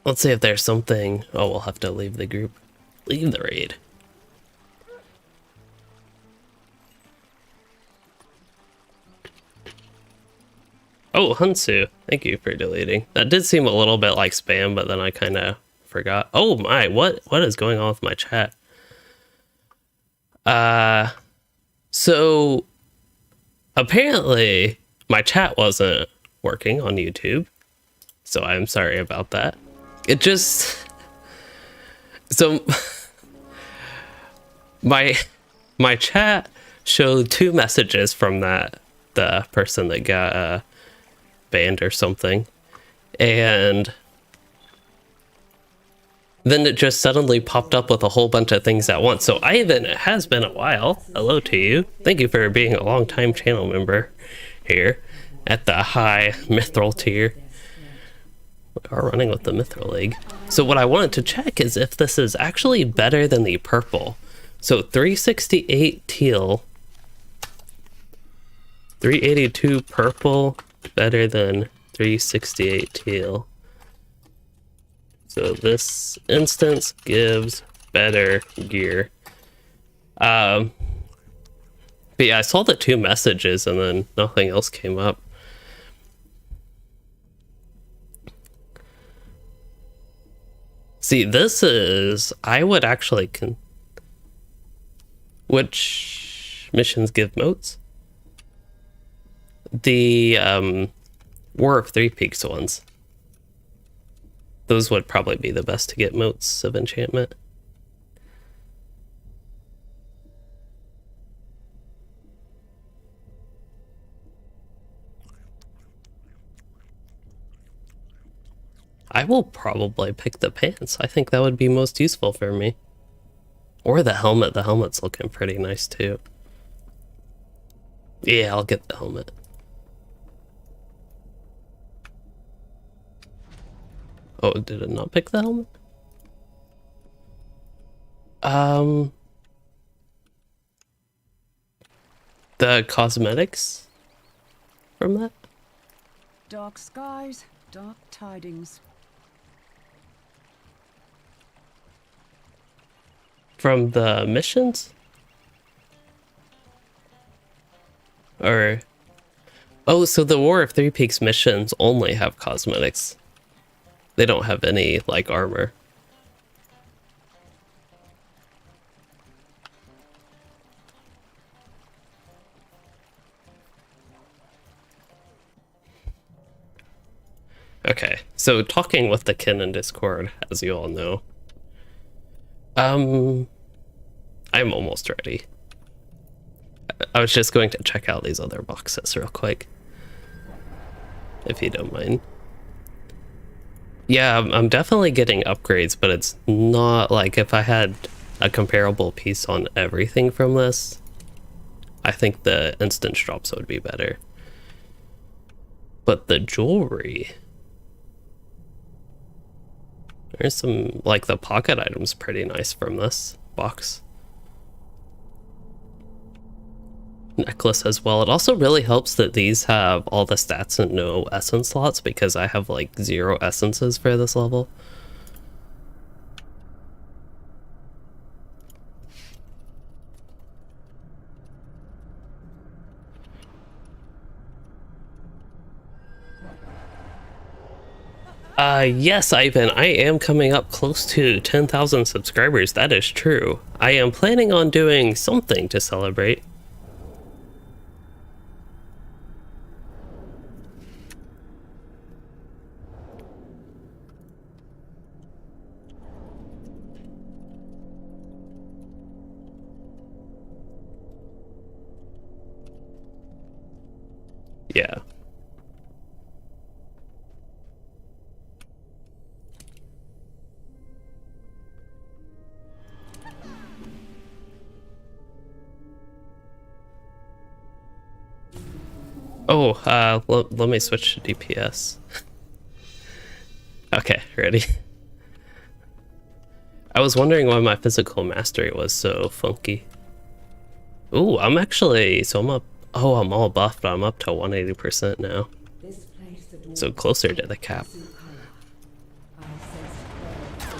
let's see if there's something... oh, we'll have to leave the group. Leave the raid. Oh, Hunsu. Thank you for deleting. That did seem a little bit like spam, but then I kind of forgot. Oh my, what is going on with my chat? So apparently my chat wasn't working on YouTube, so I'm sorry about that. It just... so my chat showed 2 messages from the person that got banned or something, and then it just suddenly popped up with a whole bunch of things at once. So Ivan, it has been a while. Hello to you. Thank you for being a long-time channel member here at the high mithril tier. We are running with the mithril league. So what I wanted to check is if this is actually better than the purple. So 368 teal, 382 purple, better than 368 teal. So this instance gives better gear. But yeah, I saw the 2 messages and then nothing else came up. See, this is... I would actually... Which missions give motes? The War of Three Peaks ones. Those would probably be the best to get motes of enchantment. I will probably pick the pants. I think that would be most useful for me. Or the helmet. The helmet's looking pretty nice too. Yeah, I'll get the helmet. Oh, did it not pick the helmet? The cosmetics from that? Dark skies, dark tidings. From the missions? Or... Oh, so the War of Three Peaks missions only have cosmetics. They don't have any, like, armor. Okay, so talking with the kin in Discord, as you all know. I'm almost ready. I was just going to check out these other boxes real quick, if you don't mind. Yeah, I'm definitely getting upgrades, but it's not like if I had a comparable piece on everything from this, I think the instance drops would be better. But the jewelry... There's some, like, the pocket items pretty nice from this box. Necklace as well. It also really helps that these have all the stats and no essence slots, because I have, like, 0 essences for this level. Yes, Ivan, I am coming up close to 10,000 subscribers, that is true. I am planning on doing something to celebrate. Yeah. Oh, let me switch to DPS. Okay, ready? I was wondering why my physical mastery was so funky. Ooh, I'm actually, so I'm up, oh, I'm all buffed, but I'm up to 180% now. So closer to the cap.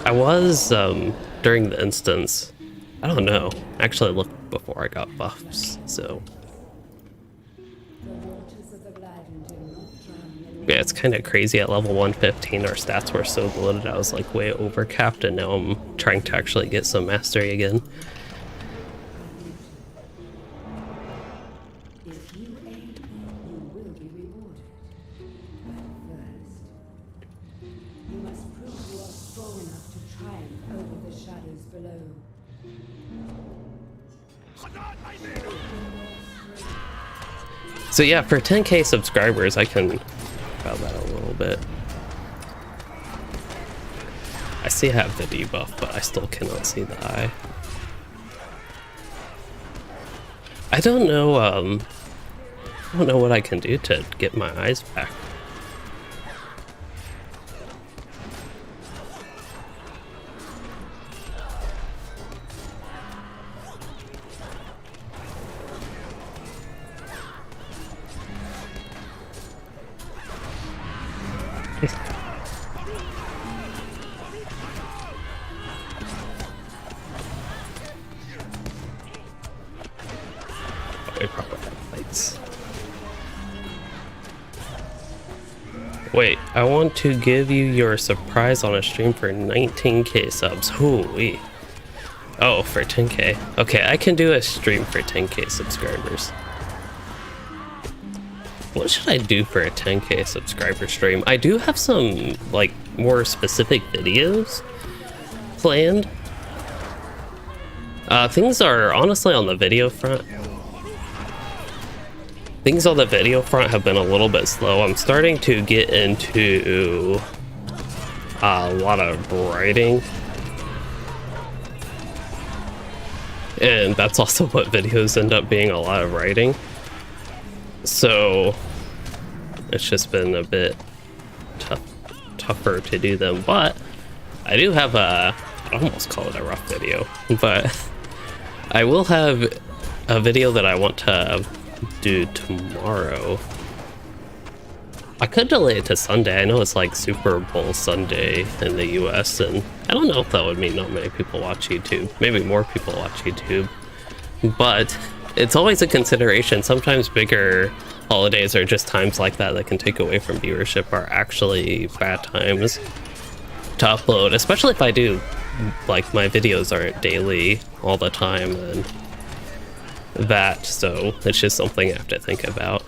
I was, during the instance, I don't know, actually looked before I got buffs, so... Yeah, it's kind of crazy. At level 115, our stats were so bloated, I was like way overcapped, and now I'm trying to actually get some mastery again. If you aid, you will be rewarded. But first, you must prove you are strong enough to triumph over the shadows below. So yeah, for 10k subscribers, I can about that a little bit. I see I have the debuff, but I still cannot see the eye. I don't know what I can do to get my eyes back. They probably have fights. Wait, I want to give you your surprise on a stream for 19k subs. Hooey. Oh, for 10k. Okay, I can do a stream for 10k subscribers. What should I do for a 10k subscriber stream? I do have some, like, more specific videos planned. Things are honestly on the video front. Things on the video front have been a little bit slow. I'm starting to get into a lot of writing. And that's also what videos end up being, a lot of writing. So it's just been a bit tougher to do them. But I do have I almost call it a rough video, but I will have a video that I want to do tomorrow. I could delay it to Sunday. I know it's like Super Bowl Sunday in the US, and I don't know if that would mean not many people watch YouTube. Maybe more people watch YouTube, but it's always a consideration. Sometimes bigger holidays are just times like that that can take away from viewership, are actually bad times to upload, especially if I do, like, my videos aren't daily all the time and that, so it's just something I have to think about.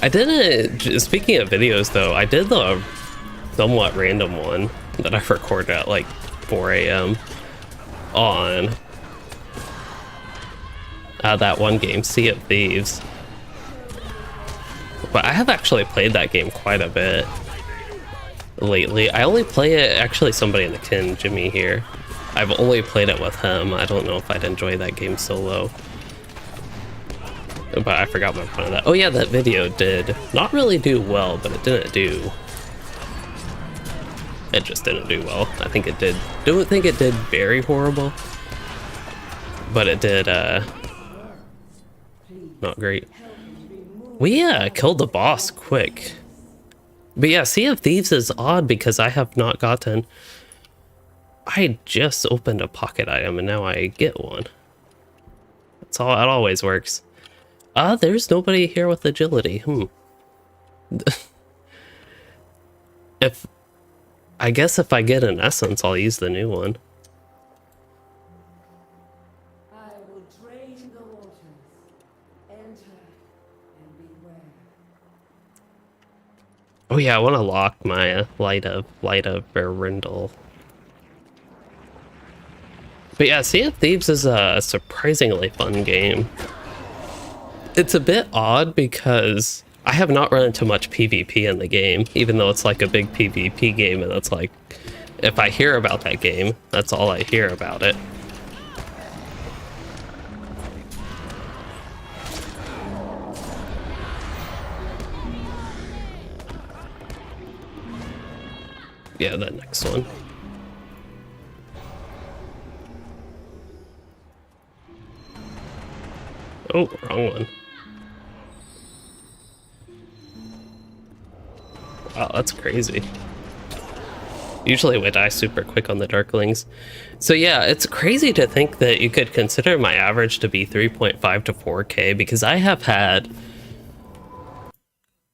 I did speaking of videos though, I did the somewhat random one that I recorded at like 4 a.m. on that one game, Sea of Thieves. But I have actually played that game quite a bit lately. I only play it, actually somebody in the kin, Jimmy here, I've only played it with him. I don't know if I'd enjoy that game solo. But I forgot my point of that. Oh yeah, that video did not really do well, but it didn't do... It just didn't do well. I think it did... Don't think it did very horrible. But it did, not great. We, killed the boss quick. But yeah, Sea of Thieves is odd because I have not gotten... I just opened a pocket item and now I get one. That's all, it always works. There's nobody here with agility. I guess if I get an essence, I'll use the new one. I will drain the waters. Enter and beware. Oh yeah, I want to lock my light of Berindle. But yeah, Sea of Thieves is a surprisingly fun game. It's a bit odd because I have not run into much PvP in the game, even though it's like a big PvP game, and that's like, if I hear about that game, that's all I hear about it. Yeah, the next one. Oh, wrong one. Wow, that's crazy. Usually we die super quick on the Darklings. So yeah, it's crazy to think that you could consider my average to be 3.5 to 4K, because I have had,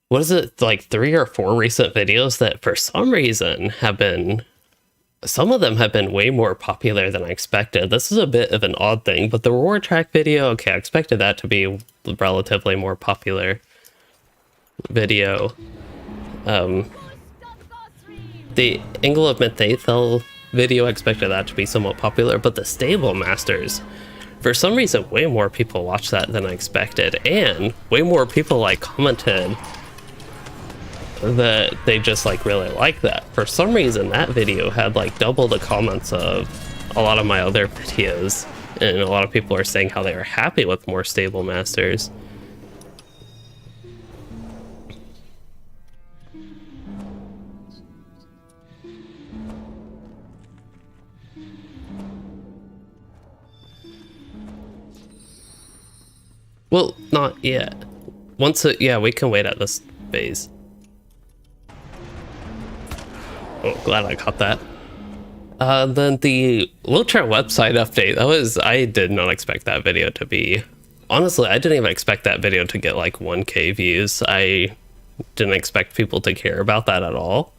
what is it, like 3 or 4 recent videos that for some reason have been, some of them have been way more popular than I expected. This is a bit of an odd thing, but the reward track video, okay, I expected that to be a relatively more popular video. The Anvil of Winterstith video, I expected that to be somewhat popular, but the Stable Masters, for some reason, way more people watched that than I expected, and way more people like commented that they just like really like that. For some reason, that video had like double the comments of a lot of my other videos, and a lot of people are saying how they are happy with more Stable Masters. Well, not yet. Once it, yeah, we can wait at this phase. Oh, glad I caught that. Then the LOTRO website update, I did not expect that video to be, honestly, I didn't even expect that video to get like 1K views. I didn't expect people to care about that at all.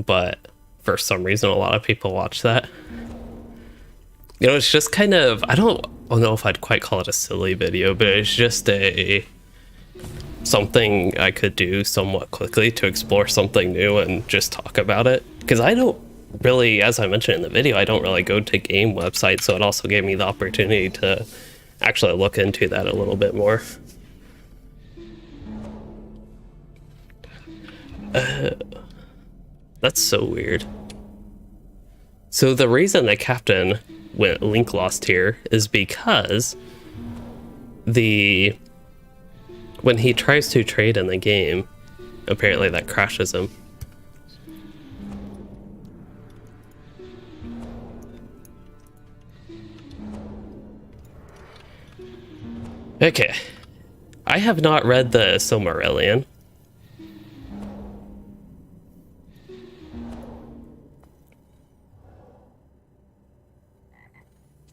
But for some reason, a lot of people watch that. You know, it's just kind of, I don't know if I'd quite call it a silly video, but it's just something I could do somewhat quickly to explore something new and just talk about it. Because I don't really, as I mentioned in the video, I don't really go to game websites, so it also gave me the opportunity to actually look into that a little bit more. That's so weird. So the reason the captain went link lost here is because when he tries to trade in the game, apparently that crashes him. Okay, I have not read the Silmarillion.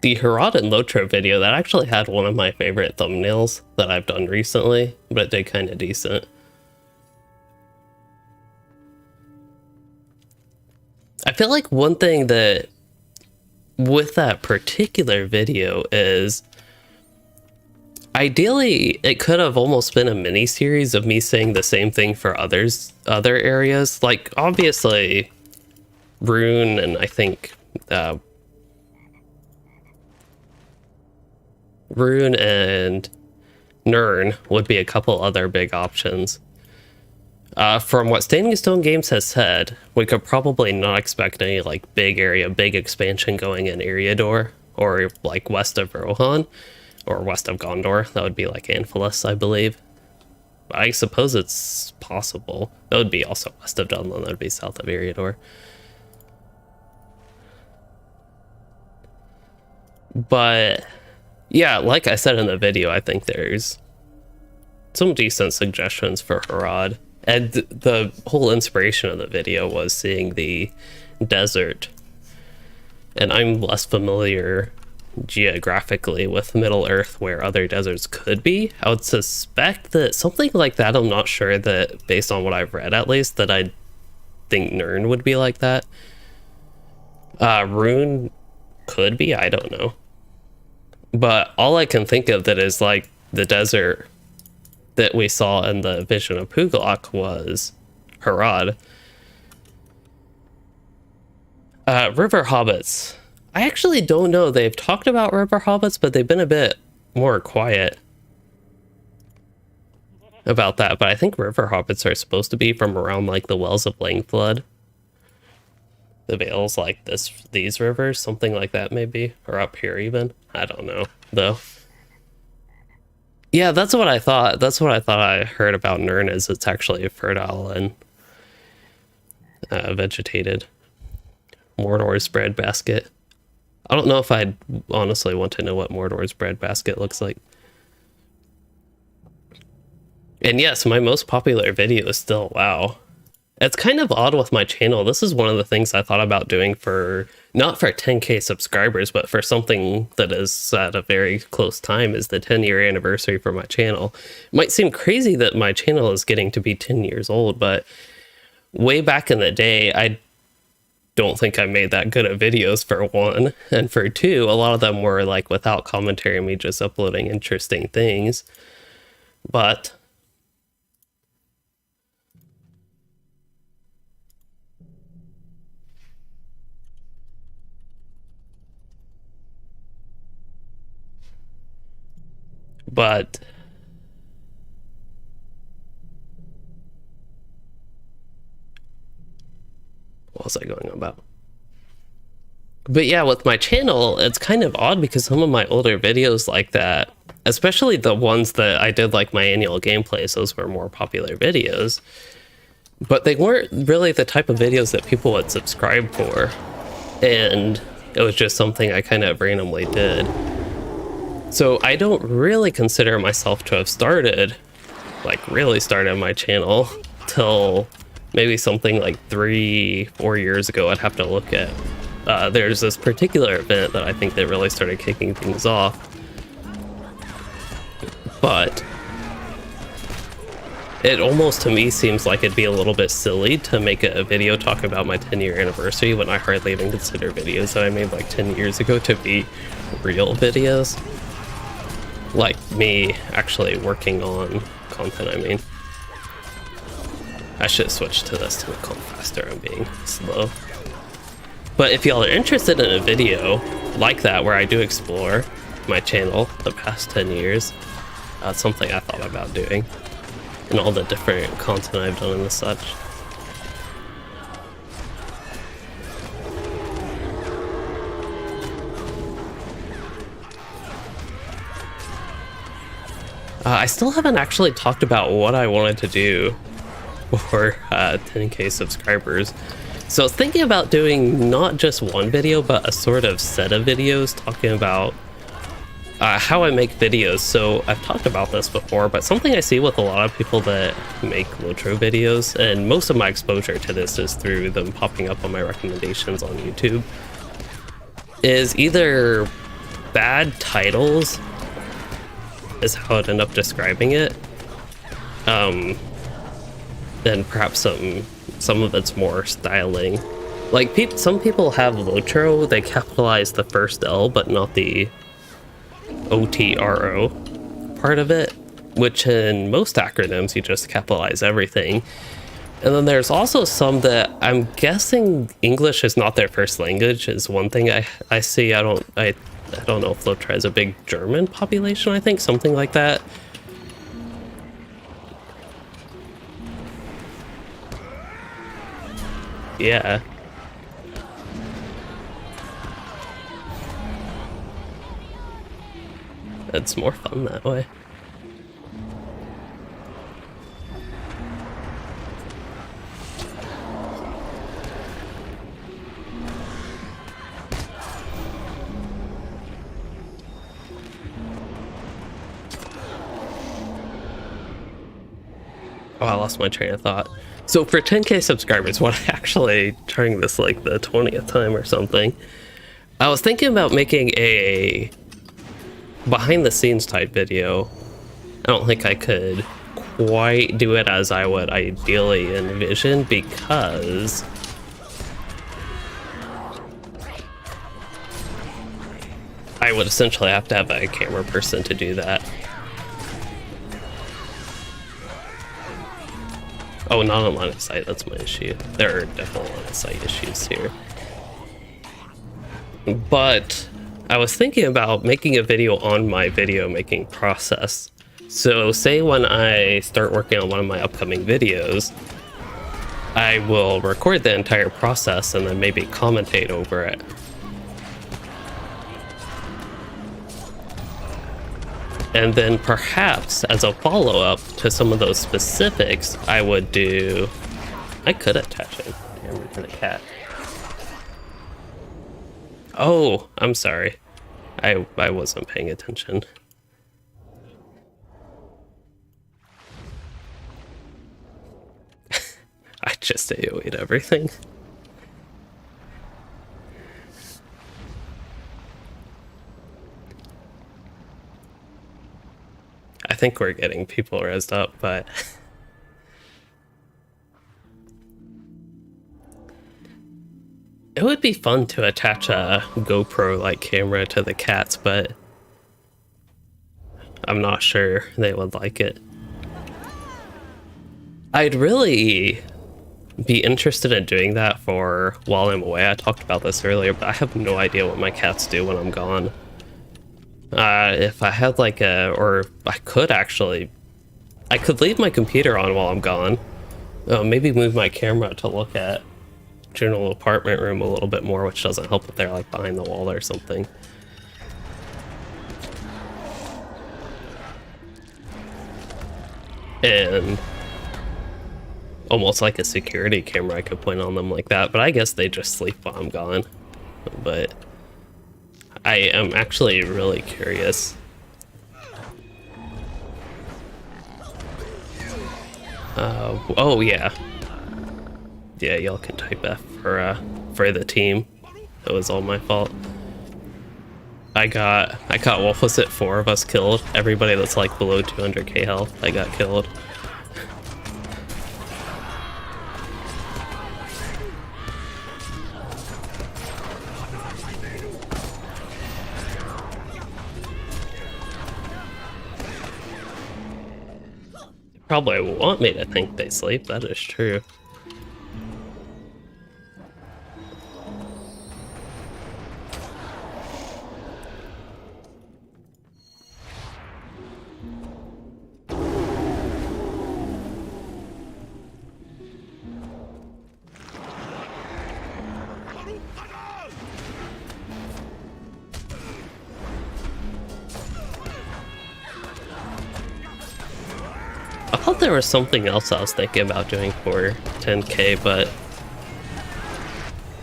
The Herod and LOTRO video, that actually had one of my favorite thumbnails that I've done recently, but it did kind of decent. I feel like one thing that with that particular video is ideally it could have almost been a mini series of me saying the same thing for other areas. Like obviously Rune and I think Rune and Nirn would be a couple other big options. From what Standing Stone Games has said, we could probably not expect any like big expansion going in Eriador or like west of Rohan or west of Gondor. That would be like Anfilis, I believe. I suppose it's possible. That would be also west of Dunlin. That would be south of Eriador. But yeah, like I said in the video, I think there's some decent suggestions for Herod. And the whole inspiration of the video was seeing the desert. And I'm less familiar geographically with Middle Earth where other deserts could be. I would suspect that something like that, I'm not sure that, based on what I've read at least, that I think Nirn would be like that. Rune could be, I don't know. But all I can think of that is like the desert that we saw in the Vision of Pugalok was Herod. River Hobbits. I actually don't know. They've talked about River Hobbits, but they've been a bit more quiet about that. But I think River Hobbits are supposed to be from around like the Wells of Langflood. The Vales like these rivers, something like that maybe. Or up here even. I don't know, though. Yeah, that's what I thought. That's what I thought I heard about Nirn, is it's actually fertile and vegetated. Mordor's breadbasket. I don't know if I'd honestly want to know what Mordor's breadbasket looks like. And yes, my most popular video is still WoW. It's kind of odd with my channel. This is one of the things I thought about doing for, not for 10K subscribers, but for something that is at a very close time, is the 10-year anniversary for my channel. It might seem crazy that my channel is getting to be 10 years old, but way back in the day, I don't think I made that good of videos, for one. And for two, a lot of them were like without commentary, me just uploading interesting things. But what was I going on about? But yeah, with my channel, it's kind of odd because some of my older videos like that, especially the ones that I did like my annual gameplays, those were more popular videos, but they weren't really the type of videos that people would subscribe for. And it was just something I kind of randomly did. So I don't really consider myself to have really started my channel till maybe something like 3-4 years ago. I'd have to look at there's this particular event that I think that really started kicking things off. But it almost to me seems like it'd be a little bit silly to make a video talking about my 10-year anniversary when I hardly even consider videos that I made like 10 years ago to be real videos. Like me actually working on content, I mean. I should have switched to this to make it faster. I'm being slow. But if y'all are interested in a video like that where I do explore my channel the past 10 years, that's something I thought about doing. And all the different content I've done and such. I still haven't actually talked about what I wanted to do for 10k subscribers. So I was thinking about doing not just one video, but a sort of set of videos talking about how I make videos. So I've talked about this before, but something I see with a lot of people that make LOTRO videos, and most of my exposure to this is through them popping up on my recommendations on YouTube, is either bad titles, is how I'd end up describing it, then perhaps some of it's more styling. Like some people have LOTRO, they capitalize the first L but not the OTRO part of it, which in most acronyms you just capitalize everything. And then there's also some that I'm guessing English is not their first language is one thing I see. I don't know if LOTRO has a big German population, I think, something like that. Yeah. It's more fun that way. Oh, I lost my train of thought. So for 10k subscribers, what I actually trying this like the 20th time or something, I was thinking about making a behind the scenes type video. I don't think I could quite do it as I would ideally envision because I would essentially have to have a camera person to do that. Oh, not on line of sight, that's my issue. There are definitely line of sight issues here. But I was thinking about making a video on my video making process. So say when I start working on one of my upcoming videos, I will record the entire process and then maybe commentate over it. And then perhaps as a follow-up to some of those specifics, I would do... I could attach a camera to the cat. Oh, I'm sorry. I wasn't paying attention. I just AoE'd everything. I think we're getting people rezzed up, but... It would be fun to attach a GoPro-like camera to the cats, but I'm not sure they would like it. I'd really be interested in doing that for while I'm away. I talked about this earlier, but I have no idea what my cats do when I'm gone. If I had like or I could leave my computer on while I'm gone. Maybe move my camera to look at general apartment room a little bit more, which doesn't help if they're like behind the wall or something. And almost like a security camera I could point on them like that, but I guess they just sleep while I'm gone. But I am actually really curious. Oh yeah. Yeah, y'all can type F for the team. It was all my fault. I got, what was it, 4 of us killed? Everybody that's like below 200k health, I got killed. Probably want me to think they sleep, that is true. I thought there was something else I was thinking about doing for 10k, but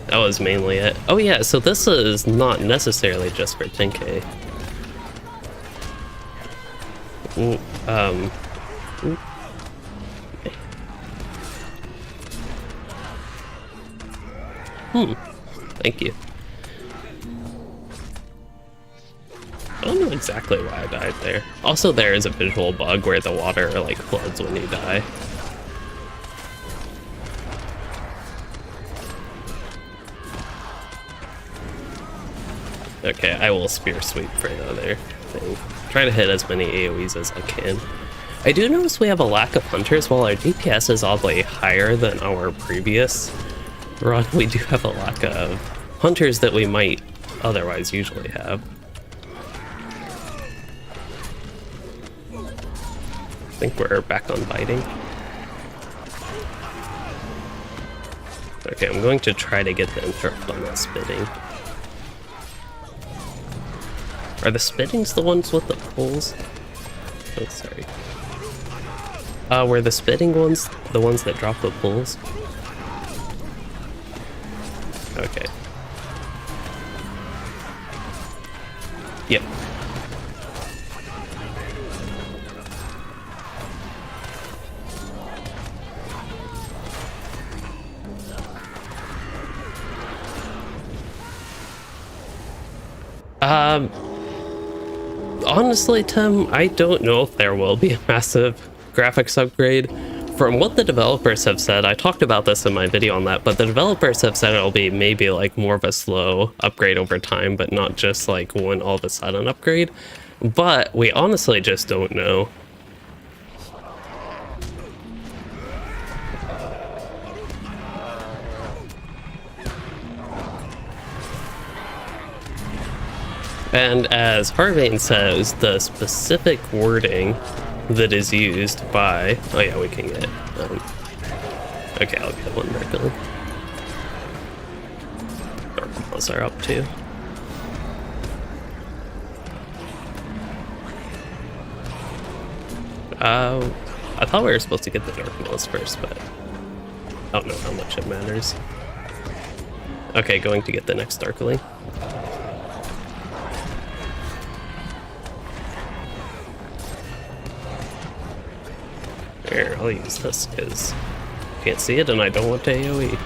that was mainly it. Oh yeah, so this is not necessarily just for 10k. Thank you. I don't know exactly why I died there. Also, there is a visual bug where the water like floods when you die. Okay, I will spear sweep for the other thing. Try to hit as many AoEs as I can. I do notice we have a lack of hunters. While our DPS is oddly higher than our previous run, we do have a lack of hunters that we might otherwise usually have. I think we're back on biting. Okay, I'm going to try to get the interrupt on that spitting. Are the spittings the ones with the pulls? Oh, sorry. Were the spitting ones the ones that drop the pulls? Okay. Yep. Honestly, Tim, I don't know if there will be a massive graphics upgrade. From what the developers have said, I talked about this in my video on that, but the developers have said it'll be maybe like more of a slow upgrade over time, but not just like one all of a sudden upgrade. But we honestly just don't know. And as Harvane says, the specific wording that is used by... Oh yeah, we can get... okay, I'll get one regular. Dark Maws are up too. I thought we were supposed to get the Dark Maws first, but I don't know how much it matters. Okay, going to get the next Darkling. Here, I'll use this because I can't see it and I don't want to AoE.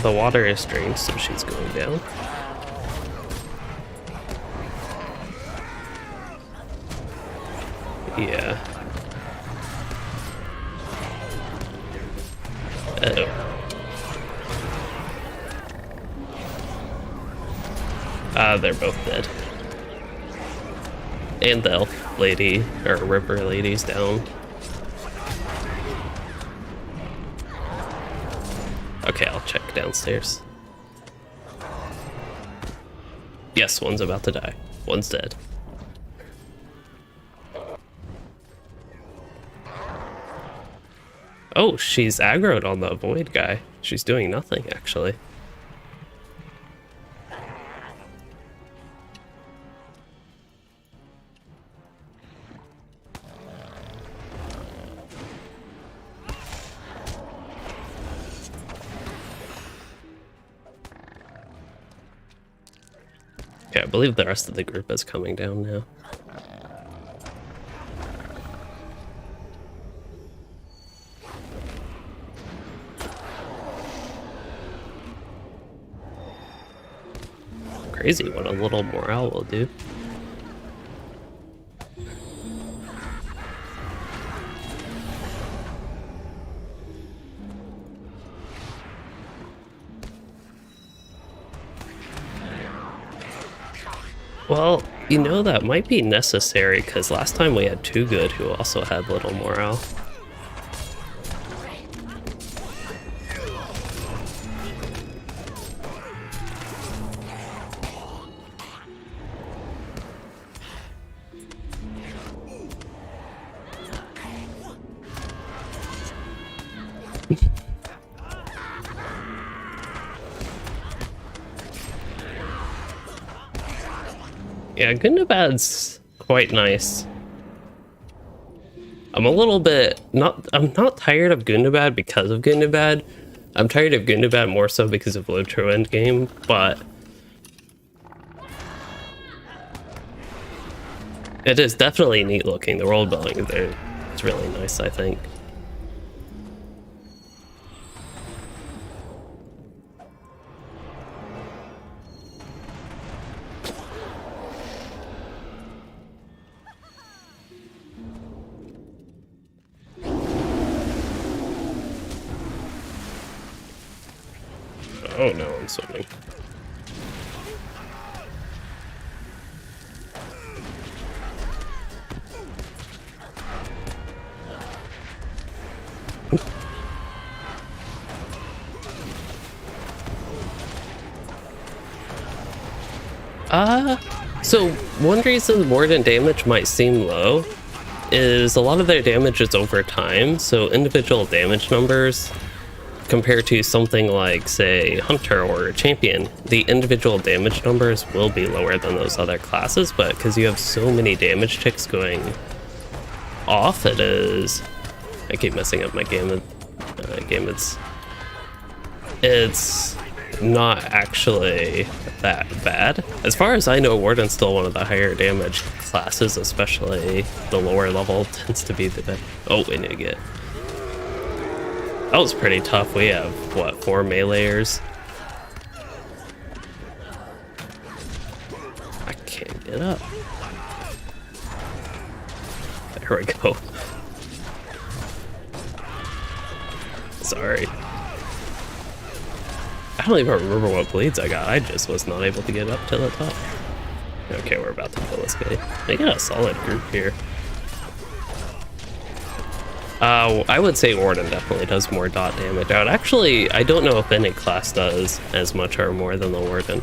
The water is drained, so she's going down. Yeah. Uh-oh. They're both dead. And the elf lady, or river lady's down. Okay, I'll check downstairs. Yes, one's about to die. One's dead. Oh, she's aggroed on the void guy. She's doing nothing, actually. Okay, I believe the rest of the group is coming down now. crazy what a little morale will do. Well, you know, that might be necessary, because last time we had Too Good who also had little morale. Yeah, Gundabad's quite nice. I'm a little bit I'm not tired of Gundabad because of Gundabad. I'm tired of Gundabad more so because of LOTRO endgame, but it is definitely neat looking. The world building there, it's really nice, I think. Oh no, I'm swimming. So one reason Warden damage might seem low is a lot of their damage is over time, so individual damage numbers compared to something like, say, Hunter or Champion, the individual damage numbers will be lower than those other classes, but because you have so many damage ticks going off, it is... I keep messing up my game. It's not actually that bad. As far as I know, Warden's still one of the higher damage classes, especially the lower level tends to be the best. Oh, we need to get... That was pretty tough. We have, what, 4 meleeers? I can't get up. There we go. Sorry. I don't even remember what bleeds I got. I just was not able to get up to the top. Okay, we're about to kill this guy. They got a solid group here. I would say Warden definitely does more dot damage. I don't know if any class does as much or more than the Warden.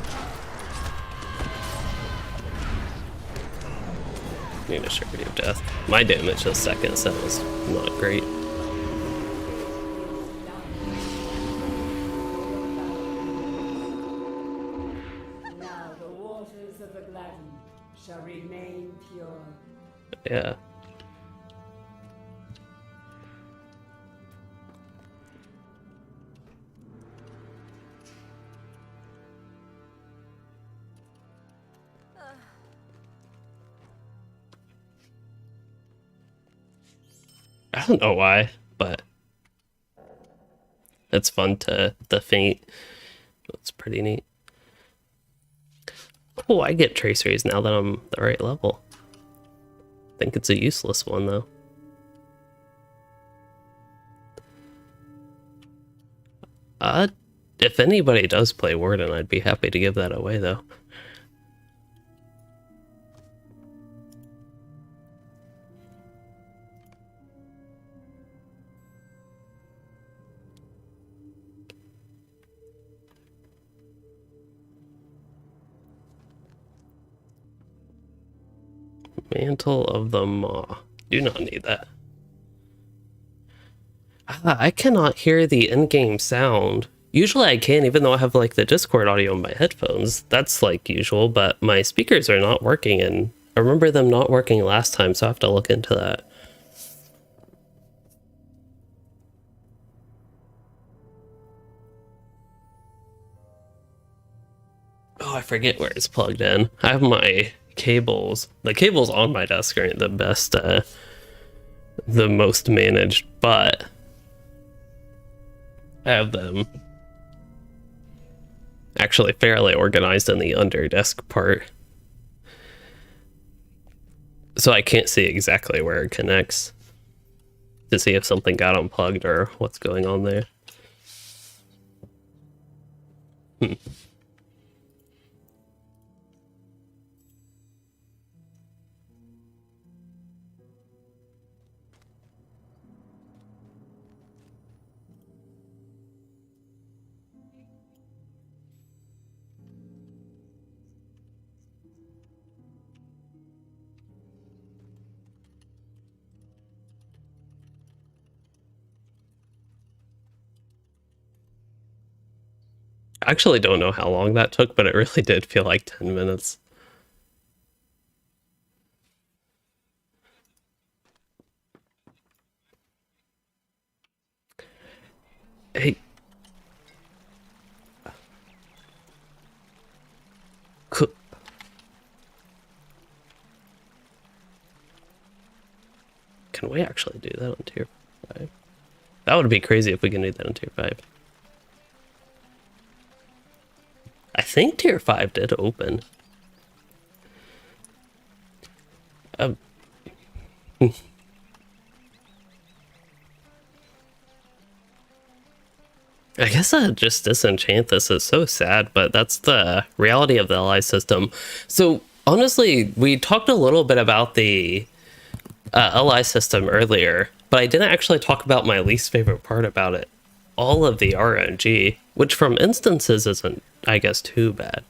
Need a Surety of Death. My damage this second set was not great. Now the waters of the Gladden shall remain pure. Yeah. I don't know why, but it's fun to faint. It's pretty neat. Oh, I get traceries now that I'm the right level. I think it's a useless one though. If anybody does play Warden, I'd be happy to give that away though. Mantle of the Maw. Do not need that. I cannot hear the in-game sound. Usually I can, even though I have like the Discord audio in my headphones. That's like usual, but my speakers are not working, and I remember them not working last time, so I have to look into that. Oh, I forget where it's plugged in. I have my cables. The cables on my desk aren't the best, the most managed, but I have them actually fairly organized in the under desk part. So I can't see exactly where it connects to see if something got unplugged or what's going on there. I actually don't know how long that took, but it really did feel like 10 minutes. Hey. Can we actually do that on tier 5? That would be crazy if we can do that on tier 5. I think tier 5 did open. I guess I just disenchant this is so sad, but that's the reality of the LI system. So honestly, we talked a little bit about the LI system earlier, but I didn't actually talk about my least favorite part about it. All of the RNG, which from instances isn't, I guess, too bad.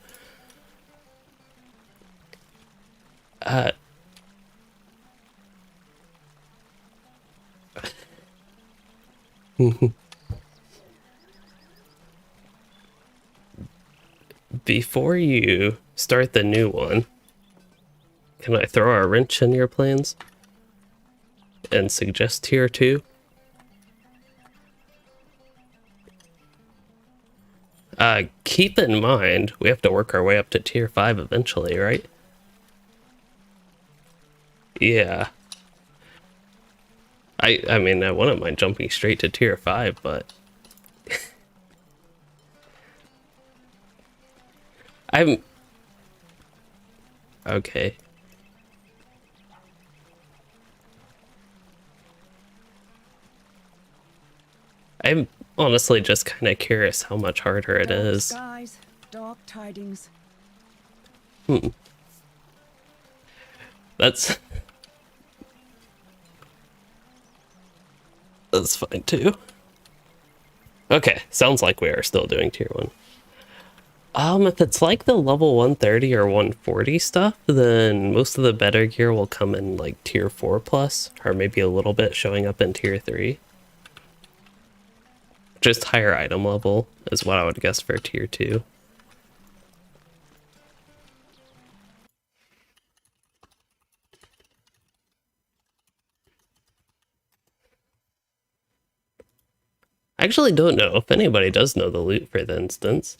Before you start the new one, can I throw a wrench in your plans and suggest tier 2? Keep in mind, we have to work our way up to tier 5 eventually, right? Yeah. I mean, I wouldn't mind jumping straight to tier 5, but... I'm... Okay. I'm honestly just kind of curious how much harder it is. Skies, dark tidings. That's fine too. Okay, sounds like we are still doing tier 1. If it's like the level 130 or 140 stuff, then most of the better gear will come in like tier 4 plus, or maybe a little bit showing up in tier 3. Just higher item level is what I would guess for tier 2. I actually don't know if anybody does know the loot for the instance.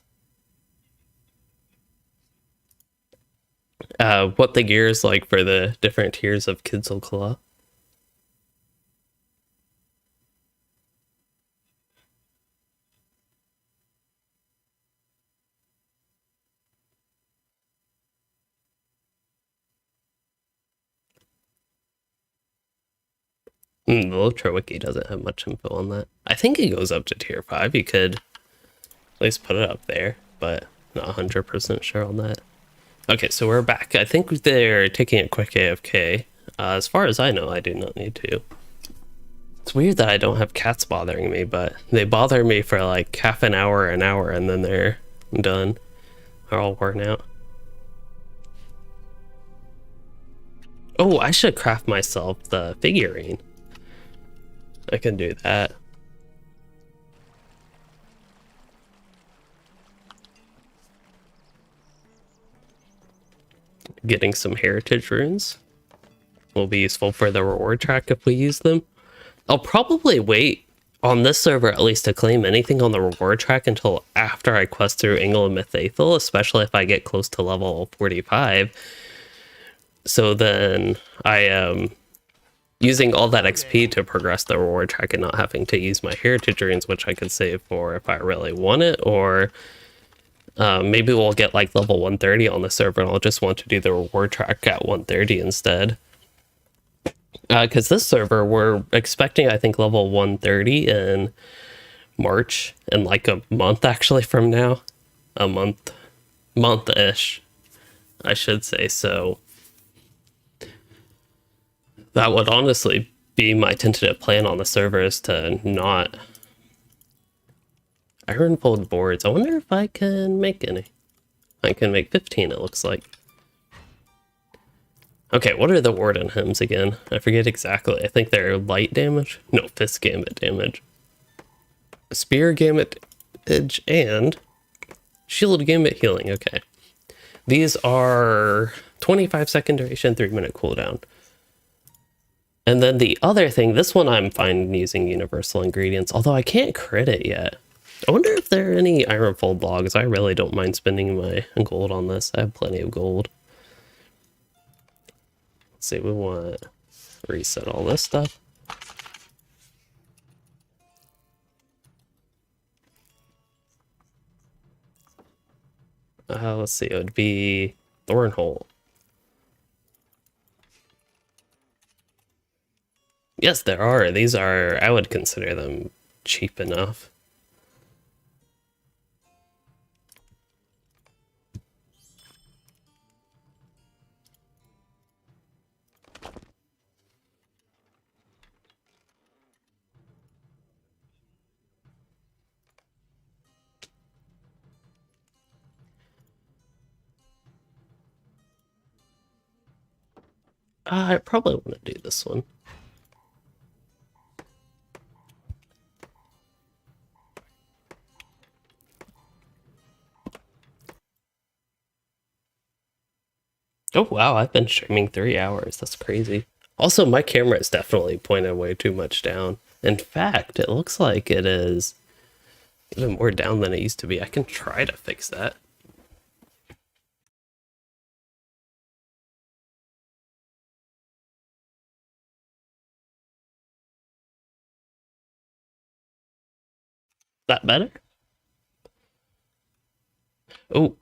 What the gear is like for the different tiers of Kidzul Claw. The LOTRO wiki doesn't have much info on that. I think it goes up to tier 5. You could at least put it up there, but not 100% sure on that. Okay, so we're back. I think they're taking a quick AFK. As far as I know, I do not need to. It's weird that I don't have cats bothering me, but they bother me for like half an hour, and then they're done. They're all worn out. Oh, I should craft myself the figurine. I can do that. Getting some heritage runes will be useful for the reward track if we use them. I'll probably wait on this server at least to claim anything on the reward track until after I quest through Angle of Mythaethel, especially if I get close to level 45. So then I am using all that XP to progress the reward track and not having to use my heritage runes, which I could save for if I really want it, or Maybe we'll get like level 130 on the server and I'll just want to do the reward track at 130 instead. Because this server, we're expecting, I think, level 130 in March, in like a month actually from now. A month-ish, I should say. So that would honestly be my tentative plan on the server, is to not iron-fold boards. I wonder if I can make any. I can make 15, it looks like. Okay, what are the Warden hymns again? I forget exactly. I think they're light damage? No, fist gamut damage. Spear gamut damage and shield gamut healing. Okay. These are 25-second duration, 3-minute cooldown. And then the other thing, this one I'm fine using universal ingredients, although I can't crit it yet. I wonder if there are any ironfold logs. I really don't mind spending my gold on this. I have plenty of gold. Let's see, we want to reset all this stuff. Let's see, it would be Thornhole. Yes, there are. These are, I would consider them cheap enough. I probably want to do this one. Oh wow, I've been streaming 3 hours. That's crazy. Also, my camera is definitely pointed way too much down. In fact, it looks like it is even more down than it used to be. I can try to fix that. That better? Oh.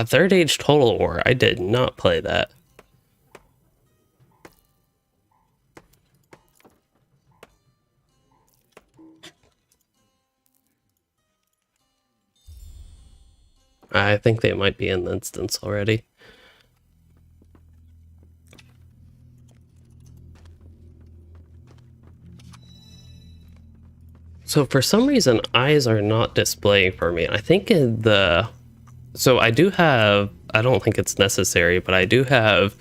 Third Age Total War. I did not play that. I think they might be in the instance already. So for some reason, eyes are not displaying for me. I think in the... So I do have... I don't think it's necessary, but I do have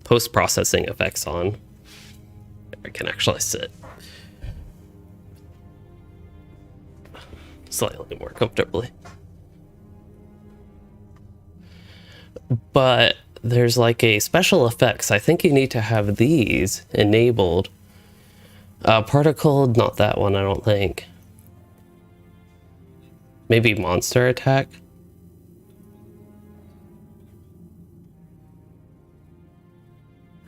post-processing effects on. I can actually sit slightly more comfortably. But there's like a special effects. I think you need to have these enabled. Particled, not that one, I don't think. Maybe monster attack.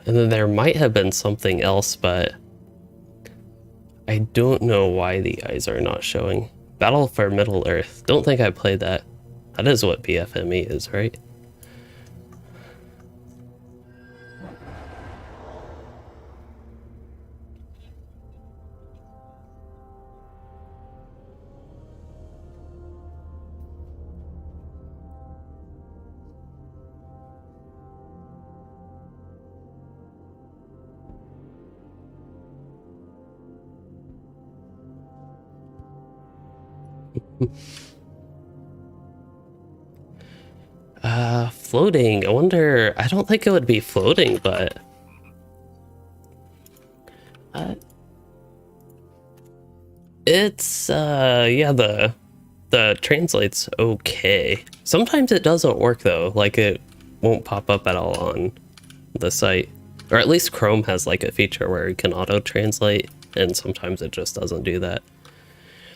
And then there might have been something else, but I don't know why the eyes are not showing. Battle for Middle Earth. Don't think I played that. That is what BFME is, right? Floating. I wonder, I don't think it would be floating, but it's yeah, the translate's okay. Sometimes it doesn't work though, like it won't pop up at all on the site. Or at least Chrome has like a feature where you can auto translate, and sometimes it just doesn't do that.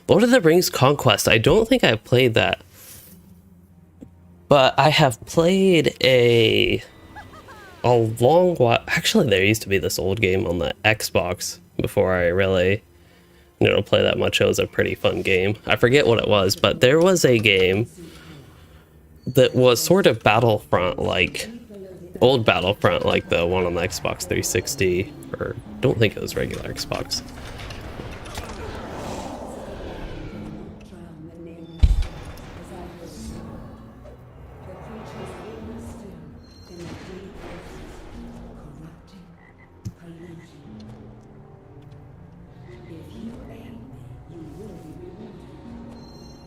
Lord of the Rings Conquest. I don't think I've played that. But I have played a long while. Actually, there used to be this old game on the Xbox before I really play that much. It was a pretty fun game. I forget what it was, but there was a game that was sort of Battlefront like, old Battlefront, like the one on the Xbox 360, or don't think it was regular Xbox. Drown the nameless as I was sure. The creatures linger still in the deep corrupting, polluting. If you aid me, you will be rewarded.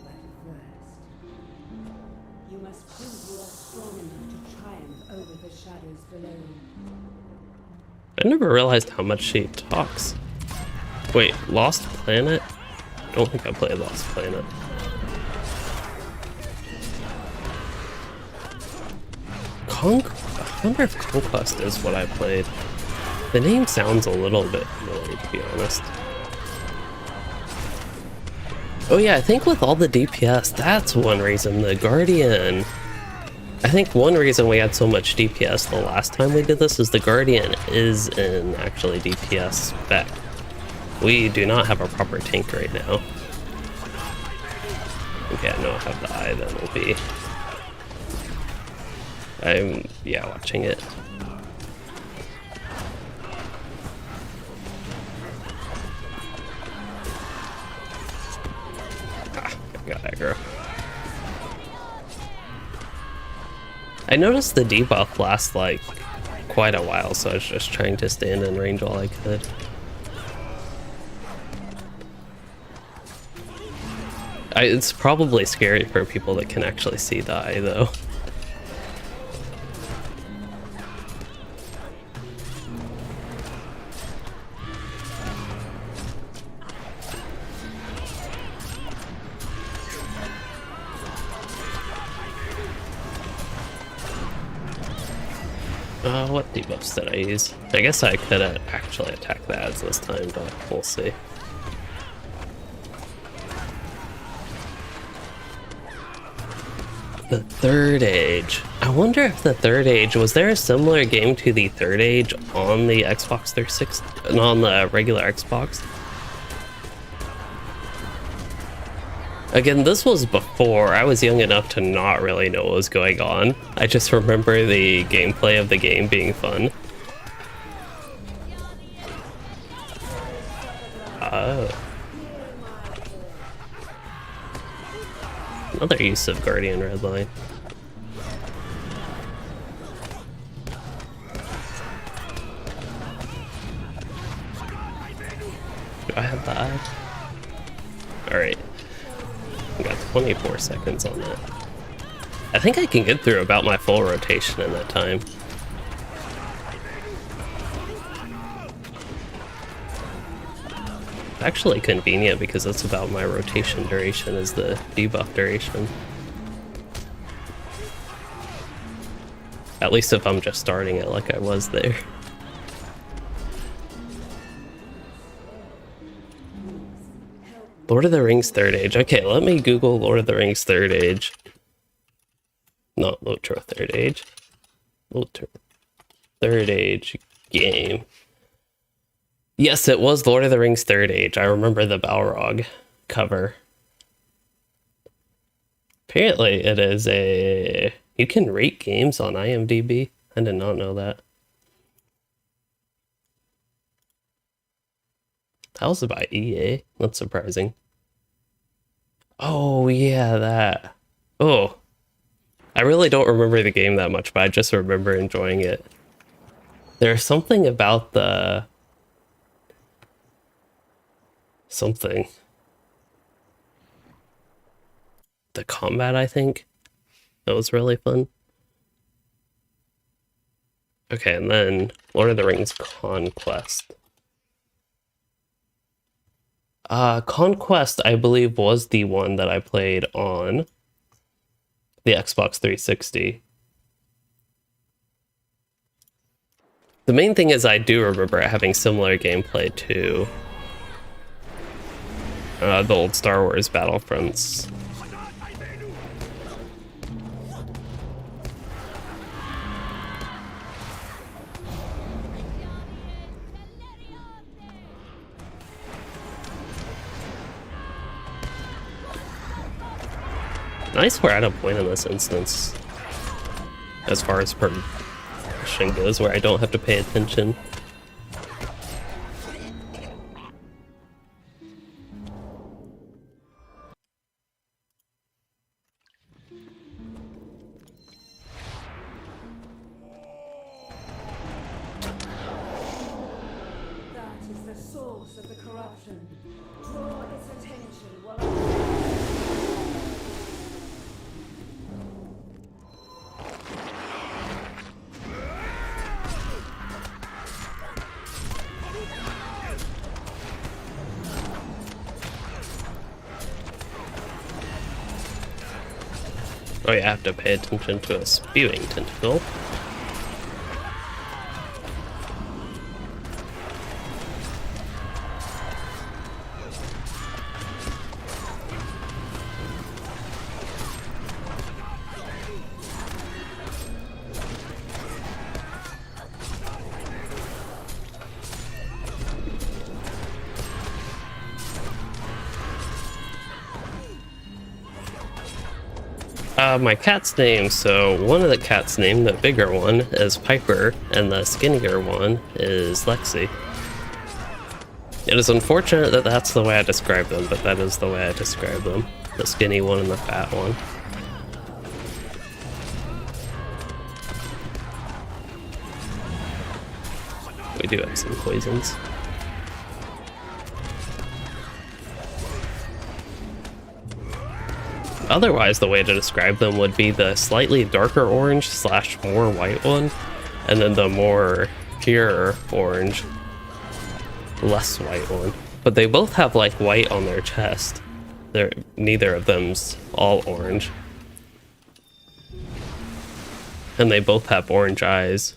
But first, you must prove you are strong enough to triumph over the shadows below. I never realized how much she talks. Wait, Lost Planet? I don't think I played Lost Planet. I wonder if Conquest is what I played. The name sounds a little bit familiar, to be honest. Oh yeah, I think with all the DPS, that's one reason. The Guardian... I think one reason we had so much DPS the last time we did this is the Guardian is in actually DPS spec. We do not have a proper tank right now. Okay, I know I have the eye, then it'll be... yeah, watching it. Ah, I got aggro. I noticed the debuff lasts like quite a while, so I was just trying to stand in range all I could. It's probably scary for people that can actually see the eye, though. What debuffs did I use? I guess I could actually attack the ads this time, but we'll see. The Third Age. I wonder if the Third Age, was there a similar game to the Third Age on the Xbox 360, on the regular Xbox? Again, this was before. I was young enough to not really know what was going on. I just remember the gameplay of the game being fun. Oh. Another use of Guardian Redline. Do I have the eye? Alright. I got 24 seconds on that. I think I can get through about my full rotation in that time. Actually convenient because that's about my rotation duration is the debuff duration. At least if I'm just starting it like I was there. Lord of the Rings Third Age. Okay, let me Google Lord of the Rings Third Age. Not LOTRO Third Age. LOTRO Third Age game. Yes, it was Lord of the Rings Third Age. I remember the Balrog cover. Apparently it is a... You can rate games on IMDb. I did not know that. That was by EA. That's surprising. Oh, yeah, that. Oh. I really don't remember the game that much, but I just remember enjoying it. There's something about the... Something. The combat, I think. That was really fun. Okay, and then Lord of the Rings Conquest. Conquest, I believe, was the one that I played on the Xbox 360. The main thing is I do remember it having similar gameplay to the old Star Wars Battlefronts. Nice we're at a point in this instance, as far as progression goes, where I don't have to pay attention. That is the source of the corruption. Draw its attention while I... Oh yeah, I have to pay attention to a spewing tentacle. My cat's name, so one of the cats' name, the bigger one, is Piper, and the skinnier one is Lexi. It is unfortunate that that's the way I describe them, but that is the way I describe them. The skinny one and the fat one. We do have some poisons. Otherwise, the way to describe them would be the slightly darker orange / more white one, and then the more pure orange, less white one. But they both have like white on their chest. Neither of them's all orange. And they both have orange eyes.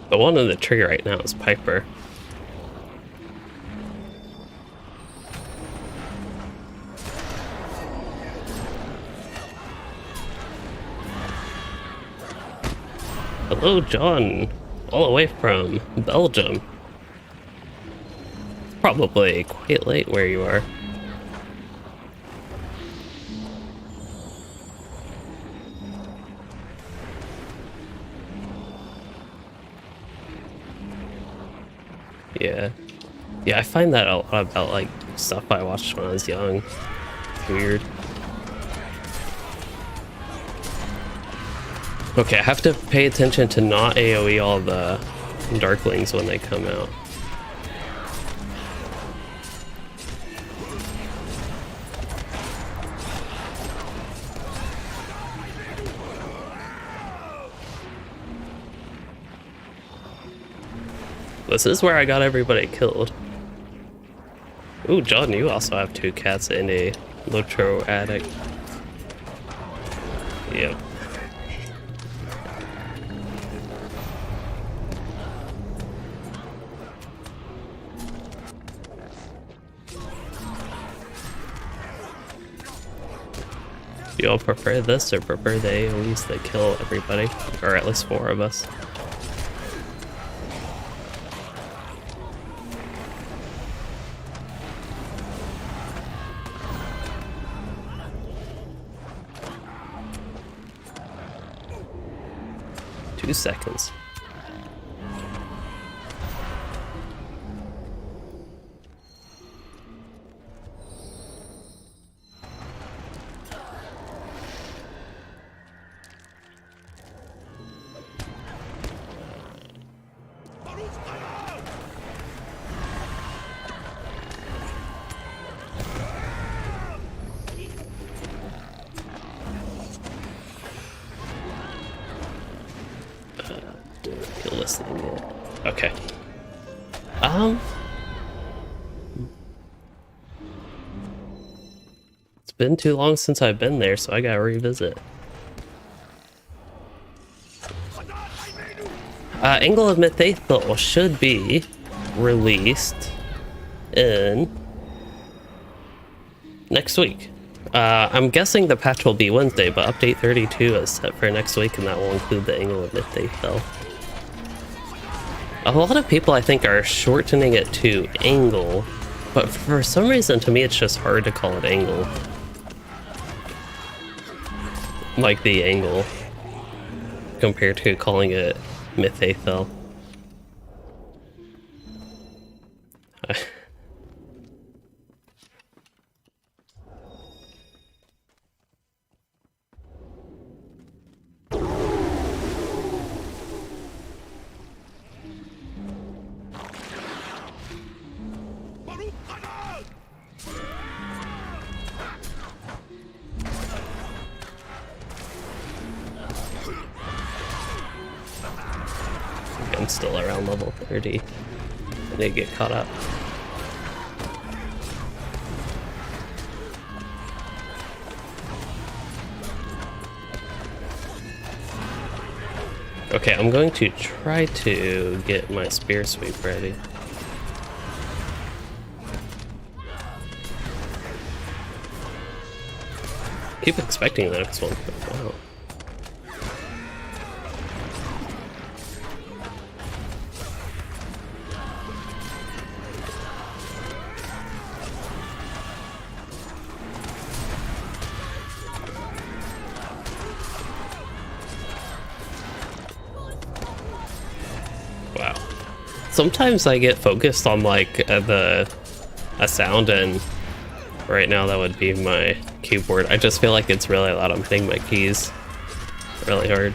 The one on the tree right now is Piper. Hello, John. All the way from Belgium. It's probably quite late where you are. Yeah, I find that a lot about like stuff I watched when I was young. It's weird. Okay, I have to pay attention to not AoE all the Darklings when they come out. This is where I got everybody killed. Ooh, John, you also have 2 cats and a LOTRO attic. Yep. Do y'all prefer this or prefer the AoEs that kill everybody? Or at least 4 of us? Seconds. Kill this thing yet. Okay. It's been too long since I've been there, so I gotta revisit. Angle of Mythaethel should be released in next week. I'm guessing the patch will be Wednesday, but update 32 is set for next week, and that will include the Angle of Mythaethel. A lot of people, I think, are shortening it to Angle, but for some reason, to me, it's just hard to call it Angle. Like the Angle, compared to calling it Mythaethel. I'm still around level 30. I need to get caught up. Okay, I'm going to try to get my spear sweep ready. Keep expecting the next one. Wow. Wow. Sometimes I get focused on like a sound, and right now that would be my keyboard. I just feel like it's really loud. I'm hitting my keys really hard.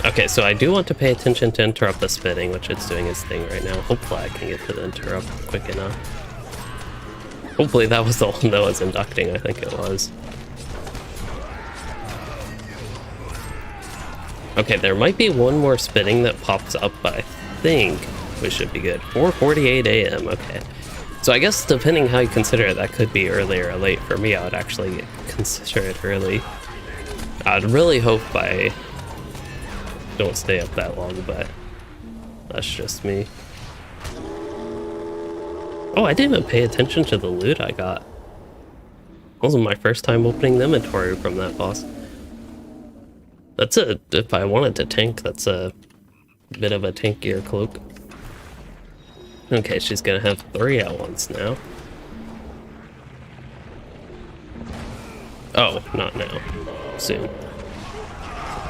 Okay, so I do want to pay attention to interrupt the spinning, which it's doing its thing right now. Hopefully I can get to the interrupt quick enough. Hopefully that was the one that was inducting. I think it was. Okay, there might be one more spinning that pops up, but I think we should be good. 4:48 a.m. Okay. So I guess depending how you consider it, that could be early or late. For me, I would actually consider it early. I'd really hope I don't stay up that long, but that's just me. Oh, I didn't even pay attention to the loot I got. That wasn't my first time opening the inventory from that boss. That's if I wanted to tank, that's a bit of a tankier cloak. Okay, she's gonna have 3 at once now. Oh, not now. Soon.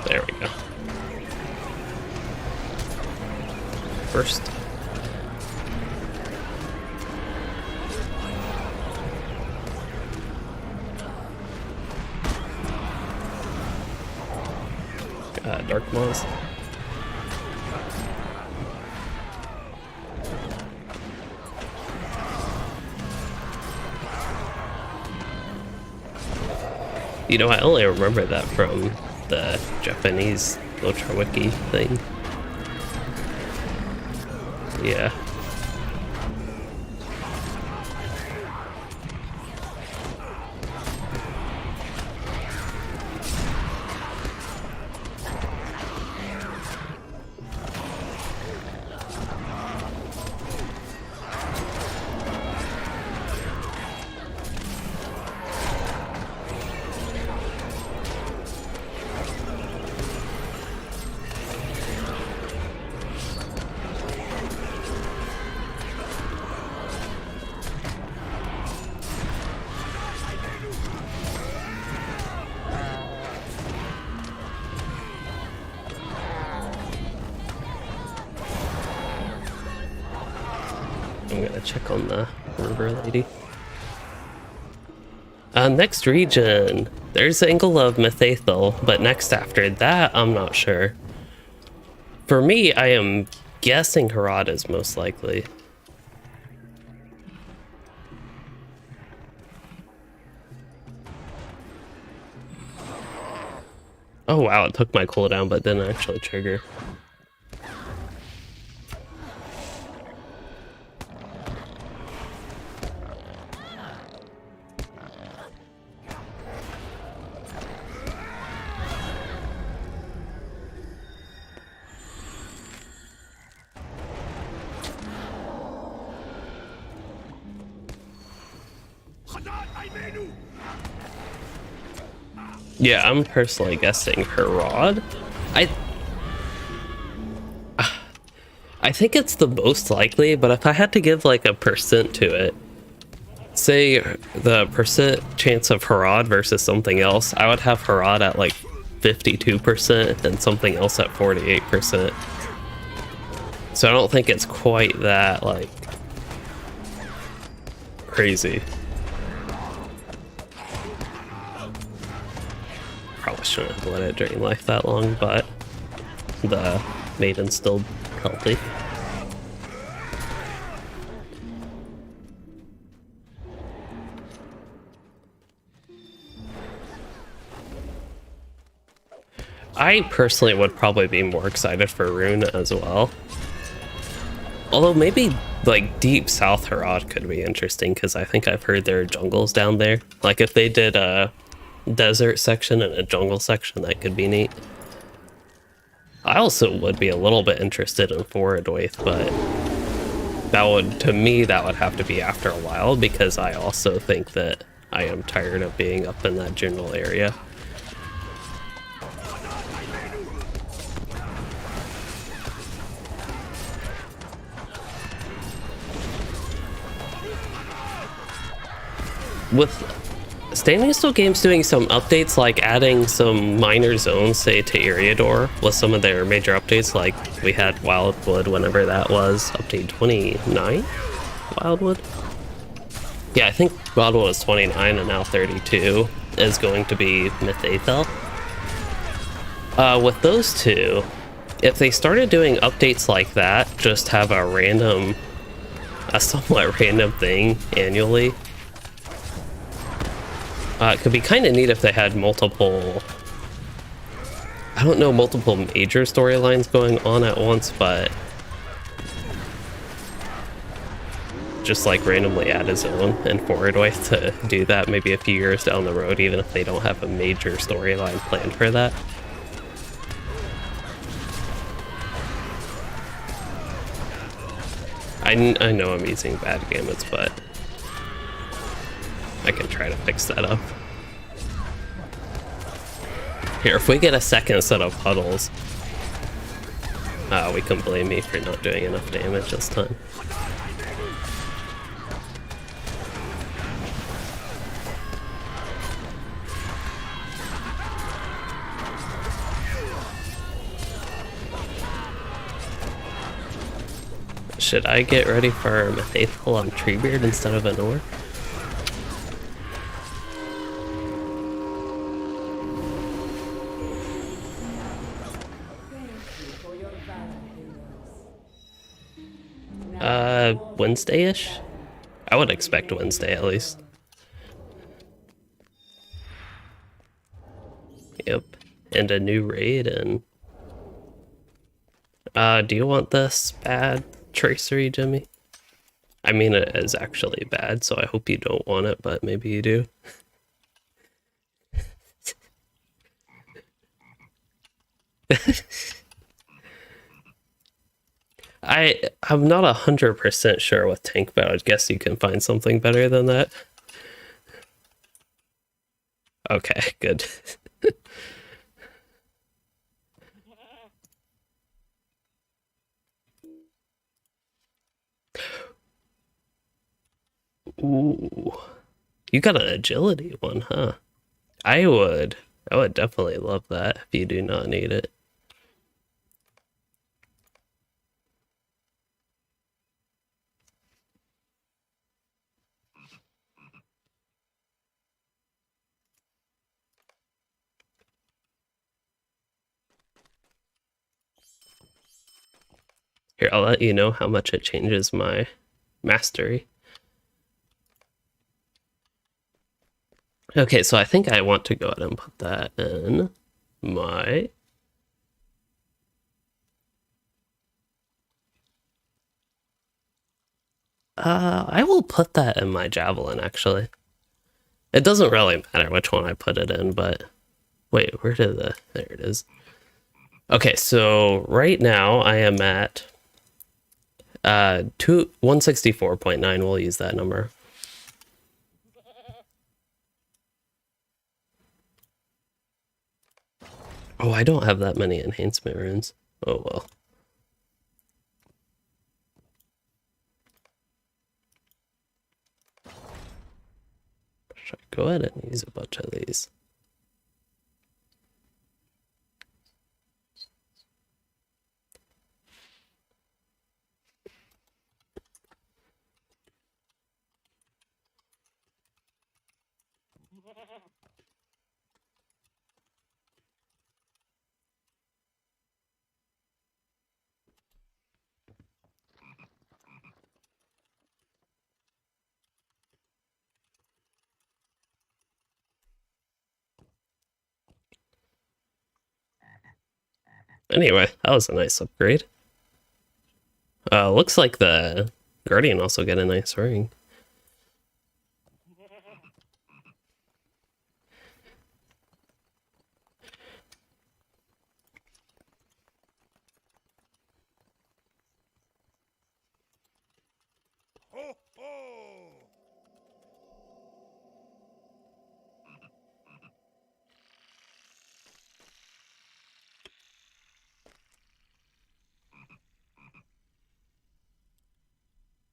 There we go. First. Dark Moss. You know, I only remember that from the Japanese LOTRO wiki thing. Yeah. I'm gonna check on the river lady. Next region, there's Angle of Mythaethel, but next after that, I'm not sure. For me, I am guessing Harad is most likely. Oh wow, it took my cooldown, but didn't actually trigger. Yeah, I'm personally guessing Herod. I I think it's the most likely, but if I had to give like a percent to it, say the percent chance of Herod versus something else, I would have Herod at like 52% and something else at 48%. So I don't think it's quite that like crazy. Probably shouldn't have let it drain life that long, but the maiden's still healthy. I personally would probably be more excited for Rune as well. Although maybe like deep south Herod could be interesting because I think I've heard there are jungles down there. Like if they did a desert section and a jungle section, that could be neat. I also would be a little bit interested in Foradoith, but that would, to me, that would have to be after a while because I also think that I am tired of being up in that general area. With Standing Still Games doing some updates, like adding some minor zones, say to Eriador, with some of their major updates, like we had Wildwood whenever that was, update 29? Wildwood? Yeah, I think Wildwood was 29 and now 32 is going to be Mythaethel. With those two, if they started doing updates like that, just have a somewhat random thing annually, it could be kind of neat if they had multiple, I don't know, multiple major storylines going on at once, but just like randomly add a zone and Foradoith to do that maybe a few years down the road, even if they don't have a major storyline planned for that. I know I'm using bad gamuts, but I can try to fix that up. Here, if we get a second set of puddles, we can blame me for not doing enough damage this time. Should I get ready for Mythaethel on Treebeard instead of Anor? Wednesday-ish? I would expect Wednesday at least. Yep. And a new raid and... do you want this bad tracery, Jimmy? I mean, it is actually bad, so I hope you don't want it, but maybe you do. I'm not 100% sure with tank, but I guess you can find something better than that. Okay, good. Ooh, you got an agility one, huh? I would definitely love that if you do not need it. Here, I'll let you know how much it changes my mastery. Okay, so I think I want to go ahead and put that in my... I will put that in my javelin, actually. It doesn't really matter which one I put it in, but... Wait, where did the... There it is. Okay, so right now I am at 164.9. We'll use that number. Oh, I don't have that many enhancement runes. Oh well. Should I go ahead and use a bunch of these? Anyway, that was a nice upgrade. Looks like the Guardian also got a nice ring.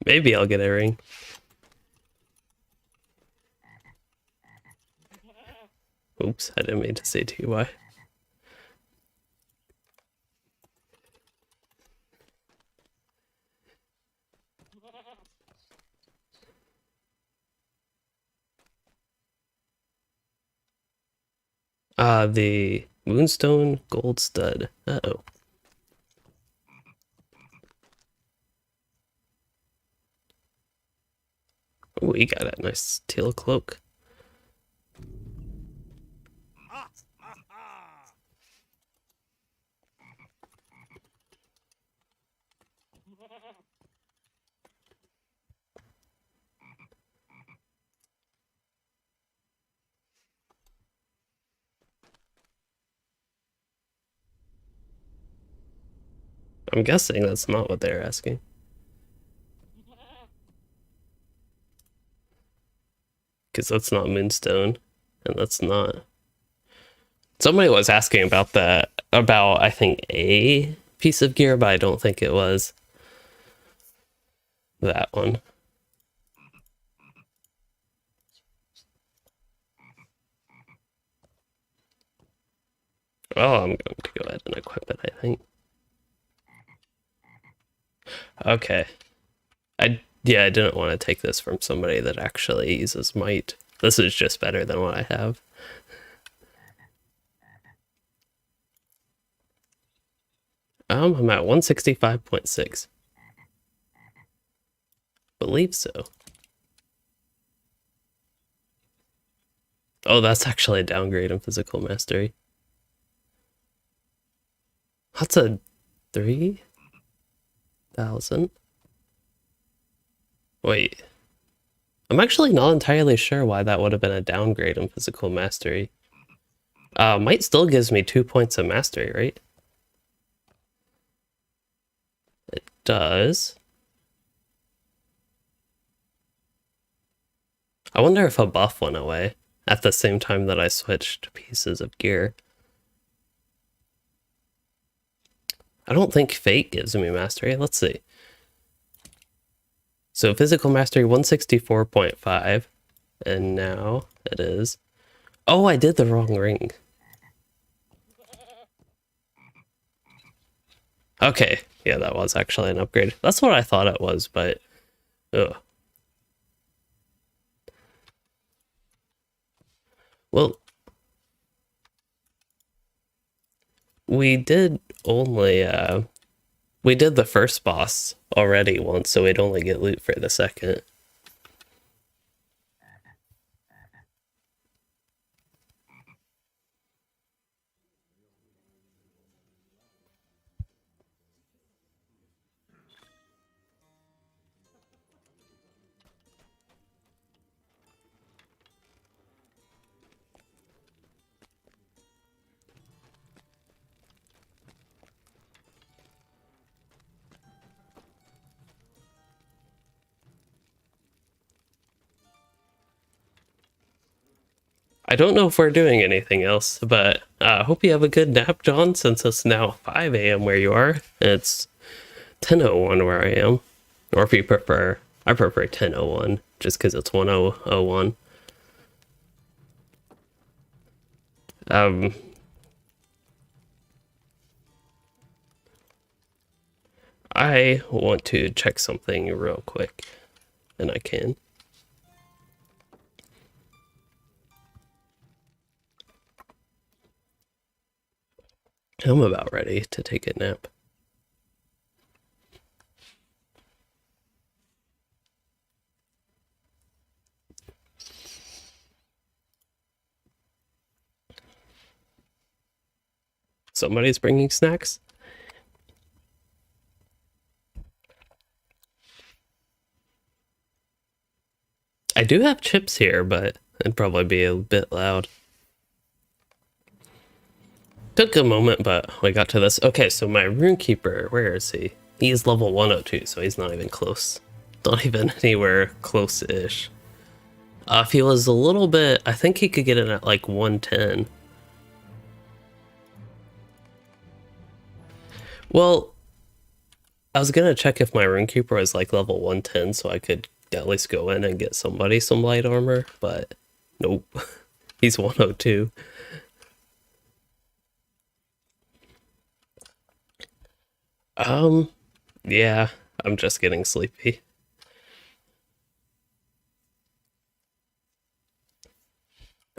Maybe I'll get a ring. Oops, I didn't mean to say TY. The Moonstone Gold Stud. Uh-oh. Oh, we got a nice teal cloak. I'm guessing that's not what they're asking. Because that's not Moonstone, and that's not... Somebody was asking about that, about, I think, a piece of gear, but I don't think it was that one. Oh, I'm going to go ahead and equip it, I think. Okay. Yeah, I didn't want to take this from somebody that actually uses might. This is just better than what I have. I'm at 165.6. Believe so. Oh, that's actually a downgrade in physical mastery. That's a 3,000. Wait. I'm actually not entirely sure why that would have been a downgrade in physical mastery. Might still gives me 2 points of mastery, right? It does. I wonder if a buff went away at the same time that I switched pieces of gear. I don't think Fate gives me mastery. Let's see. So physical mastery 164.5, and now it is... Oh, I did the wrong ring. Okay, yeah, that was actually an upgrade. That's what I thought it was, but... Ugh. Well, we did only, we did the first boss already once, so we'd only get loot for the second. I don't know if we're doing anything else, but I hope you have a good nap, John, since it's now 5 a.m. where you are. It's 10:01 where I am. Or if you prefer, I prefer 10:01 just because it's 10:01. I want to check something real quick, and I can. I'm about ready to take a nap. Somebody's bringing snacks? I do have chips here, but it'd probably be a bit loud. Took a moment, but we got to this. Okay, so my runekeeper, where is he? He's level 102, so he's not even close. Not even anywhere close-ish. If he was a little bit, I think he could get it at like 110. Well, I was gonna check if my runekeeper was like level 110 so I could at least go in and get somebody some light armor, but nope. He's 102. Yeah, I'm just getting sleepy.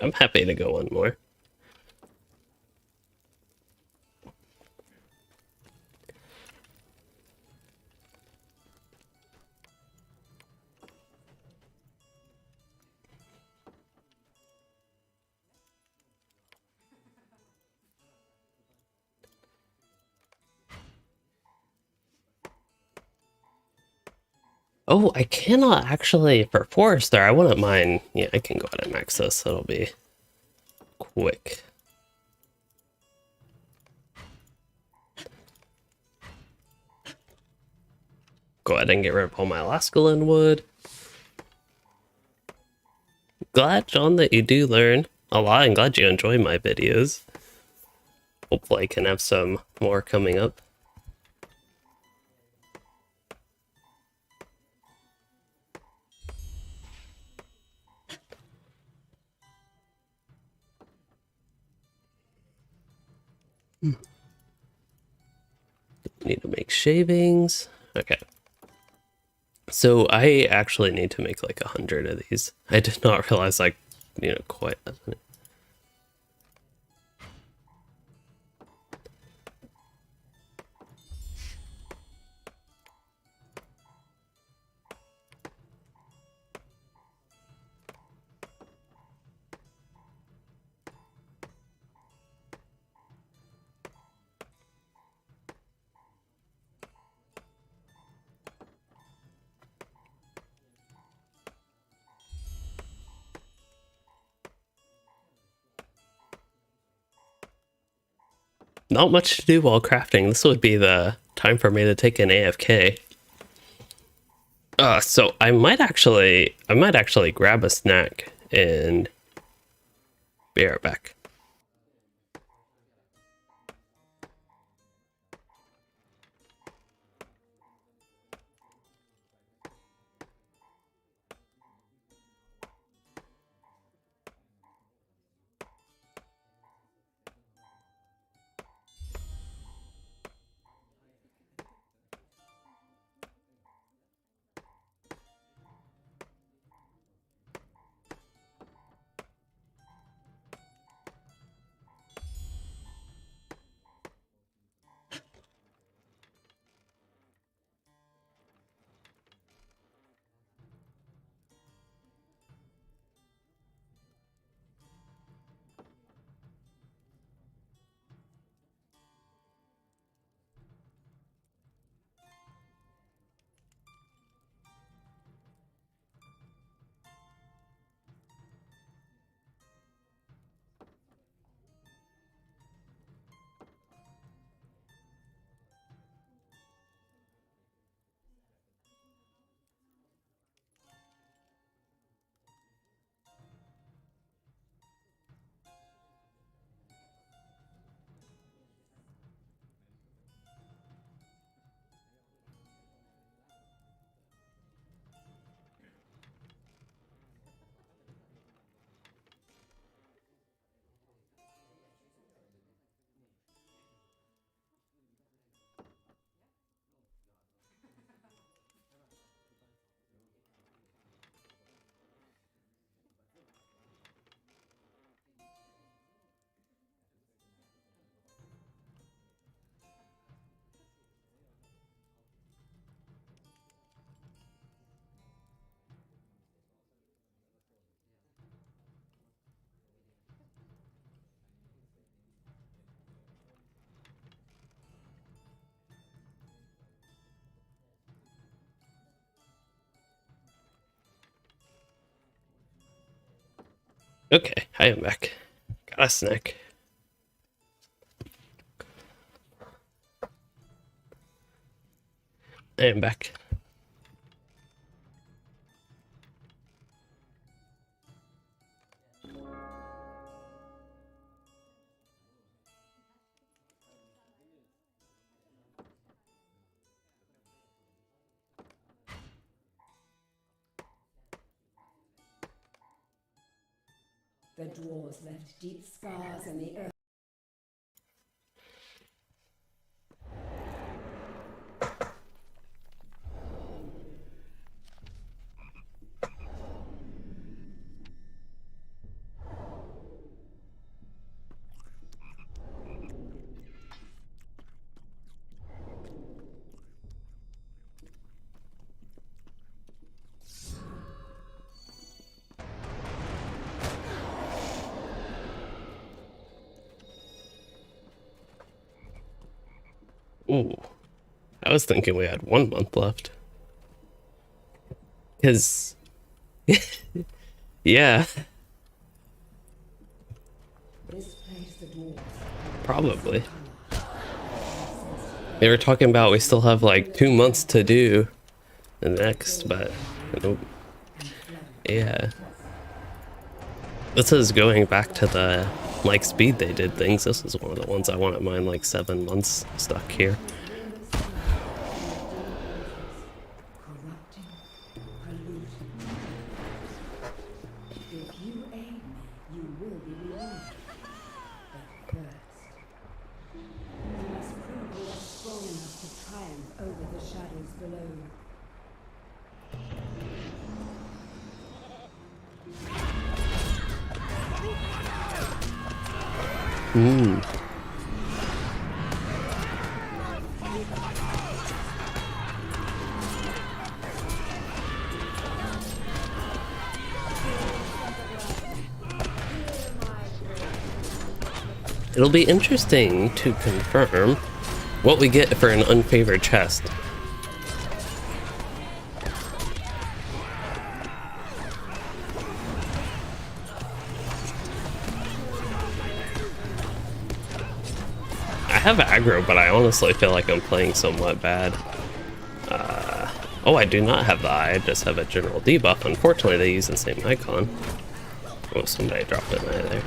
I'm happy to go on more. Oh, I cannot actually, for Forester, I wouldn't mind. Yeah, I can go ahead and max this. It'll be quick. Go ahead and get rid of all my Laskalin wood. Glad, John, that you do learn a lot and glad you enjoy my videos. Hopefully I can have some more coming up. Need to make shavings. Okay. So I actually need to make like 100 of these. I did not realize like, quite that many. Not much to do while crafting. This would be the time for me to take an AFK. So I might actually grab a snack and be right back. Okay, I am back. Got a snack. I am back. The dwarves left deep scars in the earth. Ooh, I was thinking we had 1 month left. Cause, yeah, This place the dwarves. probably. They were talking about we still have like 2 months to do the next, but nope. Yeah. This is going back to the like speed they did things. This is one of the ones I want at mine like 7 months stuck here. Corrupting, polluting. If you aid me, you will be rewarded. But first, you must prove you are strong enough to triumph over the shadows below. It'll be interesting to confirm what we get for an unfavored chest. I have aggro, but I honestly feel like I'm playing somewhat bad. Oh, I do not have the eye, I just have a general debuff. Unfortunately, they use the same icon. Oh, somebody dropped an eye there.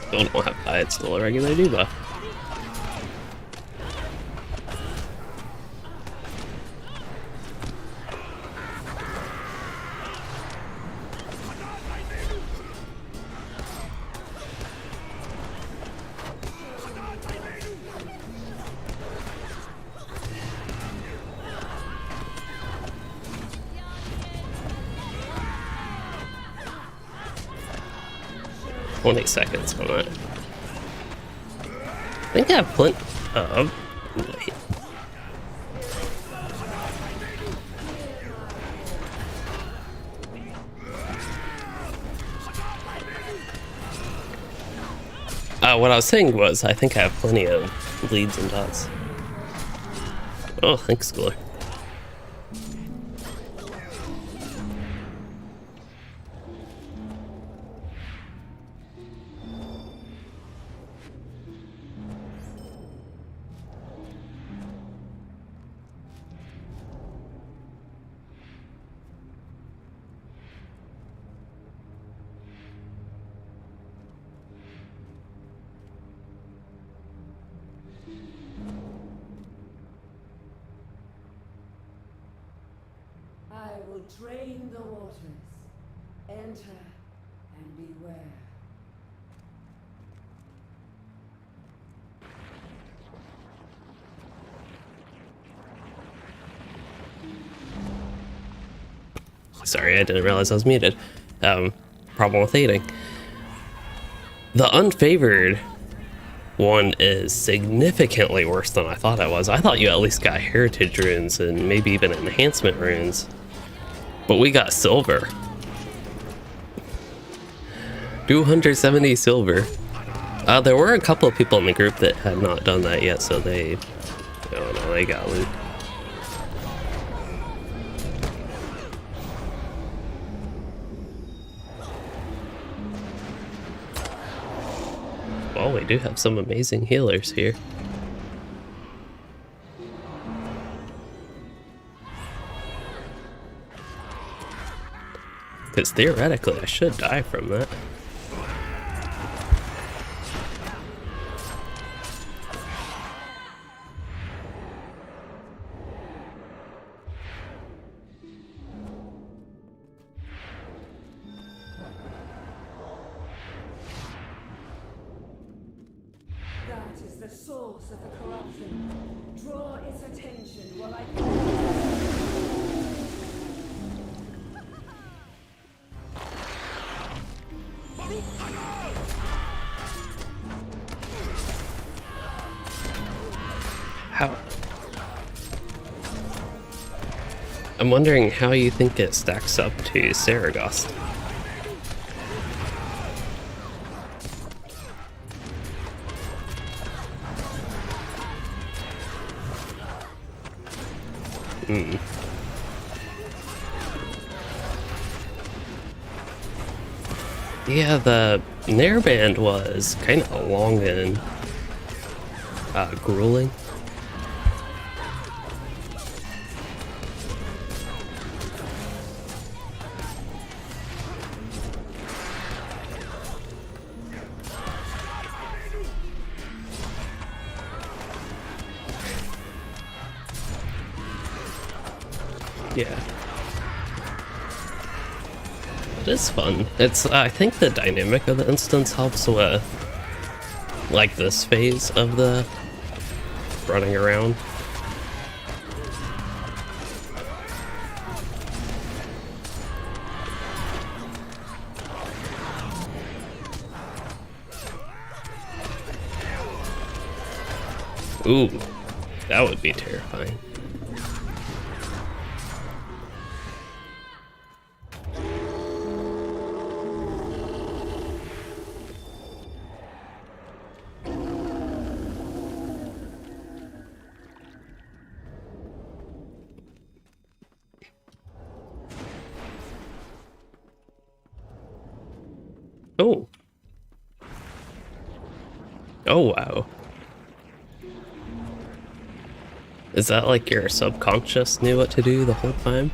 Still don't have eye, it's still a regular debuff. Only seconds on that. I think I have plenty of. Wait. What I was saying was, I think I have plenty of leads and dots. Oh, thanks, Schooler. I will drain the waters. Enter and beware. Sorry, I didn't realize I was muted. Problem with eating. The unfavored one is significantly worse than I thought it was. I thought you at least got heritage runes and maybe even enhancement runes. But we got silver. 270 silver. There were a couple of people in the group that had not done that yet, so they... Oh no, they got loot. Well, we do have some amazing healers here. Because theoretically, I should die from that. That is the source of the corruption. Draw its attention while I... How? I'm wondering how you think it stacks up to Saragost. Yeah, the Nair band was kind of long and grueling. Yeah. It is fun. It's, I think the dynamic of the instance helps with, like, this phase of the running around. Ooh, that would be terrifying. Oh. Oh, wow. Is that like your subconscious knew what to do the whole time?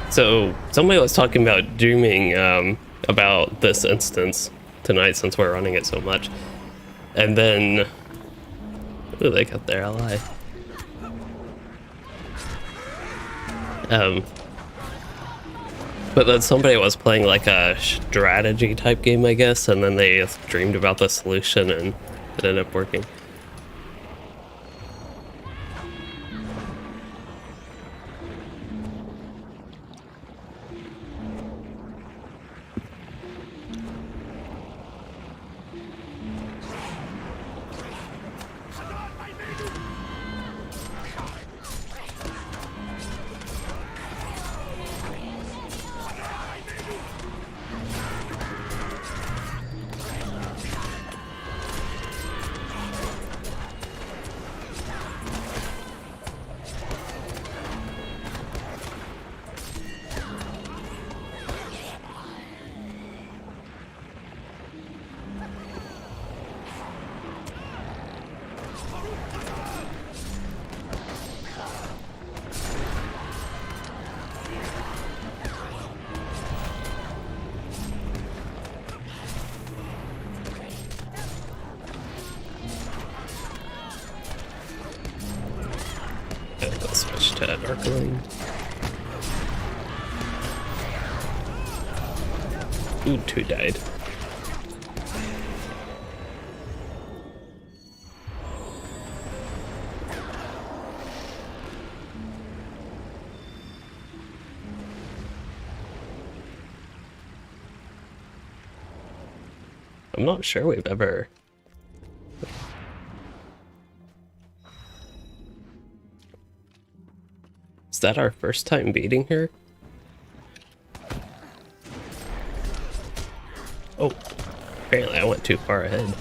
So, somebody was talking about dooming about this instance tonight since we're running it so much. And then... Ooh, they got their ally. But then somebody was playing like a strategy type game, I guess, and then they dreamed about the solution and it ended up working. I think I'll switch to Darkling. Ooh, 2 died. I'm not sure we've ever... Is that our first time beating her? Oh, apparently I went too far ahead.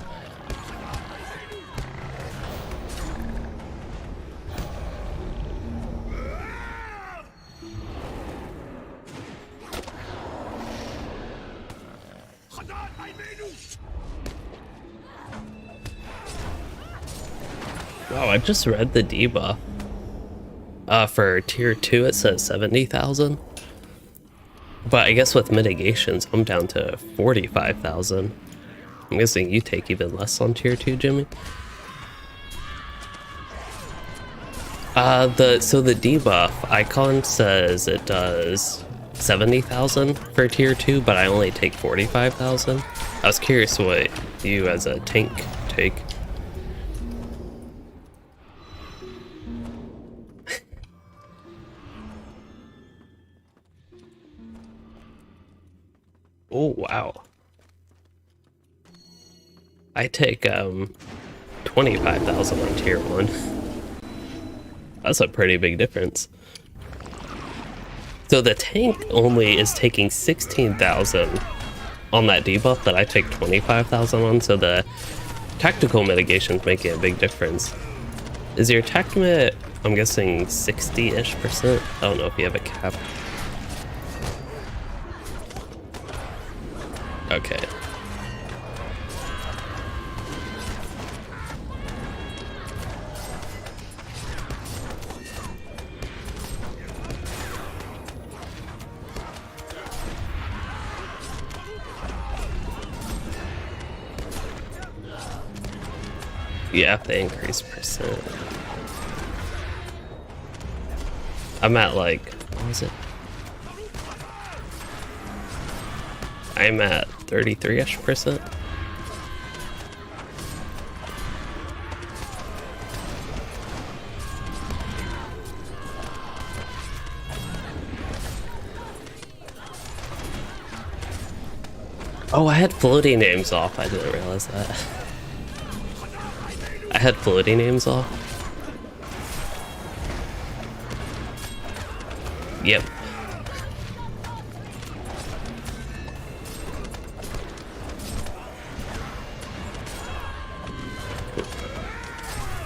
Wow, I just read the debuff. For tier 2 it says 70,000. But I guess with mitigations I'm down to 45,000. I'm guessing you take even less on tier 2, Jimmy. So the debuff icon says it does 70,000 for tier 2, but I only take 45,000. I was curious what you as a tank take. Oh, wow. I take 25,000 on tier 1. That's a pretty big difference. So the tank only is taking 16,000 on that debuff that I take 25,000 on, so the tactical mitigation's making a big difference. Is your attack mit, I'm guessing 60-ish%? I don't know if you have a cap. Okay. Yeah, they increase percent. I'm at like, what was it? I'm at 33-ish%. Oh, I had floating names off. I didn't realize that. I had floating names off. Yep.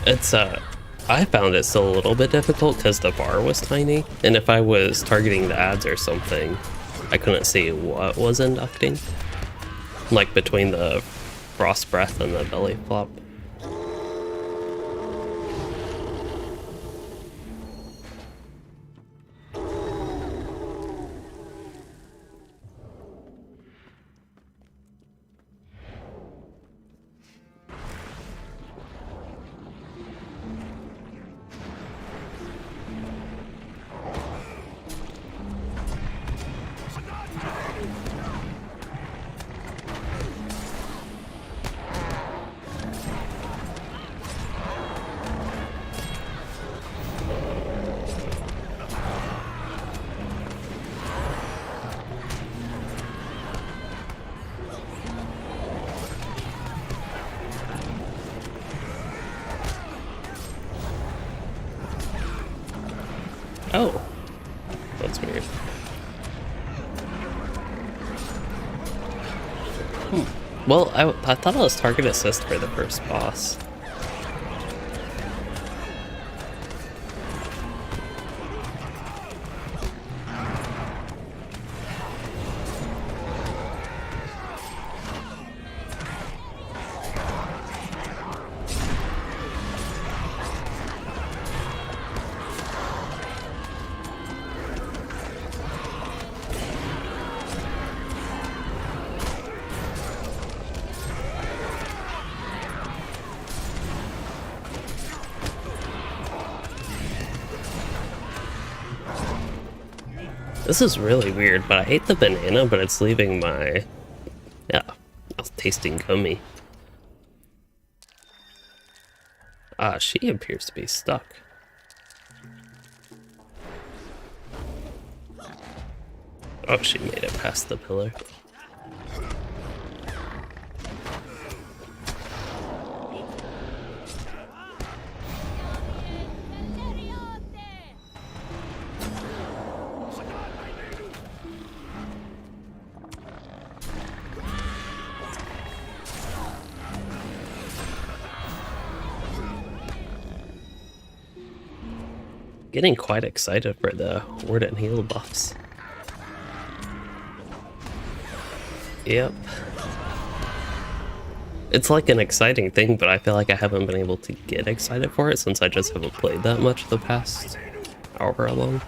It's I found it still a little bit difficult because the bar was tiny, and if I was targeting the ads or something, I couldn't see what was inducting. Like between the frost breath and the belly flop. Oh, that's weird. Well, I thought it was target assist for the first boss. This is really weird, but I ate the banana, but it's leaving my... Yeah, mouth tasting gummy. Ah, she appears to be stuck. Oh, she made it past the pillar. getting quite excited for the ward and heal buffs. Yep. It's like an exciting thing, but I feel like I haven't been able to get excited for it since I just haven't played that much the past however long.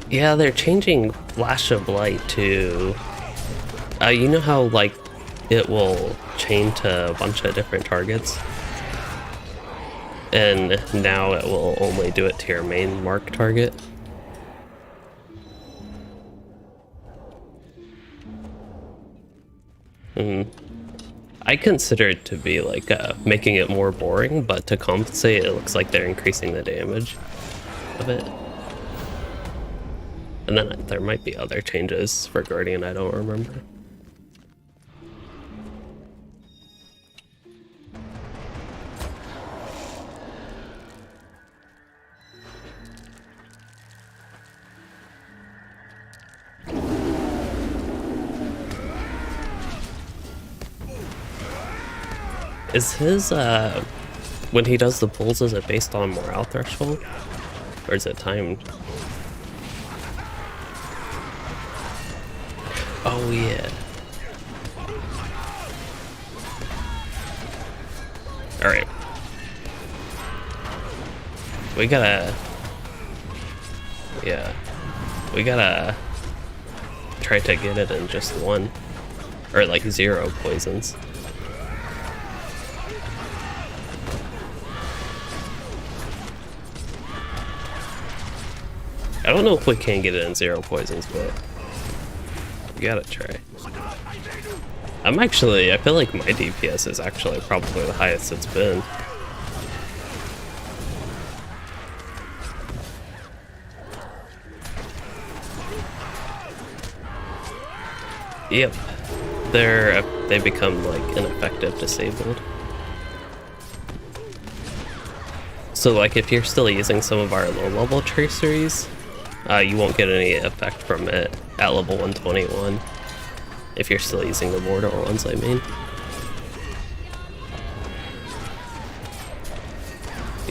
Yeah, they're changing Flash of Light to... you know how, like, it will chain to a bunch of different targets? And now it will only do it to your main mark target. I consider it to be like making it more boring, but to compensate, it looks like they're increasing the damage of it. And then there might be other changes for Guardian, I don't remember. Is his, when he does the pulls, is it based on morale threshold? Or is it timed? Oh, yeah. Alright. We gotta... Yeah. We gotta try to get it in just one. Or like 0 poisons. I don't know if we can get it in 0 poisons, but we gotta try. I feel like my DPS is actually probably the highest it's been. Yep. They become like ineffective disabled. So like if you're still using some of our low level traceries, you won't get any effect from it at level 121 if you're still using the mortar ones, I mean.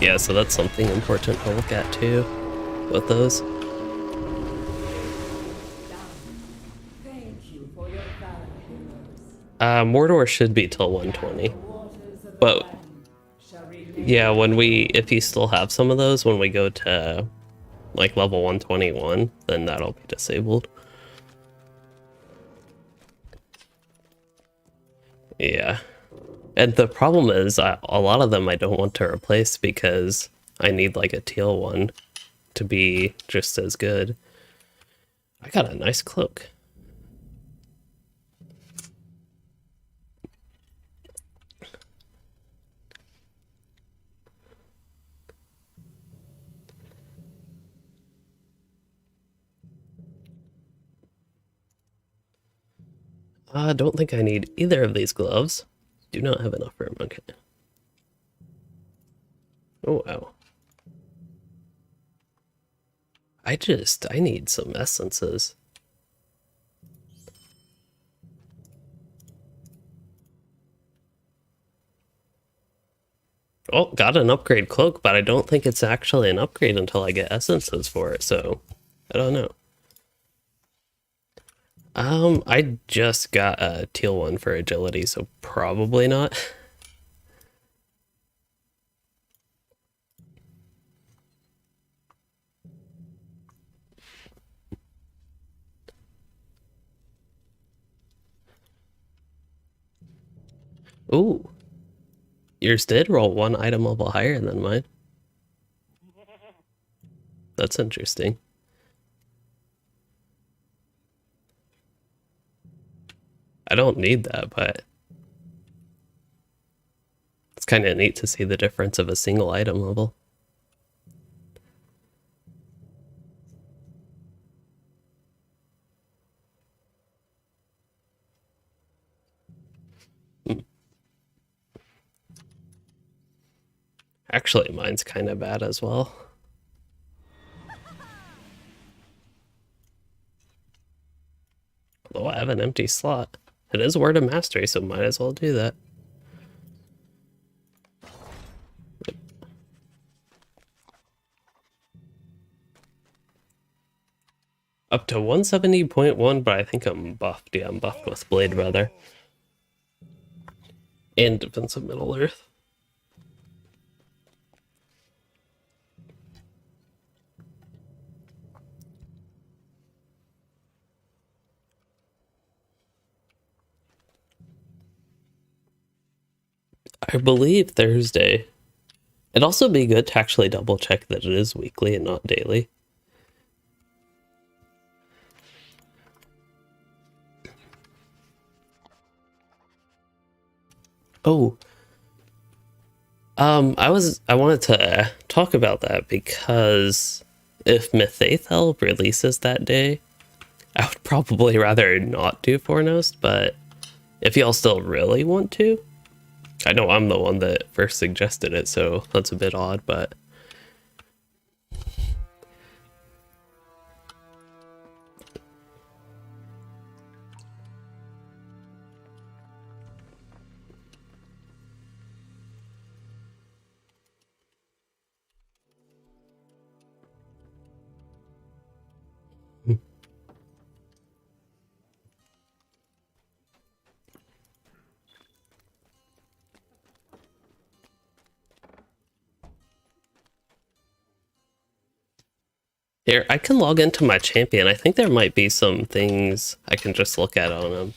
Yeah, so that's something important to look at too with those. Thank you for your valor, heroes. Mordor should be till 120, Waters of but the land shall remain. yeah, if you still have some of those, when we go to like level 121, then that'll be disabled. Yeah. And the problem is, a lot of them I don't want to replace because I need like a teal one to be just as good. I got a nice cloak. I don't think I need either of these gloves. Do not have enough room. Okay. Oh, wow. I need some essences. Oh, got an upgrade cloak, but I don't think it's actually an upgrade until I get essences for it, so I don't know. I just got a teal one for agility, so probably not. Ooh. Yours did roll 1 item level higher than mine. That's interesting. I don't need that, but it's kind of neat to see the difference of a single item level. Actually, mine's kind of bad as well. Although I have an empty slot. It is Word of Mastery, so might as well do that. Up to 170.1, but I think I'm buffed. Yeah, I'm buffed with Blade Brother. And Defense of Middle Earth. I believe Thursday. It'd also be good to actually double check that it is weekly and not daily. Oh, I wanted to talk about that because if Mythathel releases that day, I would probably rather not do Foremost, but if y'all still really want to, I know I'm the one that first suggested it, so that's a bit odd, but here, I can log into my champion. I think there might be some things I can just look at on him.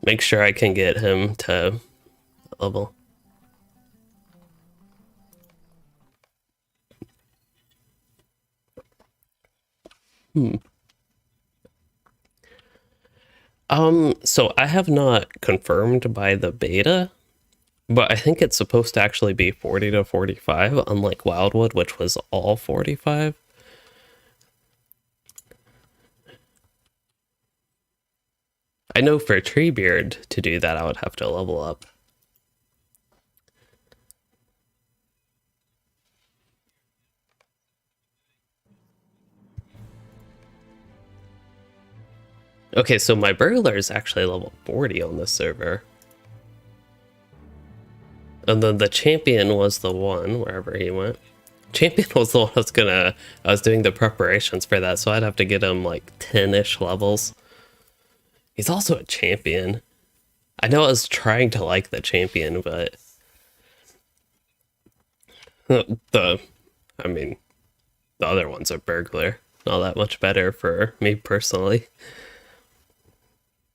Make sure I can get him to level. So I have not confirmed by the beta, but I think it's supposed to actually be 40 to 45, unlike Wildwood, which was all 45. I know for Treebeard to do that, I would have to level up. Okay, so my burglar is actually level 40 on this server. And then the champion was the one, wherever he went. Champion was the one I was doing the preparations for that, so I'd have to get him like 10-ish levels. He's also a champion. I know I was trying to like the champion, but the other one's a burglar. Not that much better for me personally.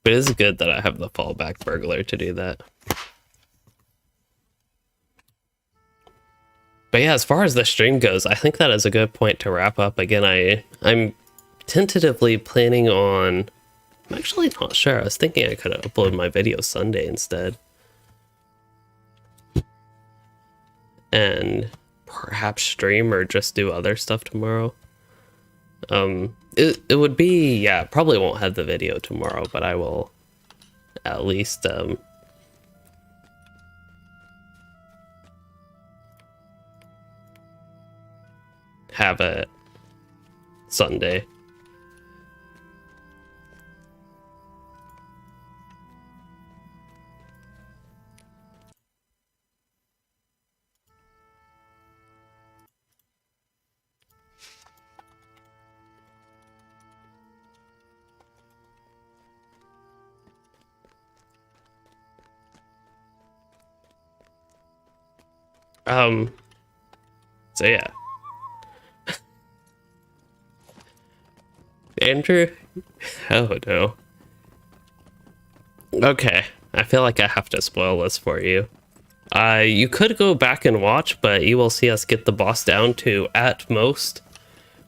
But it is good that I have the fallback burglar to do that. But yeah, as far as the stream goes, I think that is a good point to wrap up. Again, I'm tentatively planning on... I'm actually not sure. I was thinking I could upload my video Sunday instead. And perhaps stream or just do other stuff tomorrow. It would be, yeah, probably won't have the video tomorrow, but I will at least have it Sunday. So yeah. Andrew? Oh no. Okay, I feel like I have to spoil this for you. You could go back and watch, but you will see us get the boss down to, at most...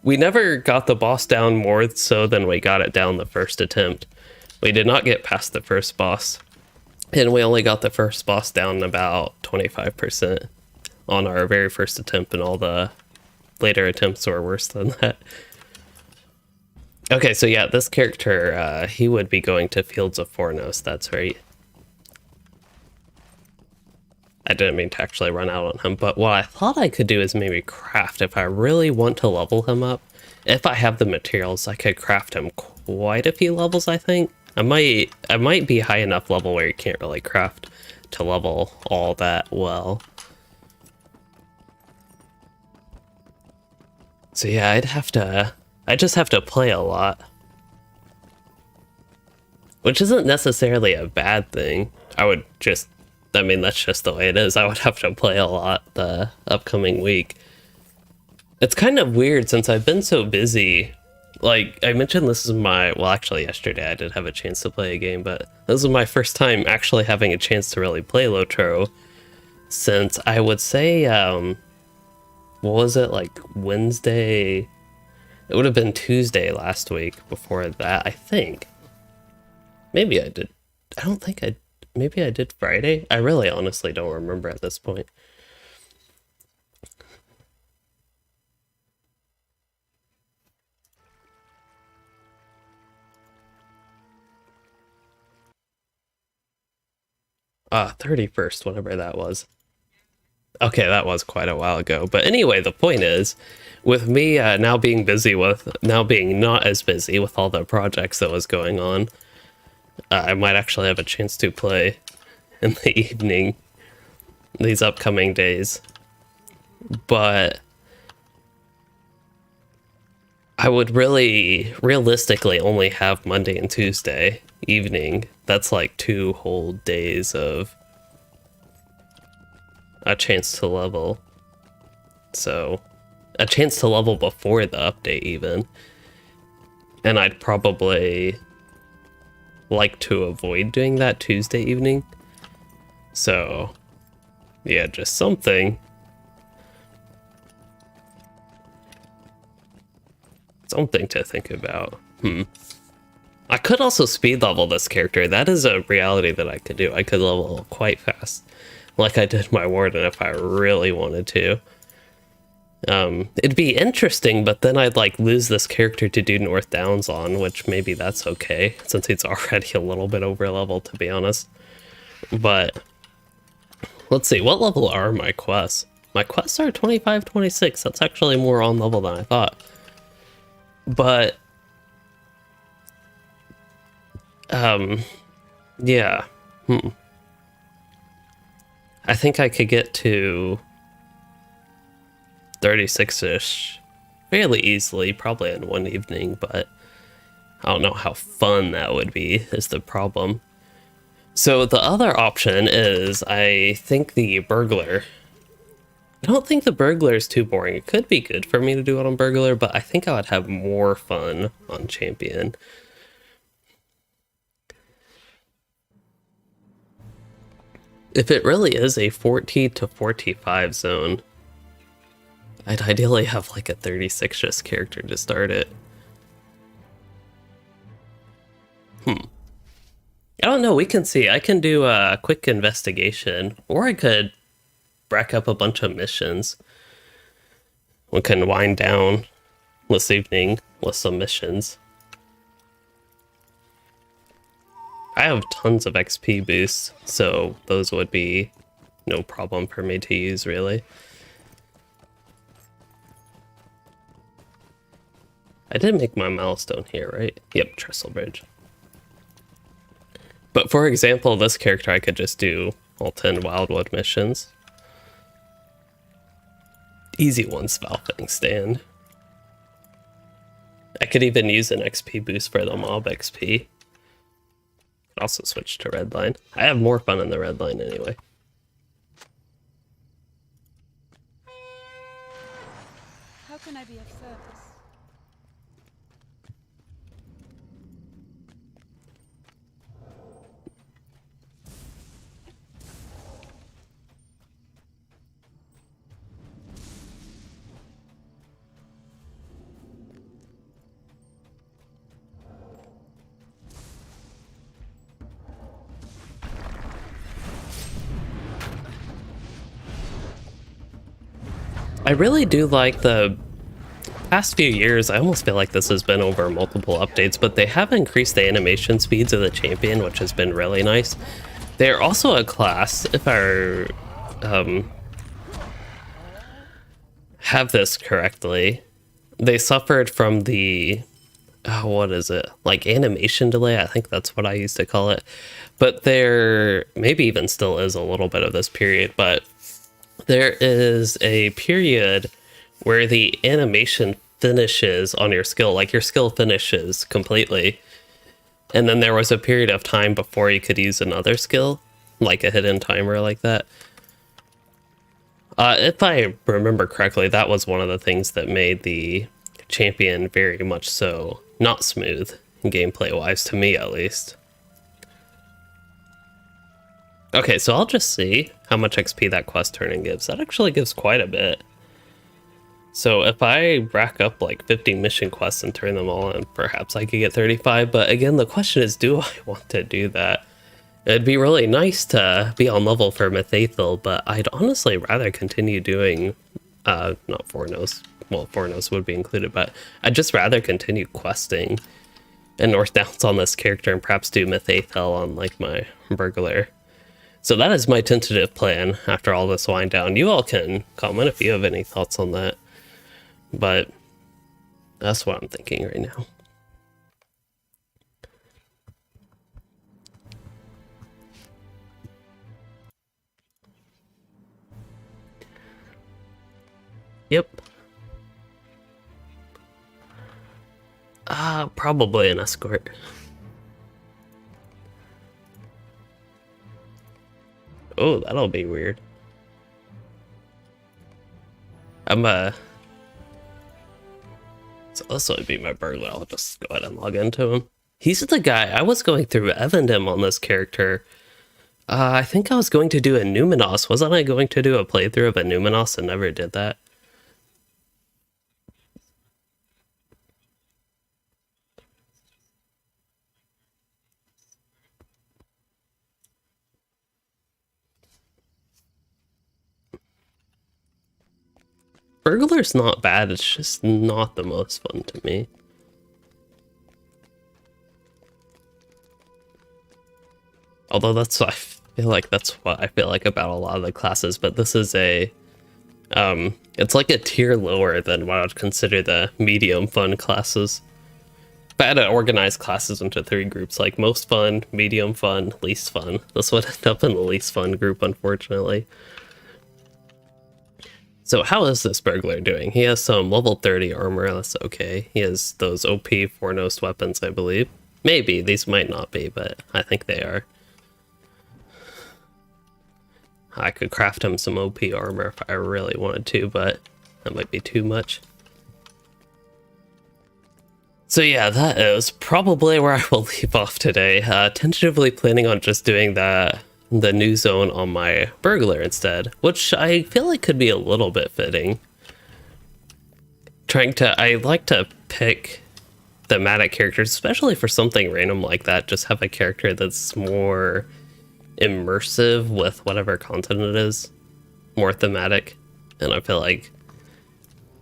We never got the boss down more so than we got it down the first attempt. We did not get past the first boss. And we only got the first boss down about 25% on our very first attempt, and all the later attempts were worse than that. Okay, so yeah, this character, he would be going to Fields of Fornos, that's right. I didn't mean to actually run out on him, but what I thought I could do is maybe craft, if I really want to level him up. If I have the materials, I could craft him quite a few levels, I think. I might be high enough level where you can't really craft to level all that well. So yeah, I'd have I just have to play a lot. Which isn't necessarily a bad thing. I mean, that's just the way it is. I would have to play a lot the upcoming week. It's kind of weird since I've been so busy. Like, I mentioned this is well, actually yesterday I did have a chance to play a game, but this is my first time actually having a chance to really play LOTRO since I would say, what was it, like Wednesday? It would have been Tuesday last week before that, I think. Maybe I did. I don't think maybe I did Friday? I really honestly don't remember at this point. 31st, whatever that was. Okay, that was quite a while ago. But anyway, the point is, with me now being not as busy with all the projects that was going on, I might actually have a chance to play in the evening these upcoming days. But I would really realistically only have Monday and Tuesday evening. That's like 2 whole days of a chance to level. So, a chance to level before the update even. And I'd probably like to avoid doing that Tuesday evening. So, yeah, just something. Something to think about. I could also speed level this character. That is a reality that I could do. I could level quite fast, like I did my Warden if I really wanted to. It'd be interesting, but then I'd like lose this character to do North Downs on, which maybe that's okay, since he's already a little bit over level, to be honest. But let's see, what level are my quests? My quests are 25, 26. That's actually more on level than I thought. But yeah. I think I could get to 36-ish fairly easily, probably in one evening, but I don't know how fun that would be, is the problem. So the other option is, I think, the Burglar. I don't think the Burglar is too boring. It could be good for me to do it on Burglar, but I think I would have more fun on Champion. If it really is a 40 to 45 zone, I'd ideally have like a 36-just character to start it. I don't know, we can see. I can do a quick investigation, or I could rack up a bunch of missions. We can wind down this evening with some missions. I have tons of XP boosts, so those would be no problem for me to use, really. I did make my milestone here, right? Yep, Trestle Bridge. But for example, this character I could just do all 10 Wildwood missions. Easy ones, Valfang Stand. I could even use an XP boost for the mob XP. Also switch to Redline. I have more fun in the Redline anyway. How can I be of service? I really do like the past few years. I almost feel like this has been over multiple updates, but they have increased the animation speeds of the champion, which has been really nice. They're also a class, if I have this correctly, they suffered from the what is it, like animation delay? I think that's what I used to call it. But there maybe even still is a little bit of this period, but there is a period where the animation finishes on your skill. Like, your skill finishes completely. And then there was a period of time before you could use another skill, like a hidden timer like that. If I remember correctly, that was one of the things that made the champion very much so not smooth, gameplay-wise, to me at least. Okay, so I'll just see how much XP that quest turning gives. That actually gives quite a bit. So if I rack up like 50 mission quests and turn them all in, perhaps I could get 35. But again, the question is, do I want to do that? It'd be really nice to be on level for Mythaethel, but I'd honestly rather continue doing, not Fornos. Well, Fornos would be included, but I'd just rather continue questing in North Downs on this character and perhaps do Mythaethel on like my burglar. So that is my tentative plan after all this wind down. You all can comment if you have any thoughts on that. But that's what I'm thinking right now. Yep. Probably an escort. Oh, that'll be weird. So this would be my burglar. I'll just go ahead and log into him. He's the guy. I was going through Evandim on this character. I think I was going to do a Numenos. Wasn't I going to do a playthrough of a Numenos and never did that? Burglar's not bad, it's just not the most fun to me. Although that's what I feel like, that's what I feel like about a lot of the classes, but this is a, it's like a tier lower than what I would consider the medium fun classes. If I had to organize classes into 3 groups, like most fun, medium fun, least fun, this would end up in the least fun group, unfortunately. So how is this burglar doing? He has some level 30 armor, that's okay. He has those OP Fornos weapons, I believe. Maybe, these might not be, but I think they are. I could craft him some OP armor if I really wanted to, but that might be too much. So yeah, that is probably where I will leave off today. Tentatively planning on just doing the new zone on my burglar instead, which I feel like could be a little bit fitting. I like to pick thematic characters, especially for something random like that, just have a character that's more immersive with whatever content it is, more thematic, and I feel like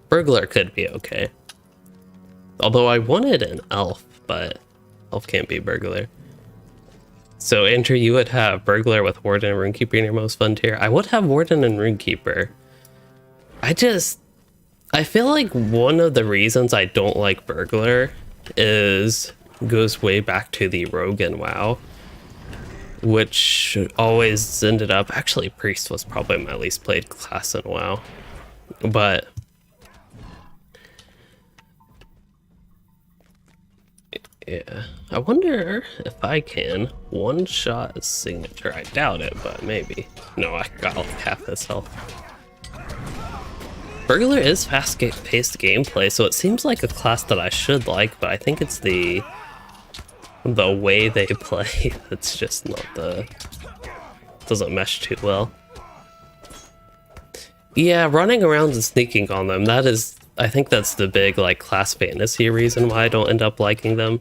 burglar could be okay. Although I wanted an elf, but elf can't be burglar. So Andrew, you would have burglar with warden and runekeeper in your most fun tier. I would have warden and runekeeper. I feel like one of the reasons I don't like burglar goes way back to the rogue in WoW, which always ended up, actually priest was probably my least played class in WoW, but yeah, I wonder if I can one-shot a signature. I doubt it, but maybe. No, I got like half his health. Burglar is fast-paced gameplay, so it seems like a class that I should like, but I think it's the way they play that's just not doesn't mesh too well. Yeah, running around and sneaking on them, I think that's the big like class fantasy reason why I don't end up liking them.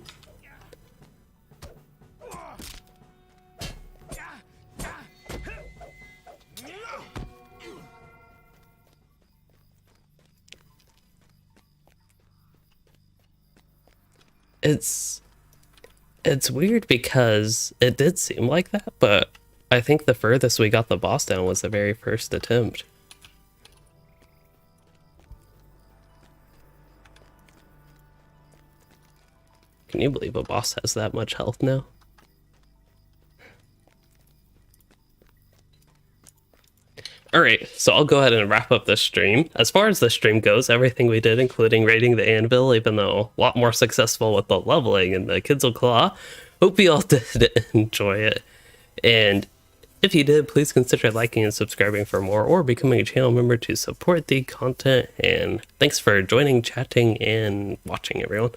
It's weird because it did seem like that, but I think the furthest we got the boss down was the very first attempt. Can you believe a boss has that much health now? Alright. right, so I'll go ahead and wrap up this stream. As far as the stream goes, everything we did, including raiding the Anvil, even though a lot more successful with the leveling and the Kidzle Claw, hope you all did enjoy it. And if you did, please consider liking and subscribing for more, or becoming a channel member to support the content. And thanks for joining, chatting, and watching, everyone.